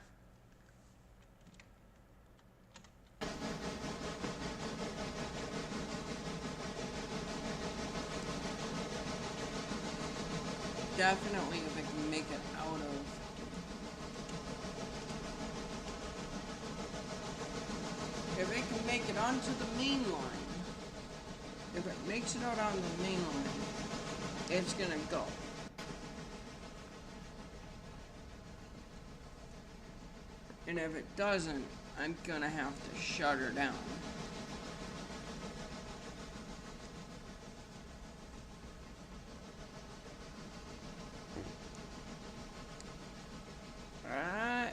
Definitely if it can make it out of. If it can make it onto the main line. If it makes it out on the main line, it's gonna go. And if it doesn't, I'm gonna have to shut her down.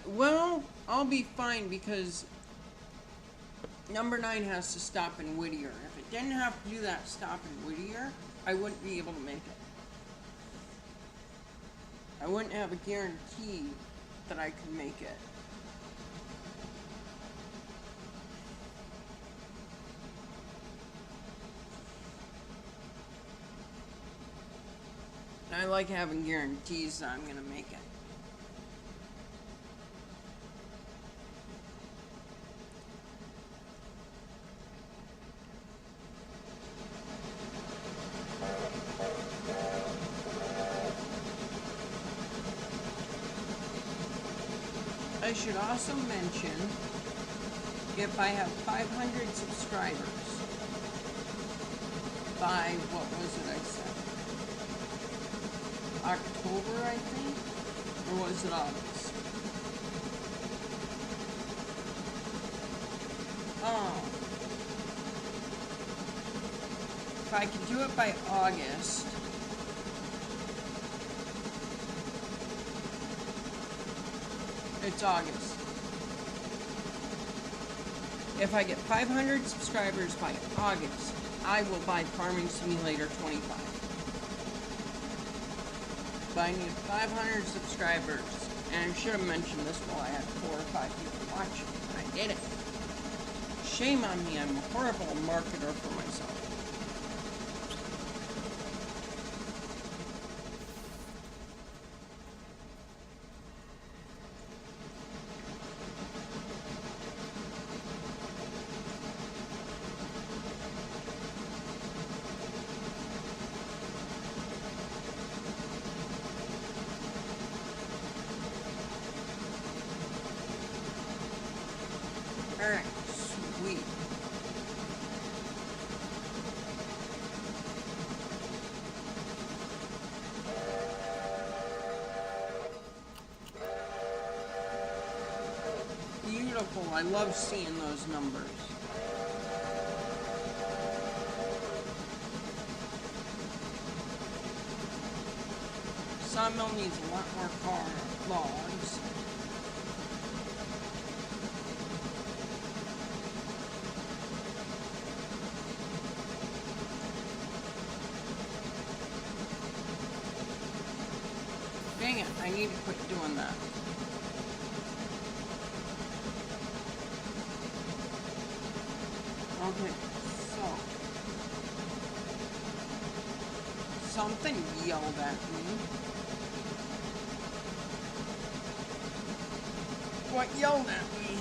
Well, I'll be fine because number 9 has to stop in Whittier. If it didn't have to do that stop in Whittier, I wouldn't be able to make it. I wouldn't have a guarantee that I could make it. I like having guarantees that I'm going to make it. I should also mention, if I have 500 subscribers by, what was it I said? October, I think? Or was it August? Oh. If I could do it by August, it's August. If I get 500 subscribers by August, I will buy Farming Simulator 25. But I need 500 subscribers. And I should have mentioned this while I had 4 or 5 people watching. I did it. Shame on me, I'm a horrible marketer for myself. Alright, sweet. Beautiful, I love seeing those numbers. Sawmill needs a lot more logs. Dang it, I need to quit doing that. Okay, so. Something yelled at me. What yelled at me?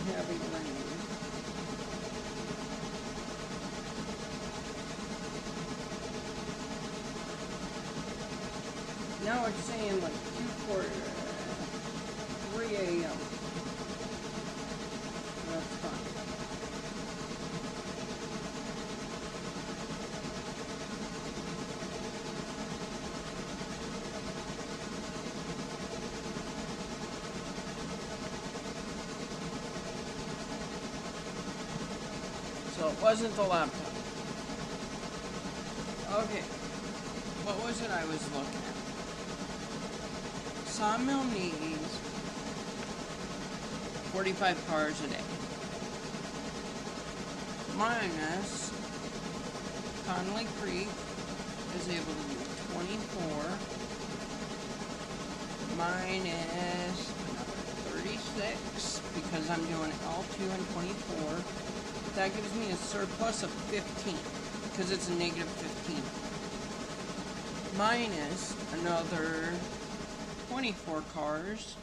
Heavy rain. Now it's saying like 3 a.m. That's fine. wasn't the laptop. Okay. What was it I was looking at? Sawmill needs 45 cars a day. Minus Conley Creek is able to do 24. Minus another 36 because I'm doing L2 and 24. That gives me a surplus of 15 because it's a negative 15. Minus another 24 cars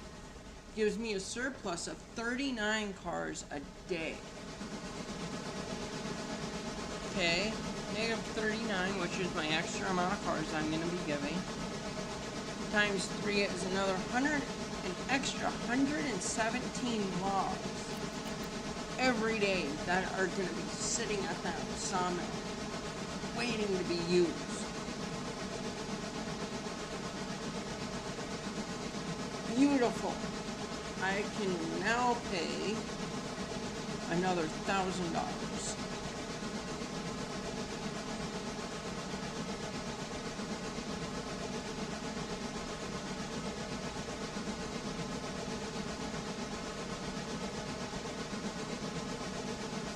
gives me a surplus of 39 cars a day. Okay, negative 39, which is my extra amount of cars I'm going to be giving. Times 3 is another an extra 117 logs every day that are going to be sitting at that sawmill, waiting to be used. Beautiful. I can now pay another $1,000.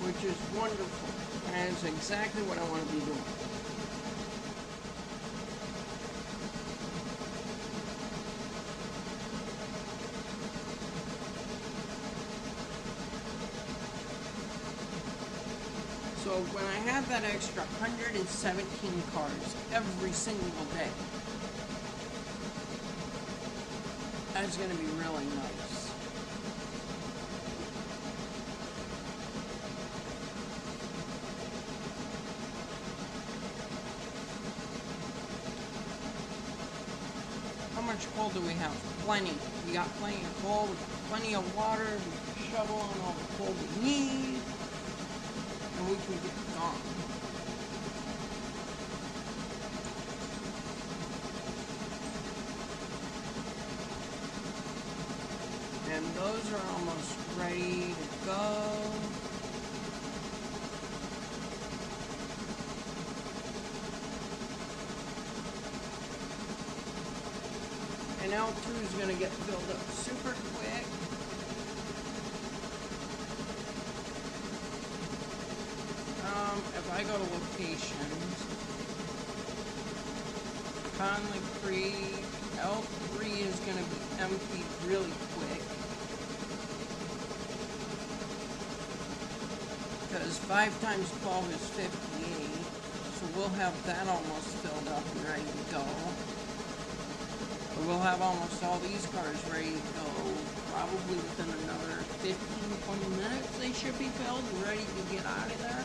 Which is wonderful. And it's exactly what I want to be doing. So when I have that extra 117 cars every single day, that's going to be really nice. How much coal do we have? Plenty. We got plenty of coal, we got plenty of water, we can shovel on all the coal we need, and we can get gone. And those are almost ready to go. And L2 is going to get filled up super quick. If I go to locations, Conley Creek, L3 is going to be emptied really quick. Because 5 times 12 is 58, so we'll have that almost filled up and ready to go. We'll have almost all these cars ready to go. Probably within another 15-20 minutes they should be filled and ready to get out of there.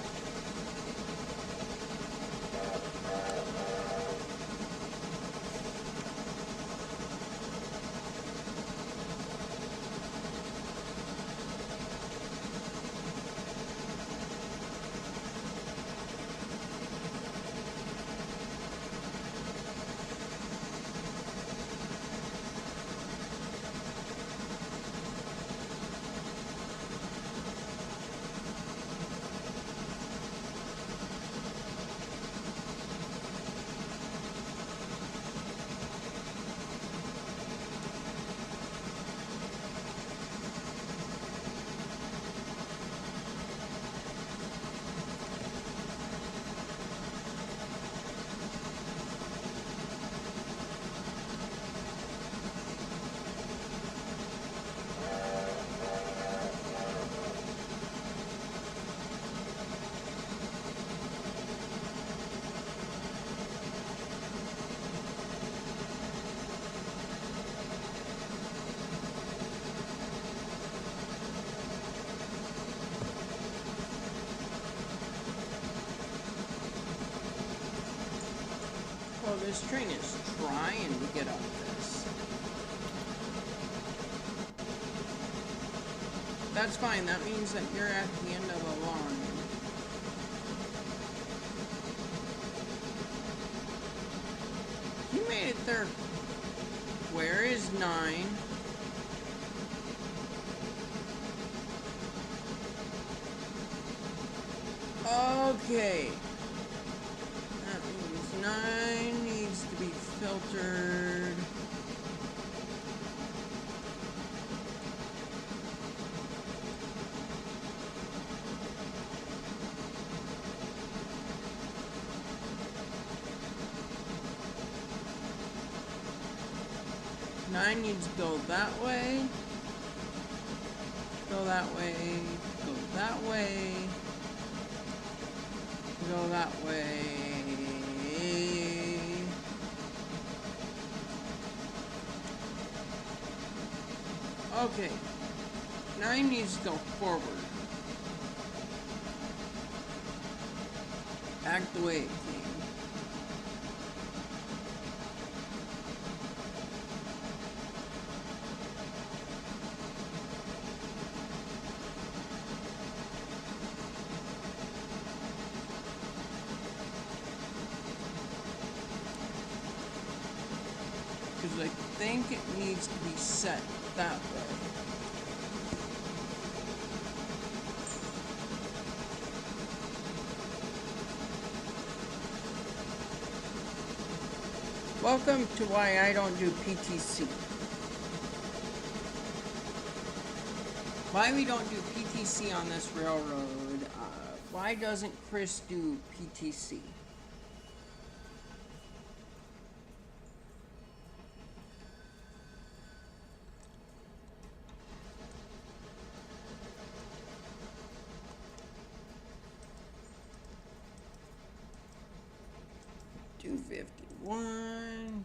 Well, this train is trying to get up this. That's fine, that means that you're at the end of the line. You made it there. Where is 9? Okay. That means 9 needs to be filtered. Nine needs to go that way. Go that way. Go that way. Go that way. Okay. 9 needs to go forward. Act the way it came. Because I think it needs to be set that way. Welcome to why I don't do PTC. Why we don't do PTC on this railroad. Why doesn't Chris do PTC? $251, $250.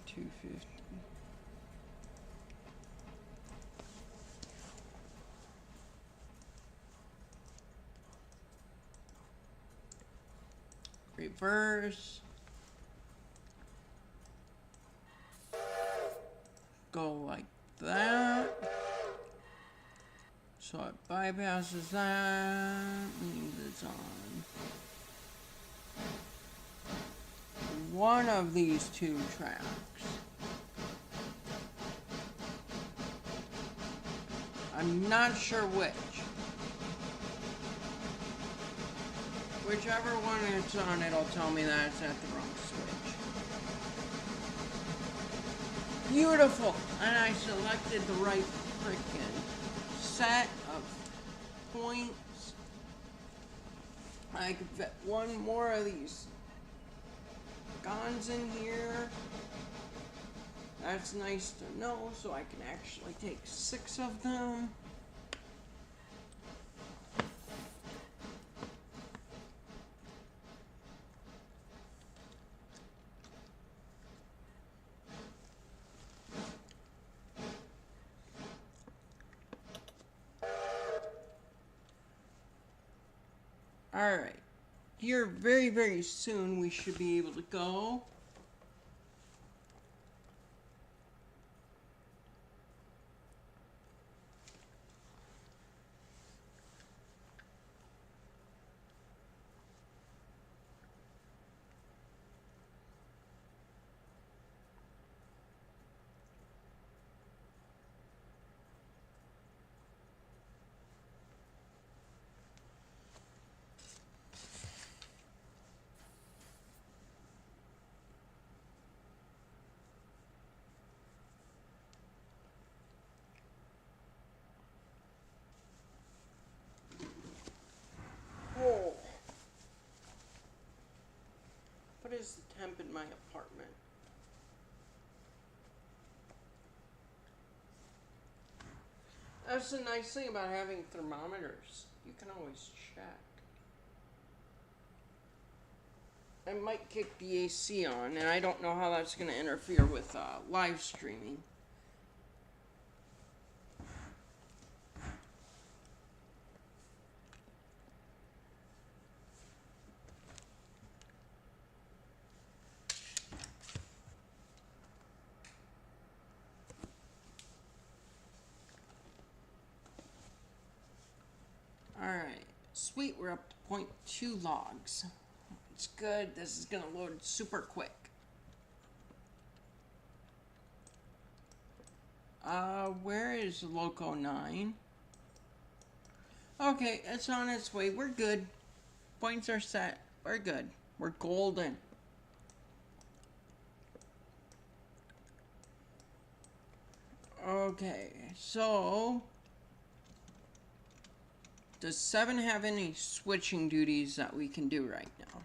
Reverse. Go like that. So it bypasses that. Means it's on one of these two tracks. I'm not sure which. Whichever one it's on, it'll tell me that it's at the wrong switch. Beautiful! And I selected the right frickin' set of points. I could fit one more of these guns in here. That's nice to know, so I can actually take 6 of them. Alright, here very, very soon we should be able to go. What is the temp in my apartment? That's the nice thing about having thermometers. You can always check. I might kick the AC on, and I don't know how that's going to interfere with live streaming. Alright, sweet, we're up to 0.2 logs. It's good, this is gonna load super quick. Where is Loco 9? Okay, it's on its way, we're good. Points are set. we're good. We're golden. Okay, so does 7 have any switching duties that we can do right now?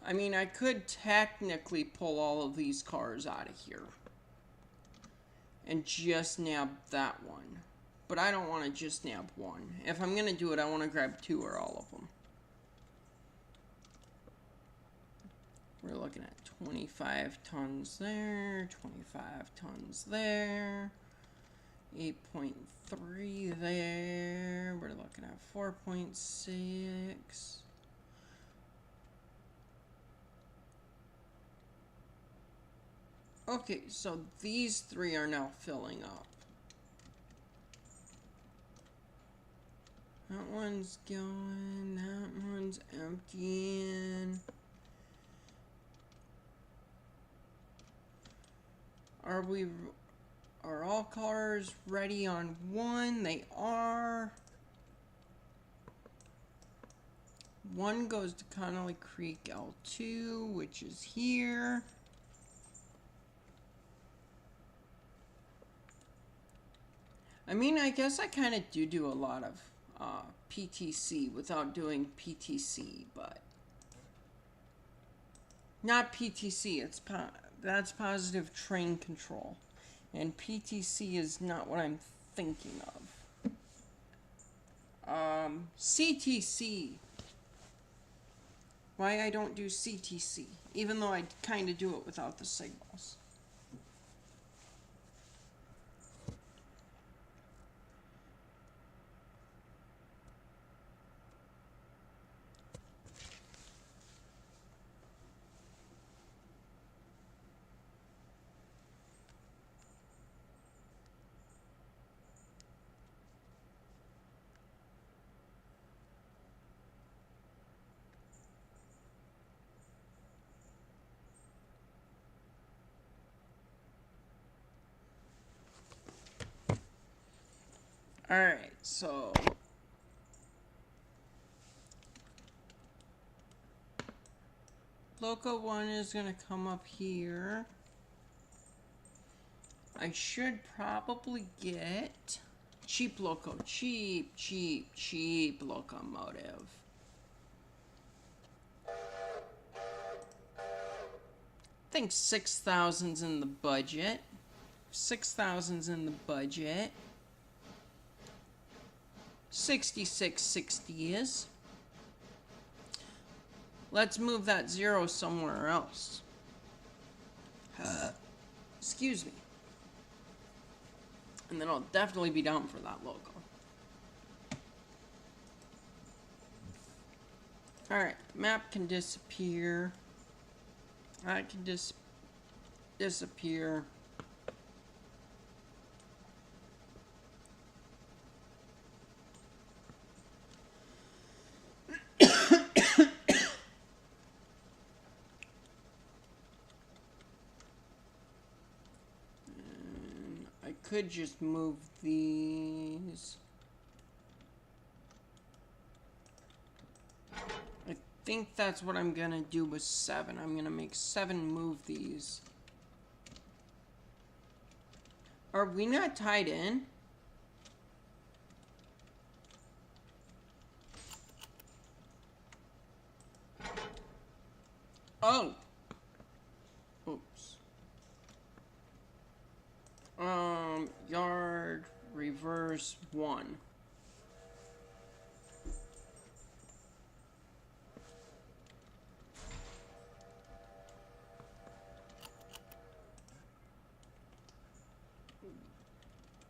I mean, I could technically pull all of these cars out of here and just nab that one. But I don't want to just nab one. If I'm going to do it, I want to grab 2 or all of them. We're looking at 25 tons there, 25 tons there, 8.3 there. We're looking at 4.6. Okay, so these 3 are now filling up. That one's going, that one's emptying. Are all cars ready on 1? They are. 1 goes to Gollery Creek L2, which is here. I mean, I guess I kind of do a lot of PTC without doing PTC, but not PTC. That's positive train control, and PTC is not what I'm thinking of. CTC. Why I don't do CTC, even though I kind of do it without the signals. Alright, so Loco 1 is going to come up here. I should probably get cheap cheap locomotive. I think 6,000's in the budget. 6,000's in the budget. 6660 is. Let's move that 0 somewhere else. Excuse me. And then I'll definitely be down for that logo. Alright, map can disappear. I can disappear. Could just move these. I think that's what I'm gonna do with 7. I'm gonna make 7 move these. Are we not tied in? Oh. Oops. Yard reverse 1.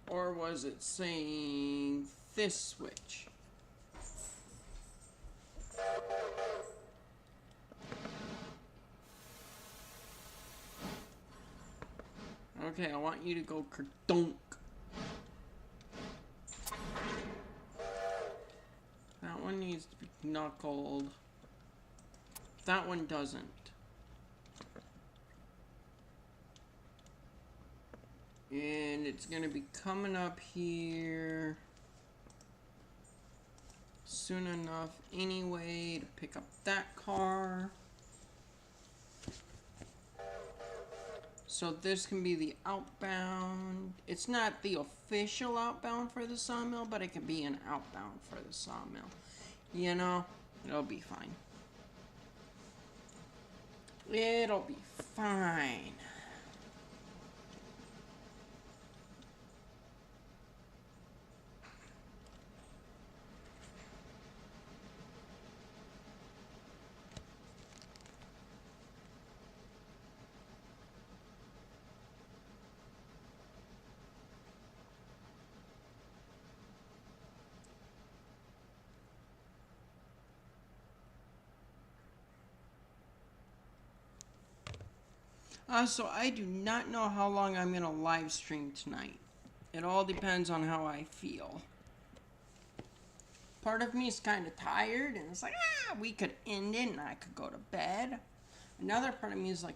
Or was it saying this switch? Okay, I want you to go kerdonk. That one needs to be knuckled. That one doesn't. And it's gonna be coming up here soon enough anyway to pick up that car. So this can be the outbound. It's not the official outbound for the sawmill, but it can be an outbound for the sawmill. You know, it'll be fine. It'll be fine. So I do not know how long I'm going to live stream tonight. It all depends on how I feel. Part of me is kind of tired, and it's like, we could end it and I could go to bed. Another part of me is like,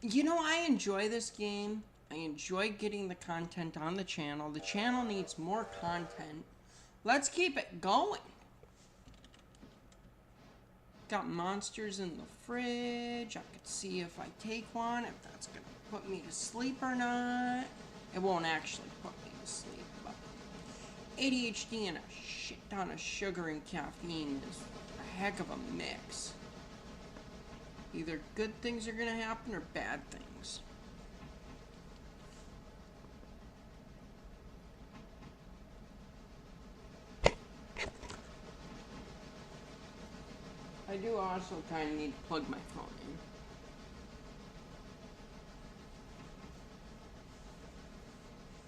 you know, I enjoy this game. I enjoy getting the content on the channel. The channel needs more content. Let's keep it going. Got monsters in the fridge. I could see if I take one, if that's going to put me to sleep or not. It won't actually put me to sleep, but ADHD and a shit ton of sugar and caffeine is a heck of a mix. Either good things are going to happen or bad things. I do also kind of need to plug my phone in.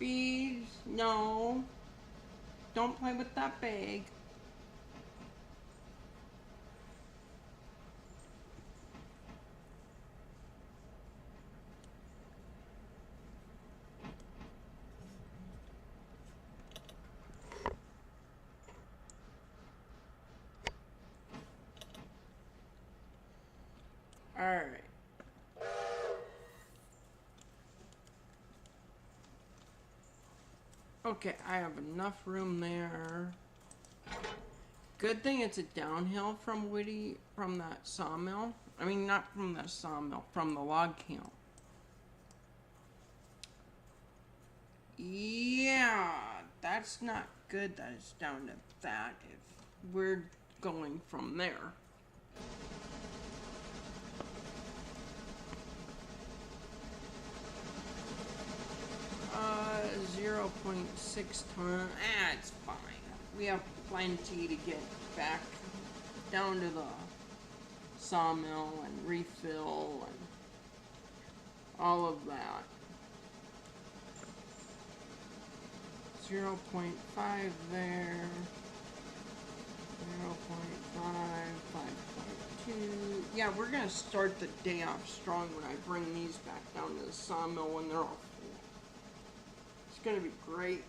Bees, no. Don't play with that bag. Alright. Okay, I have enough room there. Good thing it's a downhill from that sawmill. I mean, not from the sawmill, from the log camp. Yeah, that's not good that it's down to that if we're going from there. 0.6 ton. It's fine. We have plenty to get back down to the sawmill and refill and all of that. 0.5 there. 0.5, 5.2. Yeah, we're gonna start the day off strong when I bring these back down to the sawmill when they're all full. It's gonna be great.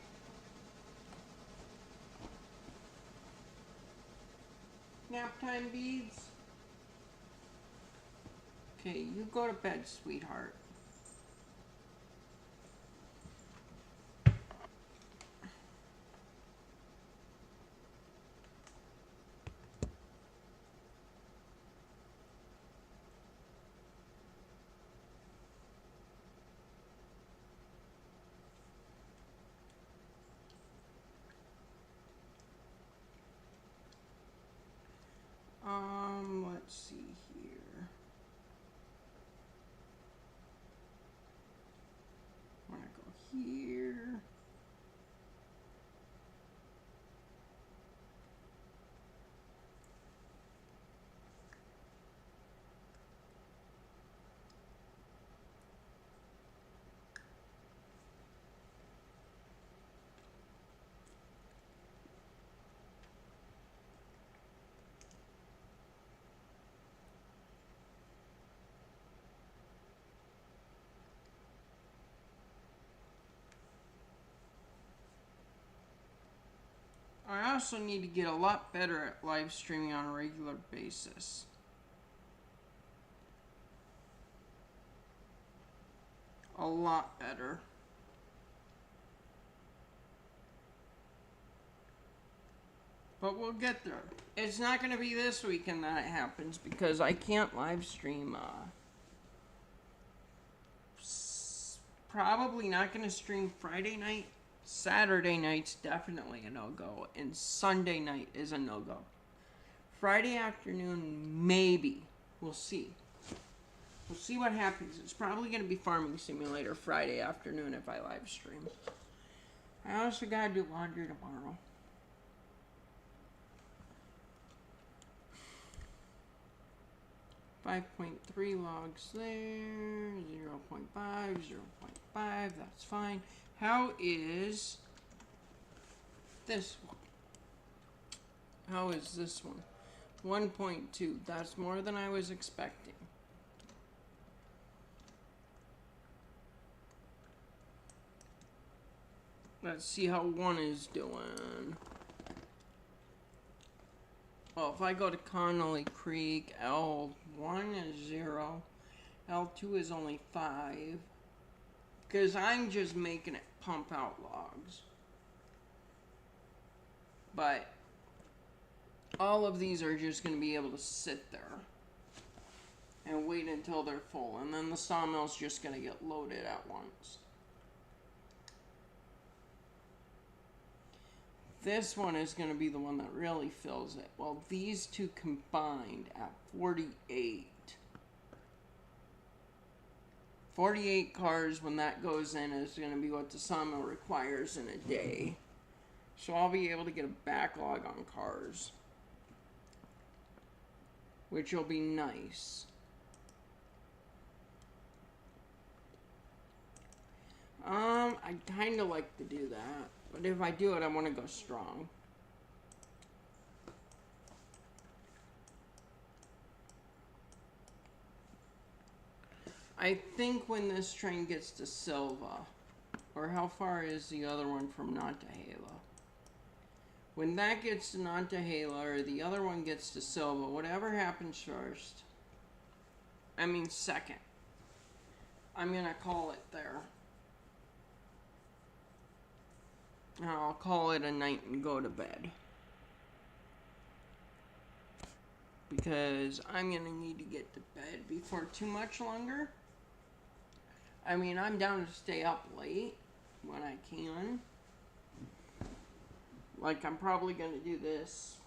Nap time, beads. Okay, you go to bed, sweetheart. Let's see here. I want to go here. I also need to get a lot better at live streaming on a regular basis. A lot better. But we'll get there. It's not going to be this weekend that it happens because I can't live stream. Probably not going to stream Friday night. Saturday night's definitely a no-go. And Sunday night is a no-go. Friday afternoon, maybe. We'll see. We'll see what happens. It's probably going to be Farming Simulator Friday afternoon if I live stream. I also got to do laundry tomorrow. 5.3 logs there, 0.5, 0.5, that's fine. How is this one? How is this one? 1.2, that's more than I was expecting. Let's see how 1 is doing. Well, if I go to Connolly Creek, L1 is 0. L2 is only 5. Because I'm just making it pump out logs. But all of these are just going to be able to sit there and wait until they're full. And then the sawmill's just going to get loaded at once. This one is going to be the one that really fills it. Well, these two combined at 48. 48 cars when that goes in is going to be what the sawmill requires in a day. So I'll be able to get a backlog on cars, which will be nice. I'd kind of like to do that. But if I do it, I want to go strong. I think when this train gets to Silva, or how far is the other one from Nantahala? When that gets to Nantahala, or the other one gets to Silva, whatever happens first, second, I'm going to call it there. I'll call it a night and go to bed. Because I'm going to need to get to bed before too much longer. I'm down to stay up late when I can. Like, I'm probably going to do this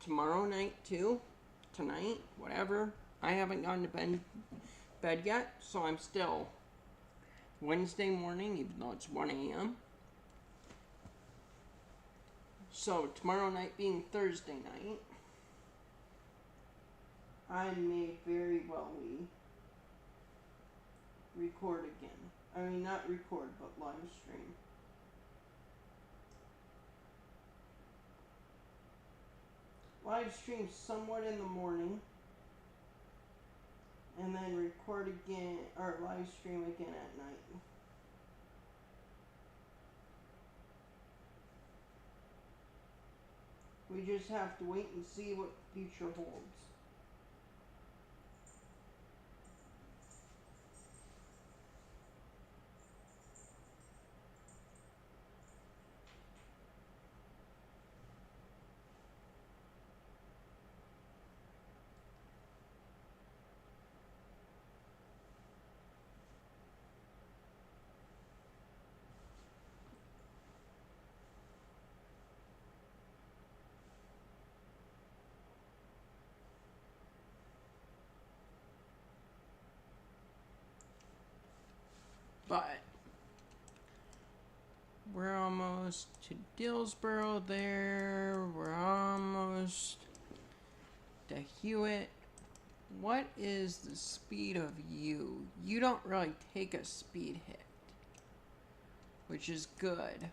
tomorrow night too. Tonight, whatever. I haven't gone to bed yet, so I'm still Wednesday morning, even though it's 1 a.m. So, tomorrow night being Thursday night, I may very well record again. Not record, but live stream. Live stream somewhat in the morning, and then record again, or live stream again at night. We just have to wait and see what the future holds. But we're almost to Dillsboro there. We're almost to Hewitt. What is the speed of you? You don't really take a speed hit, which is good.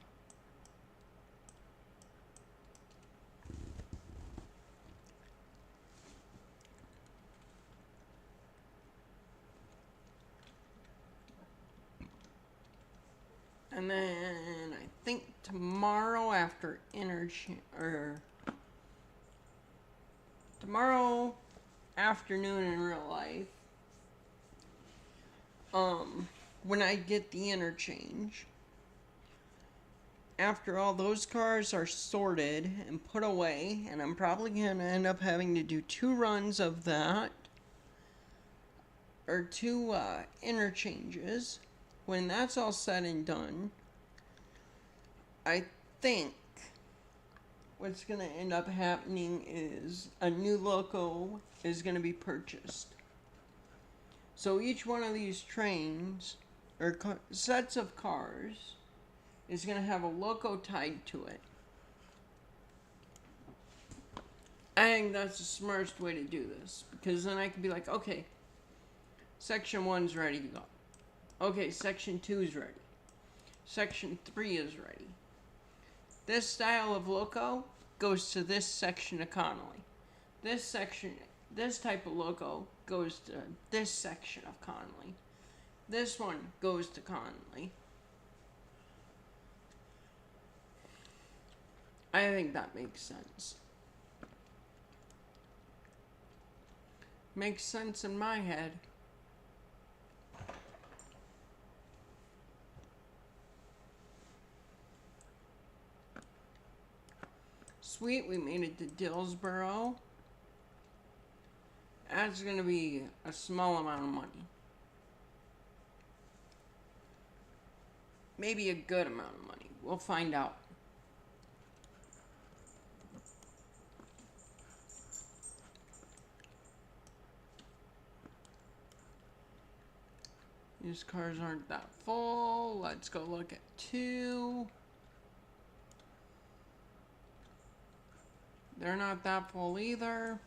And then I think tomorrow after tomorrow afternoon in real life, when I get the interchange, after all those cars are sorted and put away, and I'm probably going to end up having to do 2 runs of that, or 2 interchanges. When that's all said and done, I think what's going to end up happening is a new loco is going to be purchased. So each one of these trains, or sets of cars, is going to have a loco tied to it. I think that's the smartest way to do this, because then I can be like, okay, section 1's ready to go. Okay, section 2 is ready. Section 3 is ready. This style of loco goes to this section of Connolly. This type of loco goes to this section of Connolly. This one goes to Connolly. I think that makes sense. Makes sense in my head. Sweet, we made it to Dillsboro. That's going to be a small amount of money. Maybe a good amount of money. We'll find out. These cars aren't that full. Let's go look at 2. They're not that full either.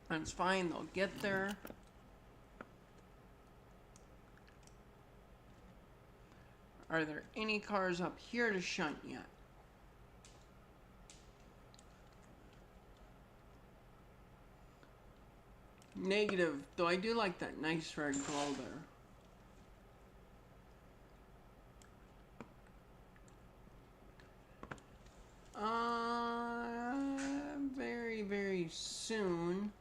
That's fine, they'll get there. Are there any cars up here to shunt yet? Negative, though I do like that nice red glow there. Very, very soon.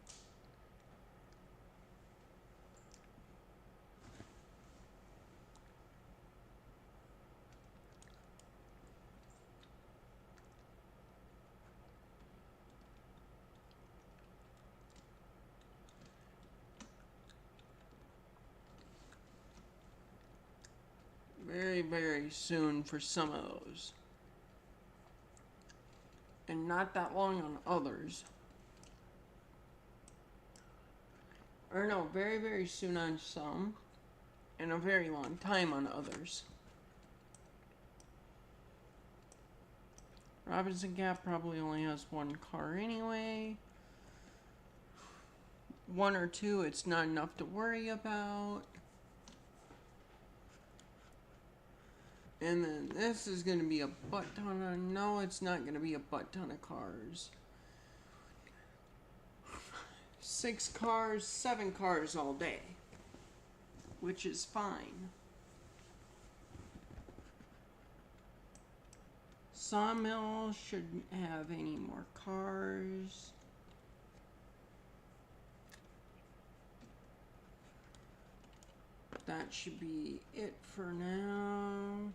Very, very soon for some of those. And not that long on others. Or no, very, very soon on some. And a very long time on others. Robinson Gap probably only has 1 car anyway. 1 or 2, it's not enough to worry about. And then this is going to be a butt ton of... No, it's not going to be a butt ton of cars. 6 cars, 7 cars all day. Which is fine. Sawmill shouldn't have any more cars. That should be it for now.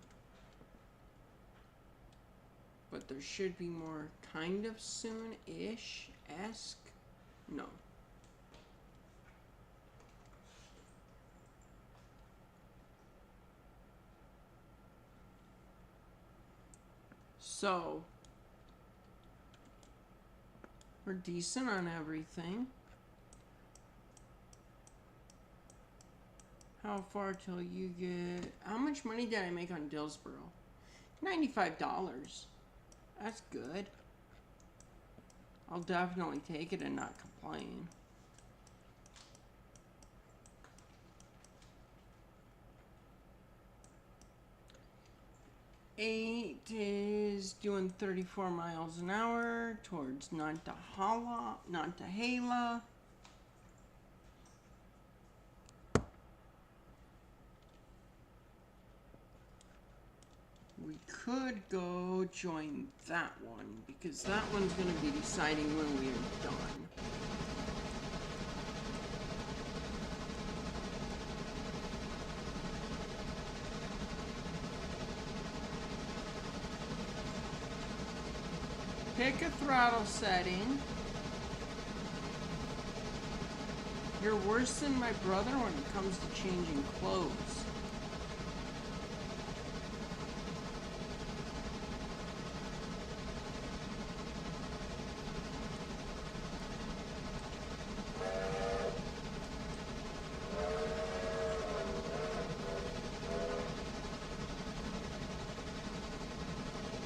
But there should be more kind of soon-ish-esque. No. So, we're decent on everything. How far till you get... How much money did I make on Dillsboro? $95. That's good. I'll definitely take it and not complain. 8 is doing 34 miles an hour towards Nantahala. We could go join that one, because that one's going to be deciding when we are done. throttle setting. You're worse than my brother when it comes to changing clothes.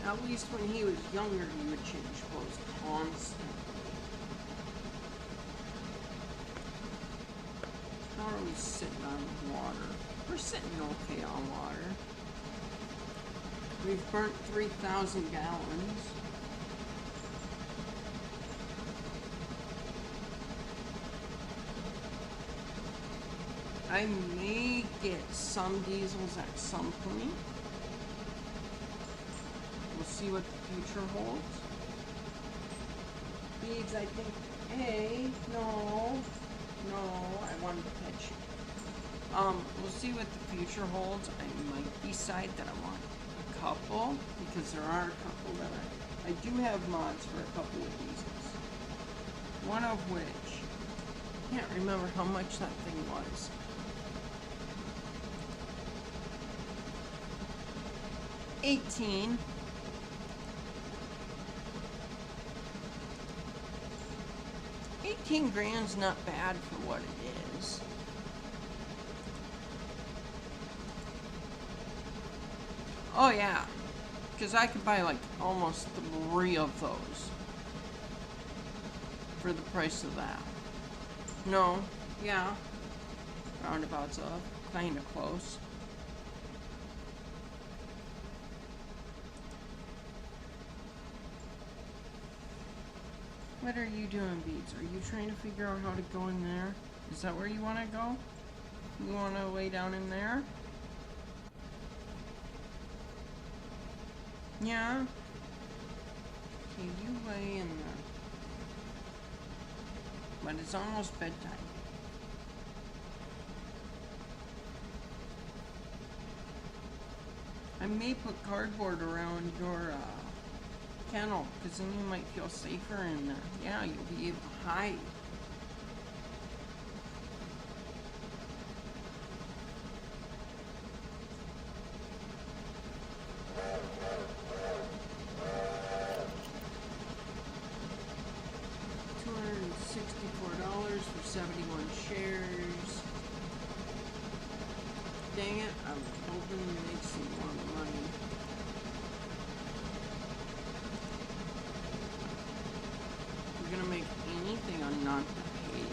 At least when he was younger, he would change clothes constantly. How are we sitting on water? We're sitting okay on water. We've burnt 3,000 gallons. I may get some diesels at some point. We'll see what the future holds. Beads, I think. Hey, no, I wanted to pet you. We'll see what the future holds. I might decide that I want a couple, because there are a couple that I do have mods for a couple of diesels. One of which, I can't remember how much that thing was. $18. $18,000's not bad for what it is. Oh yeah, because I could buy like almost 3 of those for the price of that. No, yeah, roundabouts of, kind of close. What are you doing, Beads? Are you trying to figure out how to go in there? Is that where you want to go? You want to lay down in there? Yeah? Okay, you lay in there. But it's almost bedtime. I may put cardboard around your, kennel, because then you might feel safer in there. Yeah, you'll be able to hide. $264 for 71 shares. Dang it, I'm hoping to make some more money. Gonna make anything on not to pay.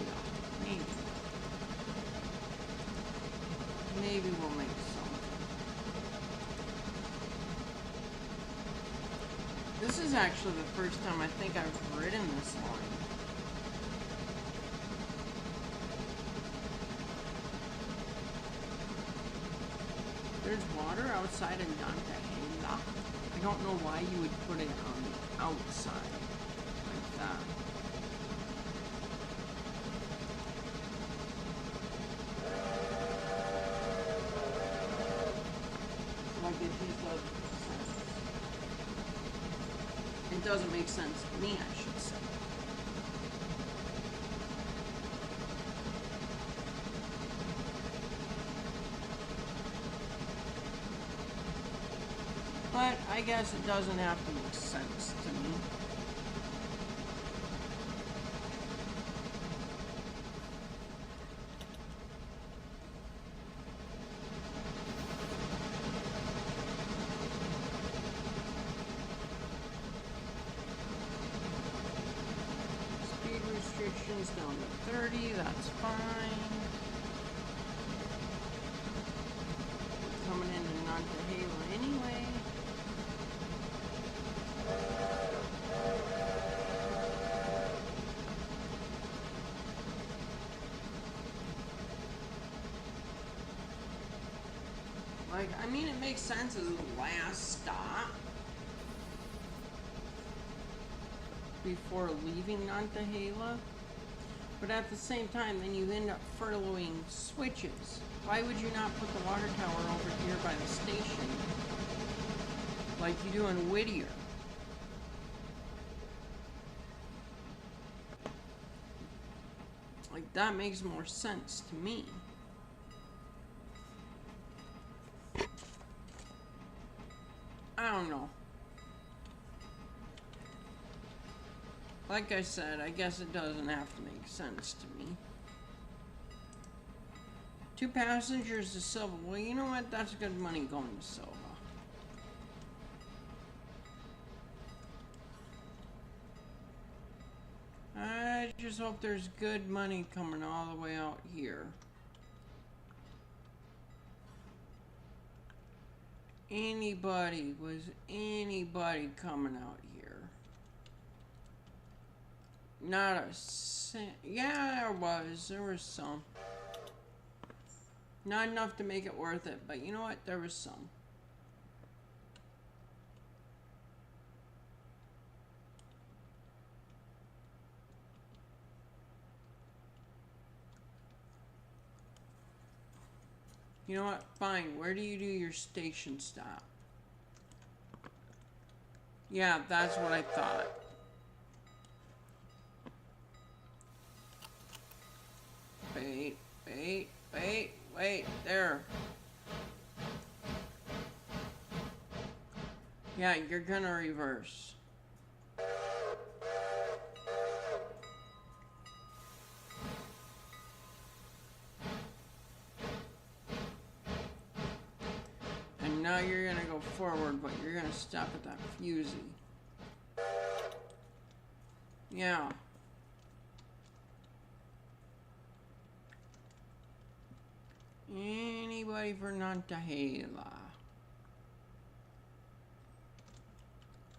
Maybe we'll make something. This is actually the first time I think I've ridden this line. There's water outside of Nantahela. I don't know why you would put it on the outside like that. It doesn't make sense to me, I should say. But I guess it doesn't have to make sense to me. Restrictions down to 30, that's fine. We're coming into Nantahela anyway. Like, I mean, it makes sense as the last stop before leaving Nantahela, but at the same time, then you end up furloughing switches. Why would you not put the water tower over here by the station, like you do in Whittier? Like, that makes more sense to me. I don't know. Like I said, I guess it doesn't have to make sense to me. 2 passengers to Silva. Well, you know what? That's good money going to Silva. I just hope there's good money coming all the way out here. Was anybody coming out here? Not a cent. Yeah, there was some. Not enough to make it worth it, but you know what? There was some. You know what? Fine. Where do you do your station stop? Yeah, that's what I thought. Wait. There. Yeah, you're gonna reverse. And now you're gonna go forward, but you're gonna stop at that fusee. Yeah. Anybody for Nantahela?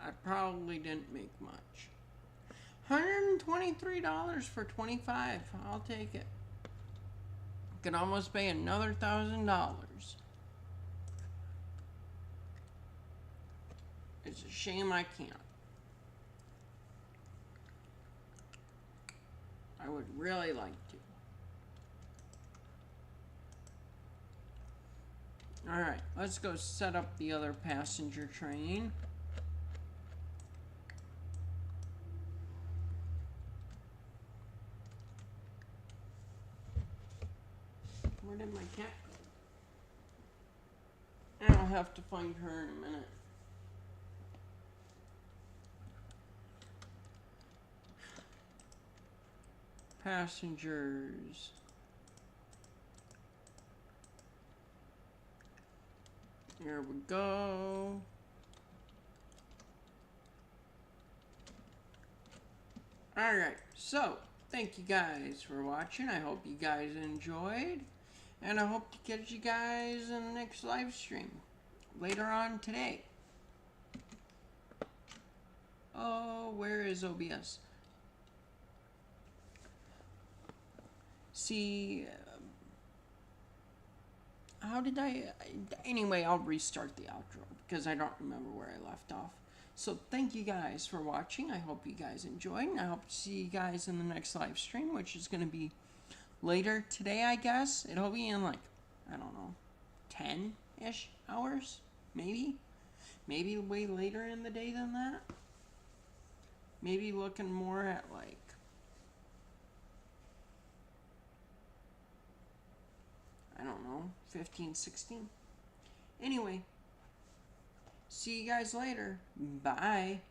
I probably didn't make much. $123 for 25. I'll take it. Could almost pay another $1,000. It's a shame I can't. I would really like to. Alright, let's go set up the other passenger train. Where did my cat go? I'll have to find her in a minute. Passengers. Here we go. Alright, so thank you guys for watching. I hope you guys enjoyed. And I hope to catch you guys in the next live stream later on today. Oh, where is OBS? See, how did anyway, I'll restart the outro because I don't remember where I left off. So thank you guys for watching. I hope you guys enjoyed. And I hope to see you guys in the next live stream, which is going to be later today, I guess. It'll be in like, I don't know, 10-ish hours, maybe. Maybe way later in the day than that. Maybe looking more at like, I don't know, 15, 16. Anyway, see you guys later. Bye.